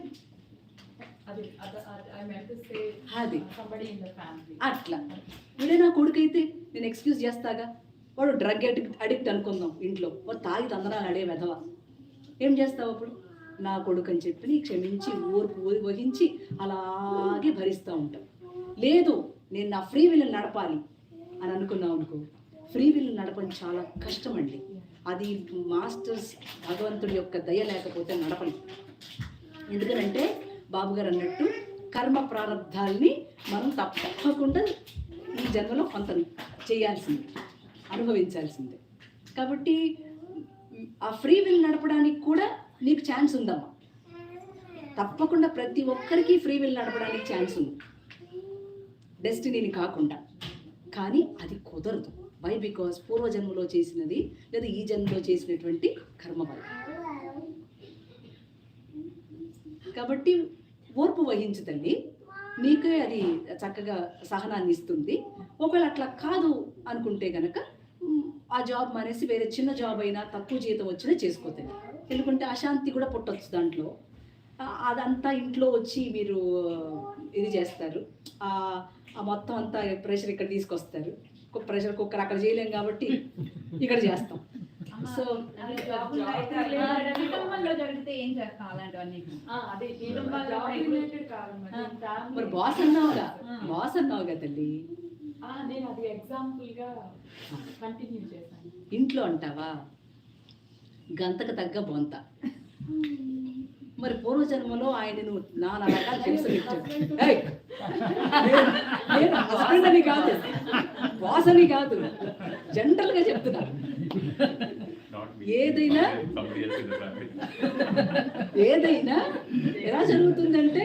అది అట్లా వీడే నా కొడుకైతే నేను ఎక్స్క్యూజ్ చేస్తాగా. వాడు డ్రగ్ అడిక్ట్ అనుకుందాం, ఇంట్లో వాడు తాగి తందనాలు అడే వెధవ, ఏం చేస్తావు అప్పుడు? నా కొడుకు అని చెప్పి క్షమించి ఓర్పు వహించి అలాగే భరిస్తూ ఉంటాం. లేదు నేను నా ఫ్రీ విల్ నడపాలి అని అనుకున్నావు అనుకో, ఫ్రీ విల్ నడపడం చాలా కష్టం అండి. అది మాస్టర్స్ భగవంతుడి యొక్క దయ లేకపోతే నడపని. ఎందుకనంటే బాబు గారు అన్నట్టు కర్మ ప్రారంధాల్ని మనం తప్పకుండా ఈ జన్మలో కొంత చేయాల్సిందే, అనుభవించాల్సిందే. కాబట్టి ఆ ఫ్రీ విల్ నడపడానికి కూడా నీకు ఛాన్స్ ఉందమ్మా. తప్పకుండా ప్రతి ఒక్కరికి ఫ్రీ విల్ నడపడానికి ఛాన్స్ ఉంది, డెస్టినీని కాకుండా. కానీ అది కుదరదు. వై? బికాస్ పూర్వజన్మలో చేసినది లేదా ఈ జన్మలో చేసినటువంటి కర్మ వల్ల. కాబట్టి ఓర్పు వహించు తల్లి, నీకే అది చక్కగా సహనాన్ని ఇస్తుంది. ఒకవేళ అట్లా కాదు అనుకుంటే గనక ఆ జాబ్ మానేసి వేరే చిన్న జాబ్ అయినా తక్కువ జీతం వచ్చినా చేసుకోతుంది. ఎందుకంటే అశాంతి కూడా పుట్టొచ్చు దాంట్లో. అదంతా ఇంట్లో వచ్చి మీరు ఇది చేస్తారు, ఆ మొత్తం అంతా ప్రెషర్ ఇక్కడ తీసుకొస్తారు. ప్రెషర్ కుక్కర్ అక్కడ చేయలేం కాబట్టి ఇక్కడ చేస్తాం. సో జరిగితే ఏం చేస్తాం అలాంటివన్నీ? మరి బాస్ అన్నావుగా, బాస్ అన్నావుగా తల్లి. నేను అది ఎగ్జాంపుల్ గా కంటిన్యూ చేశాను. ఇంట్లో అంటావా గంతకు తగ్గ బొంత. మరి పూర్వజన్మలో ఆయనను నానా రకాల హింస పెట్టాడు. నేను హస్బెండ్ అని కాదు, బాస్ అని కాదు, జనరల్ గా చెప్తున్నా. ఏదైనా ఎలా జరుగుతుందంటే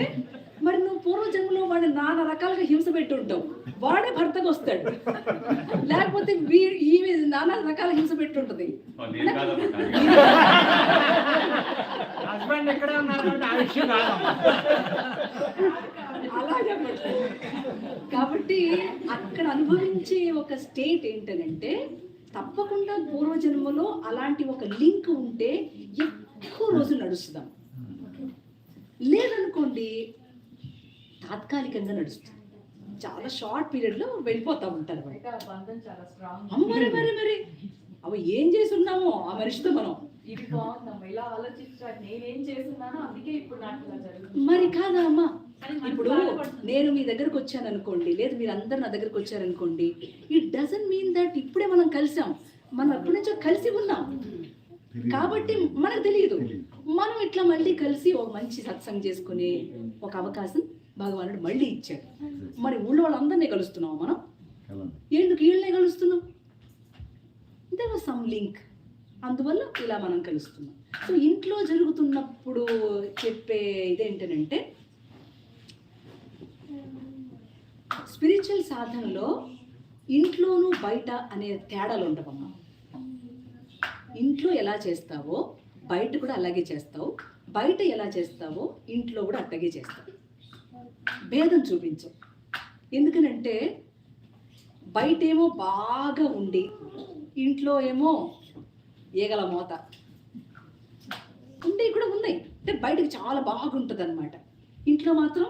మరి నువ్వు పూర్వజన్మలో వాడిని నానా రకాలుగా హింస పెట్టి ఉంటావు, వాడే భర్తకు వస్తాడు. లేకపోతే ఈమె నానా రకాల హింస పెట్టి ఉంటుంది. అలా చెప్పండి. కాబట్టి అక్కడ అనుభవించే ఒక స్టేట్ ఏంటనంటే తప్పకుండా పూర్వజన్మలో అలాంటి ఒక లింక్ ఉంటే ఎక్కువ రోజులు నడుస్తాం. లేదనుకోండి తాత్కాలికంగా నడుస్తుంది, చాలా షార్ట్ పీరియడ్లో వెళ్ళిపోతూ ఉంటారు. మరి మరి మరి అవి ఏం చేసి ఉన్నామో ఆ మనిషితో మనం ఇది బాగుందమ్మా, ఇలా ఆలోచించాను, నేనేం చేస్తున్నానో అందుకే ఇప్పుడు నాకు ఇలా జరుగుతుంది. మరి కాదా అమ్మా? ఇప్పుడు నేను మీ దగ్గరకు వచ్చాను అనుకోండి, లేదు మీరు అందరు నా దగ్గరకు వచ్చారనుకోండి, ఇట్ డజంట్ మీన్ దట్ ఇప్పుడే మనం కలిసాం. మనం ఎప్పటి నుంచో కలిసి ఉన్నాం కాబట్టి మనకు తెలియదు. మనం ఇట్లా మళ్ళీ కలిసి ఒక మంచి సత్సంగం చేసుకునే ఒక అవకాశం భగవానుడు మళ్ళీ ఇచ్చాడు. మరి ఊళ్ళో వాళ్ళందరినీ కలుస్తున్నాం మనం, ఎందుకు వీళ్ళనే కలుస్తున్నాం? దేర్ వాజ్ సమ్ లింక్, అందువల్ల ఇలా మనం కలుస్తున్నాం. సో ఇంట్లో జరుగుతున్నప్పుడు చెప్పే ఇదేంటనంటే స్పిరిచువల్ సాధనలో ఇంట్లోనూ బయట అనే తేడాలు ఉండవమ్మా. ఇంట్లో ఎలా చేస్తావో బయట కూడా అలాగే చేస్తావు, బయట ఎలా చేస్తావో ఇంట్లో కూడా అట్లాగే చేస్తావు. భేదం చూపించు. ఎందుకనంటే బయటేమో బాగా ఉండి ఇంట్లో ఏమో ఏగల మోత ఉంటే కూడా ఉన్నాయి. అంటే బయటకు చాలా బాగుంటుంది అనమాట, ఇంట్లో మాత్రం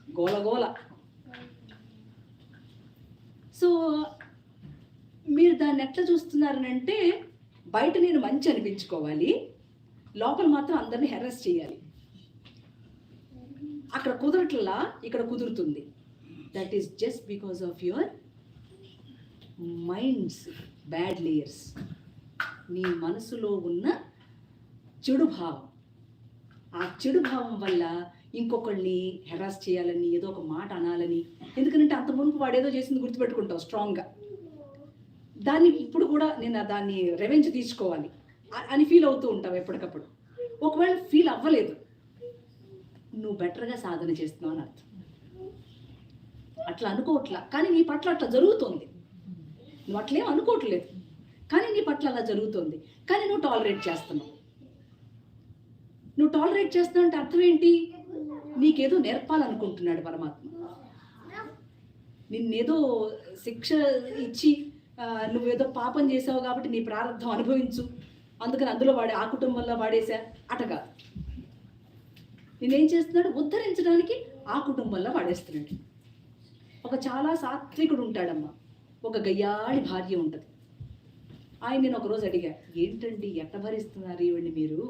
గోలగోల. సో మీరు దాన్ని ఎట్లా చూస్తున్నారనంటే, బయట నేను మంచి అనిపించుకోవాలి, లోపల మాత్రం అందరినీ హెరాస్ చేయాలి. అక్కడ కుదరట్లా, ఇక్కడ కుదురుతుంది. That is just because of your minds bad layers. నీ మనసులో ఉన్న చెడు భావం, ఆ చెడు భావం వల్ల ఇంకొకళ్ళని హెరాస్ చేయాలని, ఏదో ఒక మాట అనాలని. ఎందుకంటే అంత మునుపు వాడేదో చేసింది గుర్తుపెట్టుకుంటావు స్ట్రాంగ్గా, దాన్ని ఇప్పుడు కూడా నేను దాన్ని రెవెంజ్ తీసుకోవాలి అని ఫీల్ అవుతూ ఉంటావు ఎప్పటికప్పుడు. ఒకవేళ ఫీల్ అవ్వలేదు, నువ్వు బెటర్గా సాధన చేస్తున్నావు అని అర్థం. అట్లా అనుకోవట్లా, కానీ నీ పట్ల అట్లా జరుగుతుంది. నువ్వు అట్లేం అనుకోవట్లేదు, కానీ నీ పట్ల అలా జరుగుతుంది. కానీ నువ్వు టాలరేట్ చేస్తున్నావు. నువ్వు టాలరేట్ చేస్తున్నావు అంటే అర్థం ఏంటి? నీకేదో నేర్పాలనుకుంటున్నాడు పరమాత్మ. నిన్నేదో శిక్ష ఇచ్చి నువ్వేదో పాపం చేసావు కాబట్టి నీ ప్రారంభం అనుభవించు, అందుకని అందులో వాడే ఆ కుటుంబంలో వాడేసా అటగా. నేనేం చేస్తున్నాడు? ఉద్ధరించడానికి ఆ కుటుంబంలో వాడేస్తున్నాడు. ఒక చాలా సాత్వికుడు ఉంటాడమ్మా, ఒక గయ్యాళి భార్య ఉంటుంది. ఆయన నేను ఒకరోజు అడిగా, ఏంటండి ఎట్ట భరిస్తున్నారు ఈవిడ్ని మీరు?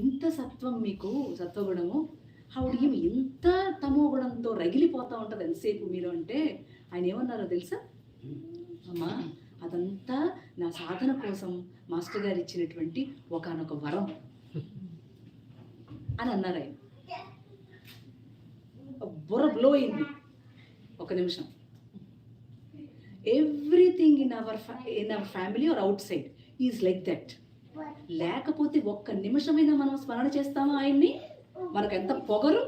ఇంత సత్వం మీకు, సత్వగుణము, ఆవిడ ఏమి ఇంత తమో గుణంతో రగిలిపోతూ ఉంటుంది ఎంతసేపు మీరు అంటే, ఆయన ఏమన్నారో తెలుసా? అమ్మా, అదంతా నా సాధన కోసం మాస్టర్ గారు ఇచ్చినటువంటి ఒకానొక వరం అని అన్నారు ఆయన. బుర్ర బ్లో అయింది ఒక నిమిషం. Everything in our family or outside is like that. లేకపోతే ఒక్క నిమిషమైనా మనం స్మరణ చేస్తామా ఆయన్ని? మనకు ఎంత పొగరు,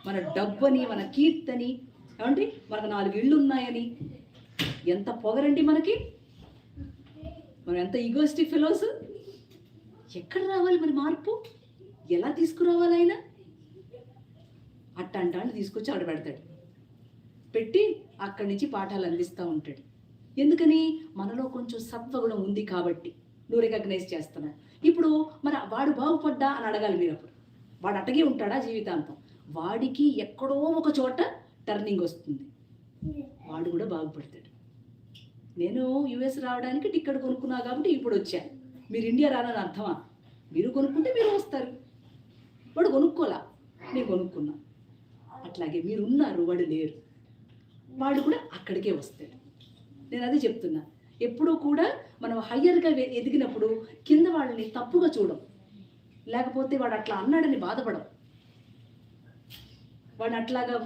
మన డబ్బని, మన కీర్తని, ఏమండి మనకు 4 ఇళ్ళు ఉన్నాయని ఎంత పొగరండి మనకి. మనం ఎంత ఈగోయిస్టిక్ ఫెలోస్. ఎక్కడ రావాలి మరి మార్పు? ఎలా తీసుకురావాలి ఆయన? అట్టంటాన్ని తీసుకొచ్చి ఆడ పెడతాడు, పెట్టి అక్కడి నుంచి పాఠాలు అందిస్తూ ఉంటాడు. ఎందుకని? మనలో కొంచెం సత్వగుణం ఉంది కాబట్టి నువ్వు రికగ్నైజ్ చేస్తున్నావు. ఇప్పుడు మరి వాడు బాగుపడ్డా అని అడగాలి మీరు. అప్పుడు వాడు అటగే ఉంటాడా జీవితాంతం? వాడికి ఎక్కడో ఒక చోట టర్నింగ్ వస్తుంది, వాడు కూడా బాగుపడతాడు. నేను యుఎస్ రావడానికి టికెట్ కొనుక్కున్నా కాబట్టి ఇప్పుడు వచ్చాను. మీరు ఇండియా రానని అర్థమా? మీరు కొనుక్కుంటే మీరు వస్తారు. వాడు కొనుక్కోలా, నేను కొనుక్కున్నా. అట్లాగే మీరు ఉన్నారు, వాడు లేరు, వాడు కూడా అక్కడికే వస్తాడు. నేను అదే చెప్తున్నా. ఎప్పుడూ కూడా మనం హయ్యర్గా ఎదిగినప్పుడు కింద వాళ్ళని తప్పుగా చూడం, లేకపోతే వాడు అట్లా అన్నాడని బాధపడం, వాడు అట్లాగా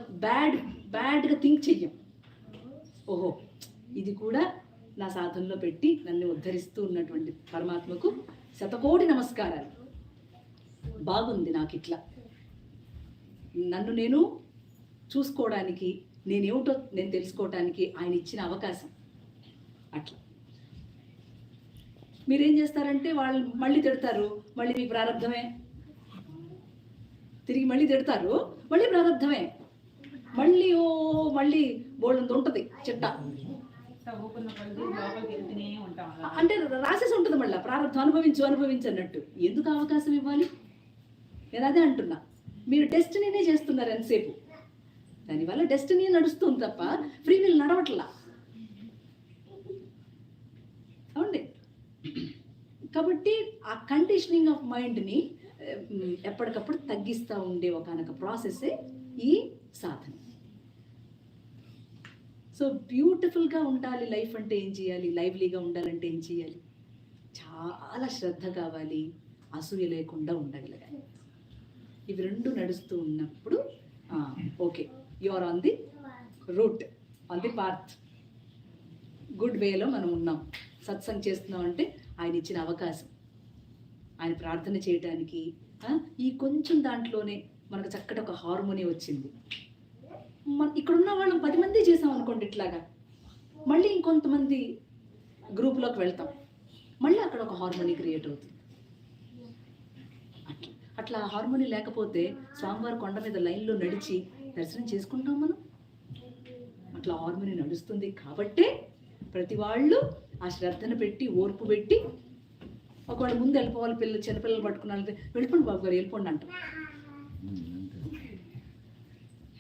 బ్యాడ్గా థింక్ చెయ్యం. ఓహో, ఇది కూడా నా సాధనలో పెట్టి నన్ను ఉద్ధరిస్తూ ఉన్నటువంటి పరమాత్మకు శతకోటి నమస్కారాలు. బాగుంది నాకు ఇట్లా నన్ను నేను చూసుకోవడానికి, నేనేమిటో నేను తెలుసుకోవడానికి ఆయన ఇచ్చిన అవకాశం. అట్లా మీరేం చేస్తారంటే వాళ్ళు మళ్ళీ తిడతారు, మళ్ళీ మీకు ప్రారంధమే, తిరిగి మళ్ళీ తిడతారు, మళ్ళీ ప్రారంధమే, మళ్ళీ బోల్డంత ఉంటుంది చిట్ట. అంటే రాసేసి ఉంటుంది మళ్ళీ ప్రారంభం అనుభవించు అన్నట్టు. ఎందుకు అవకాశం ఇవ్వాలి? నేను అదే అంటున్నా. మీరు డెస్టినీనే చేస్తున్నారు ఎంతసేపు, దానివల్ల డెస్టినీ నడుస్తుంది తప్ప ఫ్రీ విల్ నడవట్లా. అవునండి. కాబట్టి ఆ కండిషనింగ్ ఆఫ్ మైండ్ని ఎప్పటికప్పుడు తగ్గిస్తూ ఉండే ఒకనొక ప్రాసెస్సే ఈ సాధన. సో బ్యూటిఫుల్గా ఉండాలి లైఫ్ అంటే ఏం చేయాలి? లైవ్లీగా ఉండాలంటే ఏం చేయాలి? చాలా శ్రద్ధ కావాలి, అసూయ లేకుండా ఉండగలగాలి. ఇవి రెండు నడుస్తూ ఉన్నప్పుడు okay, you are on the route, on the path, good వేలో మనం ఉన్నాం. సత్సంగ్ చేస్తున్నాం అంటే ఆయన ఇచ్చిన అవకాశం, ఆయన ప్రార్థన చేయడానికి. ఈ కొంచెం దాంట్లోనే మనకు చక్కటి ఒక హార్మోని వచ్చింది. ఇక్కడున్న వాళ్ళం 10 మంది చేసాం అనుకోండి ఇట్లాగా, మళ్ళీ ఇంకొంతమంది గ్రూప్లోకి వెళ్తాం, మళ్ళీ అక్కడ ఒక హార్మోని క్రియేట్ అవుతుంది. అట్లా హార్మోని లేకపోతే స్వామివారి కొండ మీద లైన్లో నడిచి దర్శనం చేసుకుంటాం మనం. అట్లా హార్మోని నడుస్తుంది కాబట్టే ప్రతి వాళ్ళు ఆ శ్రద్ధను పెట్టి, ఓర్పు పెట్టి, ఒకవేళ ముందు వెళ్ళిపోవాలి, చిన్నపిల్లలు పట్టుకున్నారంటే వెళ్ళిపోండి బాబు గారు, వెళ్ళిపోండి అంటాం.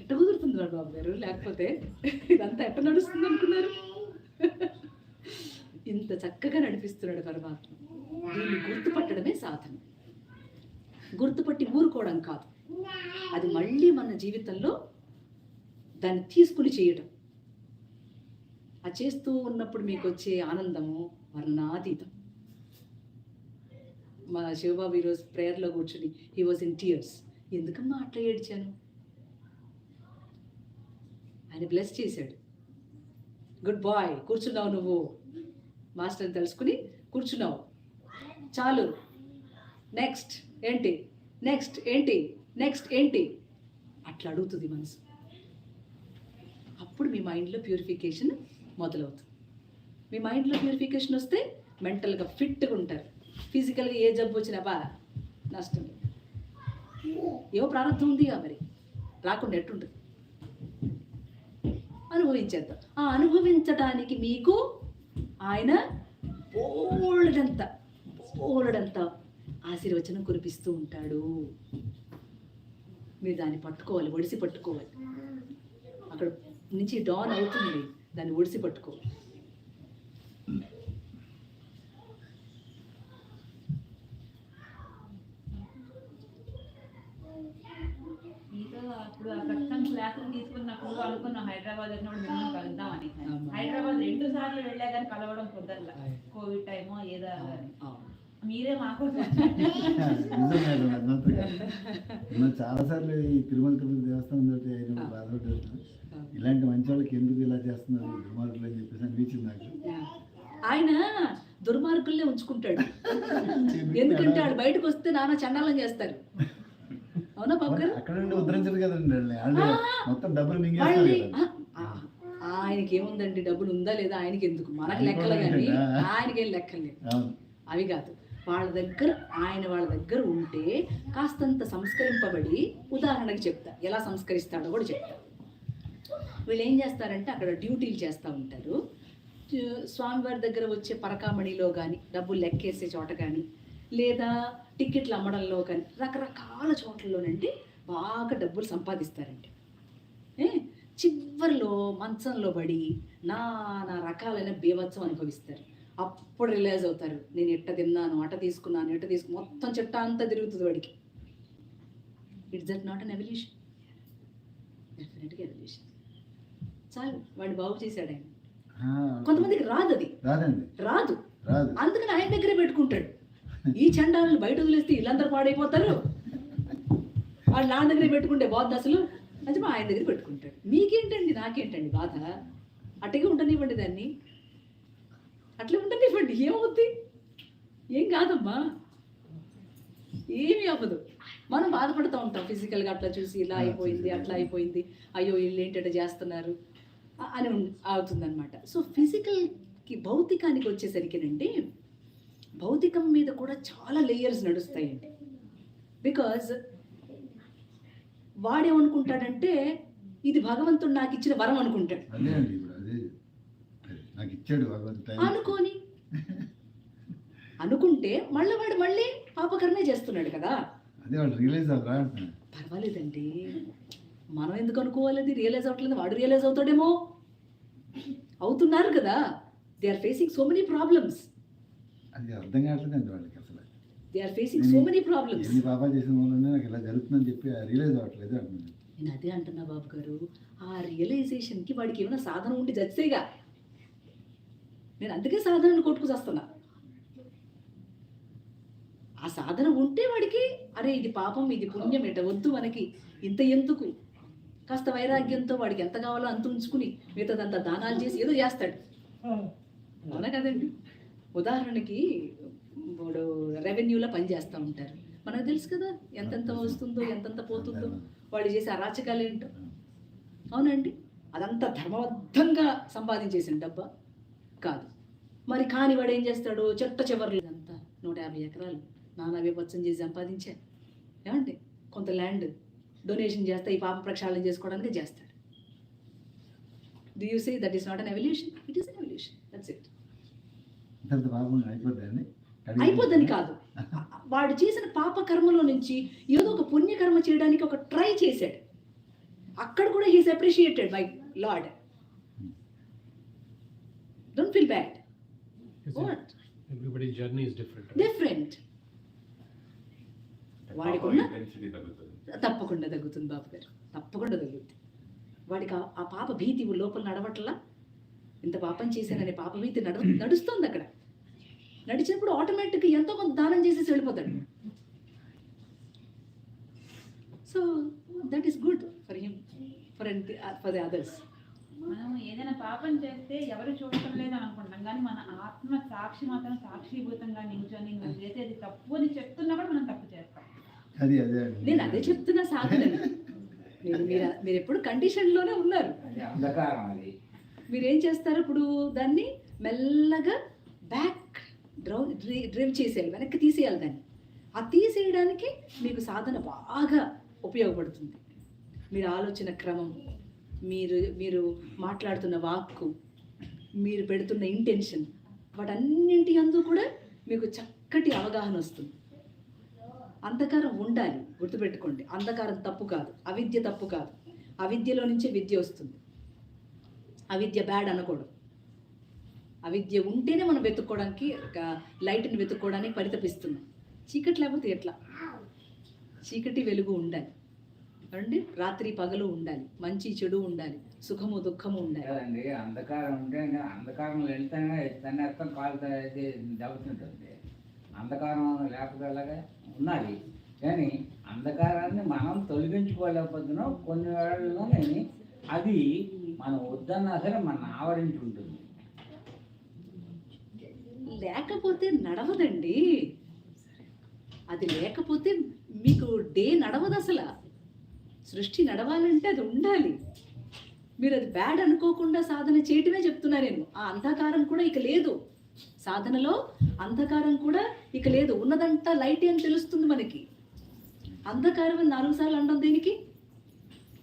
ఎట్ట కుదురుతుంది నడుపుతున్నాడు బాబు గారు, లేకపోతే ఇదంతా ఎట్లా నడుస్తుంది అనుకున్నారు? ఇంత చక్కగా నడిపిస్తున్నాడు పరమాత్మ. దీన్ని గుర్తుపట్టడమే సాధన. గుర్తుపట్టి ఊరుకోవడం కాదు, అది మళ్ళీ మన జీవితంలో దాన్ని తీసుకుని చేయడం. అది చేస్తూ ఉన్నప్పుడు మీకు వచ్చే ఆనందము వర్ణాతీతం. మా శివబాబు ఈరోజు ప్రేయర్లో కూర్చుని హీ వాజ్ ఇన్ టీయర్స్. ఎందుకమ్మా అట్లా ఏడ్చాను? ఆయన బ్లెస్ చేశాడు. గుడ్ బాయ్, కూర్చున్నావు నువ్వు, మాస్టర్ని తెలుసుకుని కూర్చున్నావు, చాలు, నెక్స్ట్ ఏంటి, నెక్స్ట్ ఏంటి, నెక్స్ట్ ఏంటి, అట్లా అడుగుతుంది మనసు. అప్పుడు మీ మైండ్లో ప్యూరిఫికేషన్ మొదలవుతుంది. మీ మైండ్లో ప్యూరిఫికేషన్ వస్తే మెంటల్గా ఫిట్గా ఉంటారు. ఫిజికల్గా ఏ జబ్బు వచ్చినా బా నష్టం లేదు. ఏవో ప్రారంభం ఉంది మరి, రాకుండా ఎట్టుంటుంది. అనుభవించేద్దాం. ఆ అనుభవించడానికి మీకు ఆయన బోలెడంత ఆశీర్వచనం కురిపిస్తూ ఉంటాడు. మీరు దాన్ని పట్టుకోవాలి, ఒడిసి పట్టుకోవాలి. అక్కడ నుంచి డాన్ అవుతుంది, దాన్ని ఒడిసి పట్టుకోవాలి. అప్పుడు ఆ ప్రస్తుతం క్లాసులు తీసుకున్నప్పుడు అనుకున్నాం హైదరాబాద్ వచ్చినప్పుడు మిమ్మల్ని కలుద్దామని. హైదరాబాద్ 2 సార్లు వెళ్ళా కానీ కలవడం కుదరలా, కోవిడ్ టైమో ఏదో అని. మీరే మాకు చాలా సార్లు ఈ తిరుమల తిరుపతి దేవస్థానం తోటి అయినప్పుడు బాధపడుతున్నాను, ఇలాంటి మంచి వాళ్ళకి ఎందుకు ఇలా చేస్తున్నారు దుర్మార్గులు అని చెప్పేసి అనిపించింది నాకు. ఆయన దుర్మార్గుల్నే ఉంచుకుంటాడు, ఎందుకంటే వాళ్ళు బయటకు వస్తే నానా చండాలం చేస్తారు. అవునా బాబు గారు? అక్కడ నుండి ఉద్ధరించదు కదండి, మొత్తం డబ్బులు మింగేస్తారు కదా. ఆయనకి ఏముందండి, డబ్బులు ఉందా లేదా ఆయనకి ఎందుకు, మనకు లెక్కలు కానీ ఆయనకేం లెక్కలు లేవు. అవి కాదు, వాళ్ళ దగ్గర ఉంటే కాస్తంత సంస్కరింపబడి, ఉదాహరణకి చెప్తా ఎలా సంస్కరిస్తాడో కూడా చెప్తా. వీళ్ళు ఏం చేస్తారంటే అక్కడ డ్యూటీలు చేస్తూ ఉంటారు. స్వామివారి దగ్గర వచ్చే పరకామణిలో కానీ, డబ్బులు లెక్కేసే చోట కానీ, లేదా టిక్కెట్లు అమ్మడంలో కానీ, రకరకాల చోట్లలోనంటే బాగా డబ్బులు సంపాదిస్తారండి. చివరిలో మంచంలో పడి నానా రకాలైన బీభత్సం అనుభవిస్తారు. అప్పుడు రిలైజ్ అవుతారు, నేను ఎట్ట తిన్నాను, అట తీసుకున్నాను, మొత్తం చెట్ట అంతా తిరుగుతుంది వాడికి. It's that not an evolution? డెఫినెట్గా ఎవల్యూషన్. చాలు, వాడిని బాగు చేశాడు ఆయన. కొంతమందికి రాదు, అది రాదు, అందుకని ఆయన దగ్గరే పెట్టుకుంటాడు. ఈ చండాలను బయట వదిలేస్తే వీళ్ళందరూ పాడైపోతారు, వాళ్ళు నా దగ్గరే పెట్టుకుంటే బాధ అసలు అని ఆయన దగ్గర పెట్టుకుంటాడు. మీకేంటండి, నాకేంటండి బాధ? అట్టగే ఉండనివ్వండి, దాన్ని అట్లా ఉండనివ్వండి, ఏమవుద్ది? ఏం కాదమ్మా, ఏమీ అవ్వదు. మనం బాధపడుతూ ఉంటాం ఫిజికల్గా, అట్లా చూసి ఇలా అయిపోయింది, అట్లా అయిపోయింది, అయ్యో వీళ్ళు ఏంటంటే చేస్తున్నారు అని అవుతుందన్నమాట. సో ఫిజికల్కి భౌతికానికి వచ్చేసరికినండి, భౌతికం మీద కూడా చాలా లేయర్స్ నడుస్తాయండి. బికాజ్ వాడేమనుకుంటాడంటే ఇది భగవంతుడు నాకు ఇచ్చిన వరం అనుకుంటాడు. అనుకుంటే వాడు మళ్ళీ పాపకరమే చేస్తున్నాడు కదా. పర్వాలేదండి, మనం ఎందుకు అనుకోవాలి? అది రియలైజ్ అవ్వట్లేదు, వాడు రియలైజ్ అవుతాడేమో. అవుతున్నారు కదా, they are facing so many problems. అది అర్థం కావట్లేదండి వాళ్ళకి అసలు. They are facing so many problems. ఎన్ని పాపా చేసిన వాళ్ళనే నాకు ఇలా జరుగుతుందని చెప్పి రియలైజ్ అవ్వట్లేదు అంటున్నాను. నేను అదే అంటున్నా బాబు గారు, ఆ రియలైజేషన్కి వాడికి ఏమైనా సాధన ఉండి చచ్చేగా. నేను అందుకే సాధనను కొట్టుకుచేస్తున్నా. ఆ సాధన ఉంటే వాడికి అరే ఇది పాపం, ఇది పుణ్యం, ఎట వద్దు మనకి, ఇంత ఎందుకు, కాస్త వైరాగ్యంతో వాడికి ఎంత కావాలో అంత ఉంచుకుని మిగతాదంతా దానాలు చేసి ఏదో చేస్తాడు. అవునా కదండి? ఉదాహరణకి వాడు రెవెన్యూలో పనిచేస్తూ ఉంటారు, మనకు తెలుసు కదా ఎంతెంత వస్తుందో ఎంతెంత పోతుందో, వాడు చేసే అరాచకాలు ఏంటో. అవునండి, అదంతా ధర్మబద్ధంగా సంపాదించేసిన డబ్బా కాదు. మరి కాని వాడు ఏం చేస్తాడు, చెట్ట చివర్లు అంతా 150 ఎకరాలు నానా విభత్సం చేసి సంపాదించారు. ఏమండి, కొంత ల్యాండ్ డొనేషన్ చేస్తే ఈ పాప ప్రక్షాళన చేసుకోవడానికి చేస్తాడు. Do you say that is not an evolution? It is an evolution. That's it. అయిపోద్దని కాదు, వాడు చేసిన పాప కర్మలో నుంచి ఏదో ఒక పుణ్యకర్మ చేయడానికి ఒక ట్రై చేశాడు. అక్కడ కూడా he's appreciated my lord. Don't feel bad. What Everybody's journey is different. Different. వాడికున్న తప్పకుండా తగ్గుతుంది బాబు గారు, తప్పకుండా తగ్గుతుంది. వాడికి ఆ పాప భీతి లోపల నడవట్లా, ఇంత పాపం చేశాననే పాప భీతి నడుస్తుంది అక్కడ. నడిచినప్పుడు ఆటోమేటిక్గా ఎంతో కొంత దానం చేసేసి వెళ్ళిపోతాడు. So that is good for him, for the others. మనం ఏదైనా పాపం చేస్తే ఎవరు చూడటం లేదు అనుకుంటాం, కానీ మన ఆత్మ సాక్షి మాత్రం సాక్షిభూతంగా నించొని నువ్వు చేసేది తప్పు అని చెప్తున్నా కూడా మనం తప్పు చేస్తాం. నేను అదే చెప్తున్నా సాధన. మీరు ఎప్పుడు కండిషన్లోనే ఉన్నారు. మీరేం చేస్తారు ఇప్పుడు? దాన్ని మెల్లగా బ్యాక్ డ్రైవ్ చేసేయాలి, వెనక్కి తీసేయాలి దాన్ని. ఆ తీసేయడానికి మీకు సాధన బాగా ఉపయోగపడుతుంది. మీరు ఆలోచన క్రమం, మీరు మాట్లాడుతున్న వాక్కు, మీరు పెడుతున్న ఇంటెన్షన్, వాటన్నింటి యందు కూడా మీకు చక్కటి అవగాహన వస్తుంది. అంధకారం ఉండాలి, గుర్తుపెట్టుకోండి. అంధకారం తప్పు కాదు, అవిద్య తప్పు కాదు. అవిద్యలో నుంచే విద్య వస్తుంది. అవిద్య బ్యాడ్ అనకూడదు. అవిద్య ఉంటేనే మనం వెతుక్కోవడానికి, లైట్ని వెతుక్కోవడానికి పరితపిస్తున్నాం. చీకటి లేకపోతే ఎట్లా? చీకటి వెలుగు ఉండాలి అండి, రాత్రి పగలు ఉండాలి, మంచి చెడు ఉండాలి, సుఖము దుఃఖము ఉండాలి. అంధకారం ఉంటే అంధకారం వెళ్తానే దాన్ని అర్థం కాలు దెబ్బతింటుంది. అంధకారం లేకపోతే అలాగే ఉన్నది, కానీ అంధకారాన్ని మనం తొలగించుకోలేకపోతున్నాం. కొన్ని వేళల్లోనే అది మనం వద్దన్నా సరే మన ఆవరించి ఉంటుంది. లేకపోతే నడవదండి. అది లేకపోతే మీకు డే నడవదు అసలు. సృష్టి నడవాలంటే అది ఉండాలి. మీరు అది బ్యాడ్ అనుకోకుండా సాధన చేయటమే చెప్తున్నా నేను. ఆ అంధకారం కూడా ఇక లేదు సాధనలో. అంధకారం కూడా ఇక లేదు. ఉన్నదంతా లైట్ అని తెలుస్తుంది మనకి. అంధకారం అని 4 సార్లు అనడం దేనికి?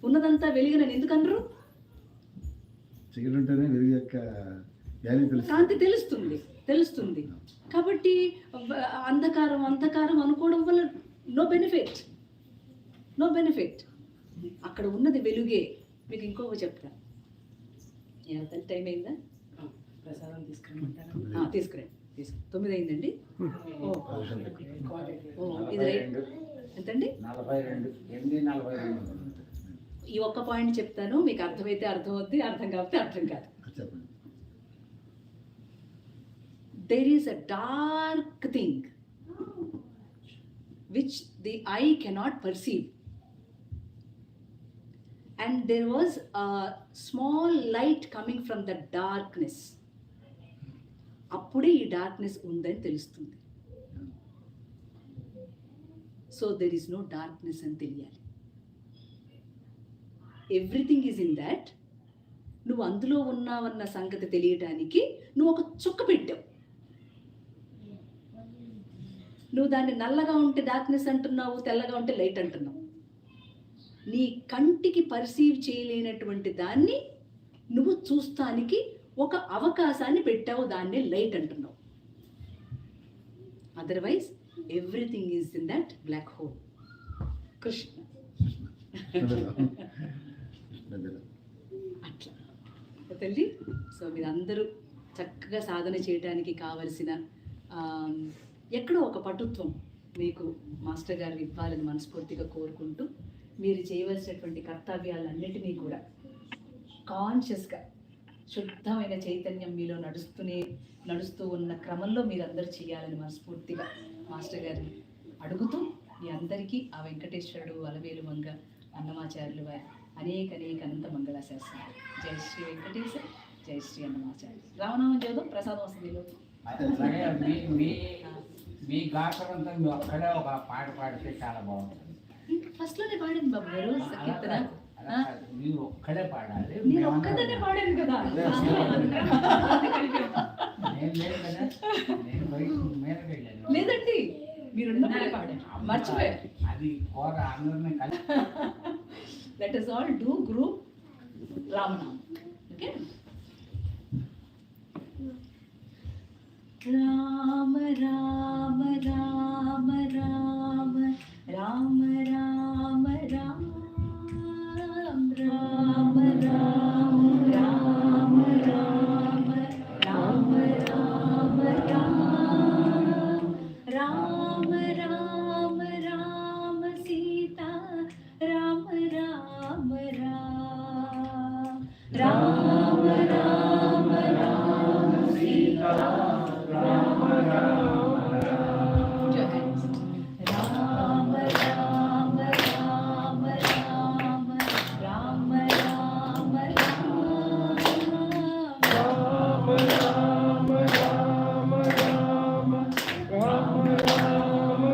ఉన్నదంతా వెలుగునని ఎందుకు అనరు? కాంతి తెలుస్తుంది. కాబట్టి అంధకారం అనుకోవడం వల్ల నో బెనిఫిట్. అక్కడ ఉన్నది వెలుగే. మీకు ఇంకొక చెప్తా. టైం అయిందా? ప్రసాదం తీసుకురమ్మంటారా? తీసుకురండి. 9 అయిందండి. ఇది ఎంతండి? 42. ఈ ఒక్క పాయింట్ చెప్తాను, మీకు అర్థమైతే అర్థం అవుద్ది, అర్థం కాకపోతే అర్థం కాదు. There is a dark thing which the eye cannot perceive, and there was a small light coming from the darkness. అప్పుడే ఈ డార్క్నెస్ ఉందని తెలుస్తుంది. So there is no darkness అని తెలియాలి. Everything is in that. నువ్వు అందులో ఉన్నావన్న సంగతి తెలియటానికి నువ్వు ఒక చుక్క పెట్టావు. నువ్వు దాన్ని నల్లగా ఉంటే డార్క్నెస్ అంటున్నావు, తెల్లగా ఉంటే లైట్ అంటున్నావు. నీ కంటికి పర్సీవ్ చేయలేనటువంటి దాన్ని నువ్వు చూస్తానికి ఒక అవకాశాన్ని పెట్టావు, దాన్ని లైట్ అంటున్నావు. Otherwise everything is in that black hole. Krishna అట్లా తల్లి. సో మీరందరూ చక్కగా సాధన చేయడానికి కావలసిన ఎక్కడో ఒక పటుత్వం మీకు మాస్టర్ గారు ఇవ్వాలని మనస్ఫూర్తిగా కోరుకుంటూ, మీరు చేయవలసినటువంటి కర్తవ్యాలన్నిటినీ కూడా కాన్షియస్గా శుద్ధమైన చైతన్యం మీలో నడుస్తూ ఉన్న క్రమంలో మీరందరూ చేయాలని మనస్ఫూర్తిగా మాస్టర్ గారిని అడుగుతూ, మీ అందరికీ ఆ వెంకటేశ్వరుడు, అలవేలు మంగ, అన్నమాచార్యులు వారి అనేక అనంత మంగళాశాస్త్రాలు. జై శ్రీ వెంకటేశ్వర, జై శ్రీ అన్నమాచార్య. రామనామం చేద్దాం, ప్రసాదం వస్తుంది. మీ గాత్రంతో మీ ఒక్కడే ఒక పాట పాడితే చాలా బాగుంటుంది. ఫస్ట్లోనే పాడింది బాబు గారు సంకీర్తన. మీరు ఒక్కడే పాడాలి. నేను ఒక్కదనే పాడాను కదా. లేదండి, మీరు పాడారు, మర్చిపోయారు. అది కూర అందరినీ కలిసి. Let us all do group Ramanam. Okay? Rama Rama Rama Rama Rama Rama Rama Rama Rama Sita Rama Rama Rama Rama Rama Rama Sita Rama Rama Rama Rama Rama Rama Rama Rama Rama Rama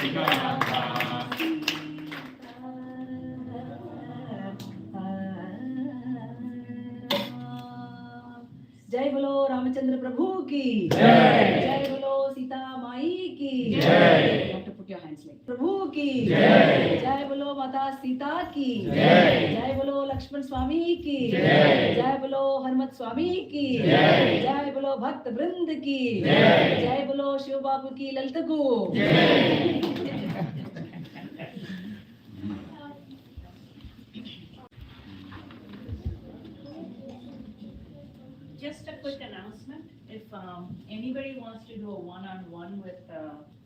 जय बोलो रामचंद्र प्रभु की जय बोलो सीता माई की जय पुट योर हैंड्स लाइक प्रभु की जय बोलो माता सीता की जय बोलो लक्ष्मण स्वामी की जय बोलो हनुमत स्वामी की जय बोलो भक्त वृंद की जय बोलो शिव बाबू की ललित को Just a quick announcement, if anybody wants to do a one-on-one with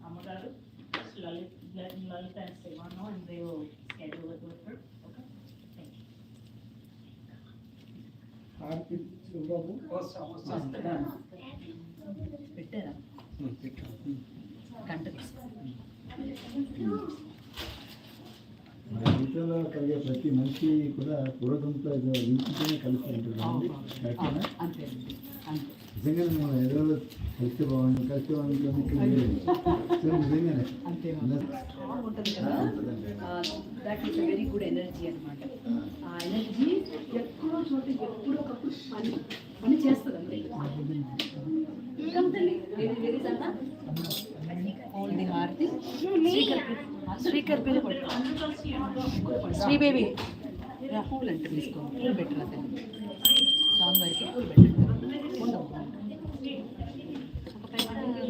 Amagaru, just let Lalita and Seva know and they will schedule it with her, okay? Thank you. పెట్టారా గంట మన జీవితంలో కలిగే ప్రతి మనిషి కూడా పూర్వకంతో ఏదో లింకుతోనే కలిసి ఉంటుంది కరెక్టేనా? అంతే అంతే నిజంగానే మనం ఏదో కలిస్తే బాగుంది నిజంగానే అంతే ఉంటుంది కదా. That is a very good energy అనమాట. ఆ ఎనర్జీ ఎక్కడో చోట ఎప్పుడో ఒకప్పుడు పని చేస్తుంది అంతే. వెరీ వెరీ అన్న ఆల్ ది హారతి స్పీకర్ పేరు శ్రీ బేబీ పూలు అంటే తీసుకో పూలు పెట్టరా తల్లి స్వామివారికి పూలు పెట్టండి ఉండవు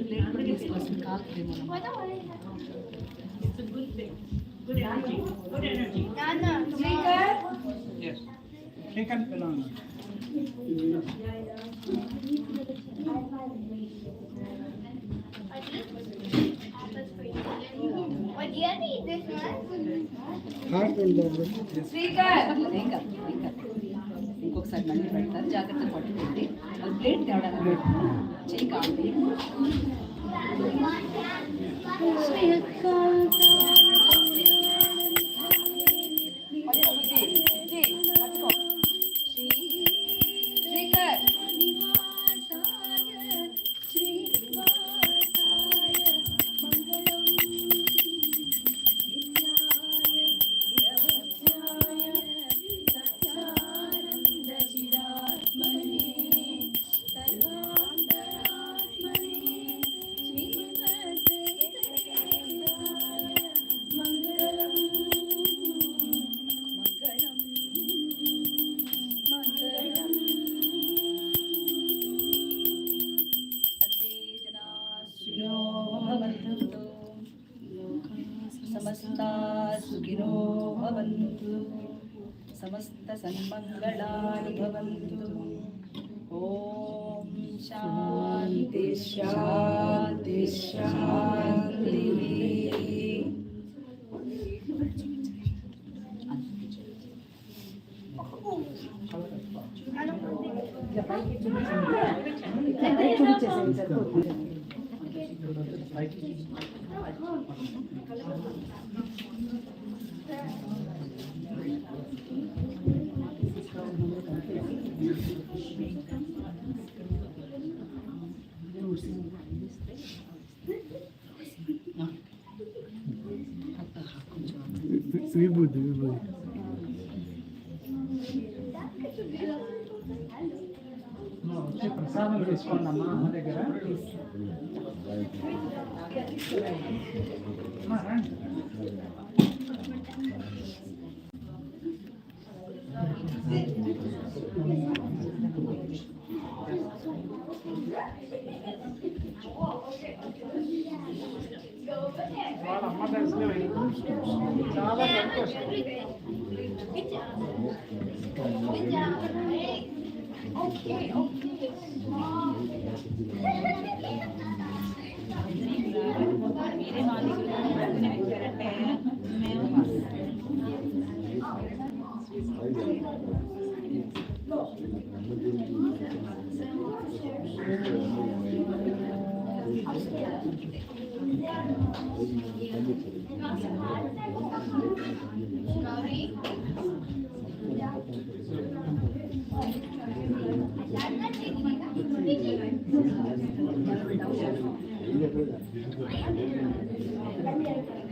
ప్లేట్ కూడా తీసుకోవాల్సింది కాలుతుందేమో. ఇంకొకసారి మళ్ళీ పెడతారు, జాగ్రత్తగా పట్టుకుంటే అది ప్లేట్ తేవడానికి చెయ్యి కావాలి. సమస్త సుఖినో భవంతు, సమస్త సన్మంగళాని భవంతు. ఓం శాంతి శాంతి శాంతి. విభూతి ప్రసాదం తీసుకోండి అమ్మా అమ్మ దగ్గర. వాళ్ళ అమ్మ దర్శనం చాలా సంతోషం. మీరే మా దగ్గర వచ్చారంటే మేము ఇది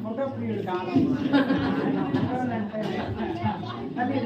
ఫోటో ప్రియుడు కాదమ్మా. అది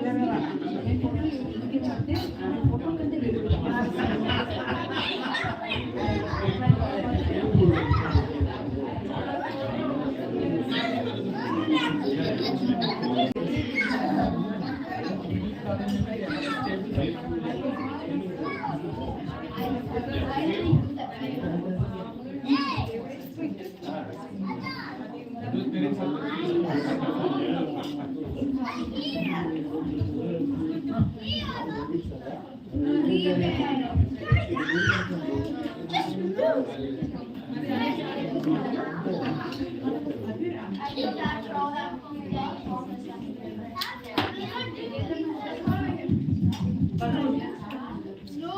Slow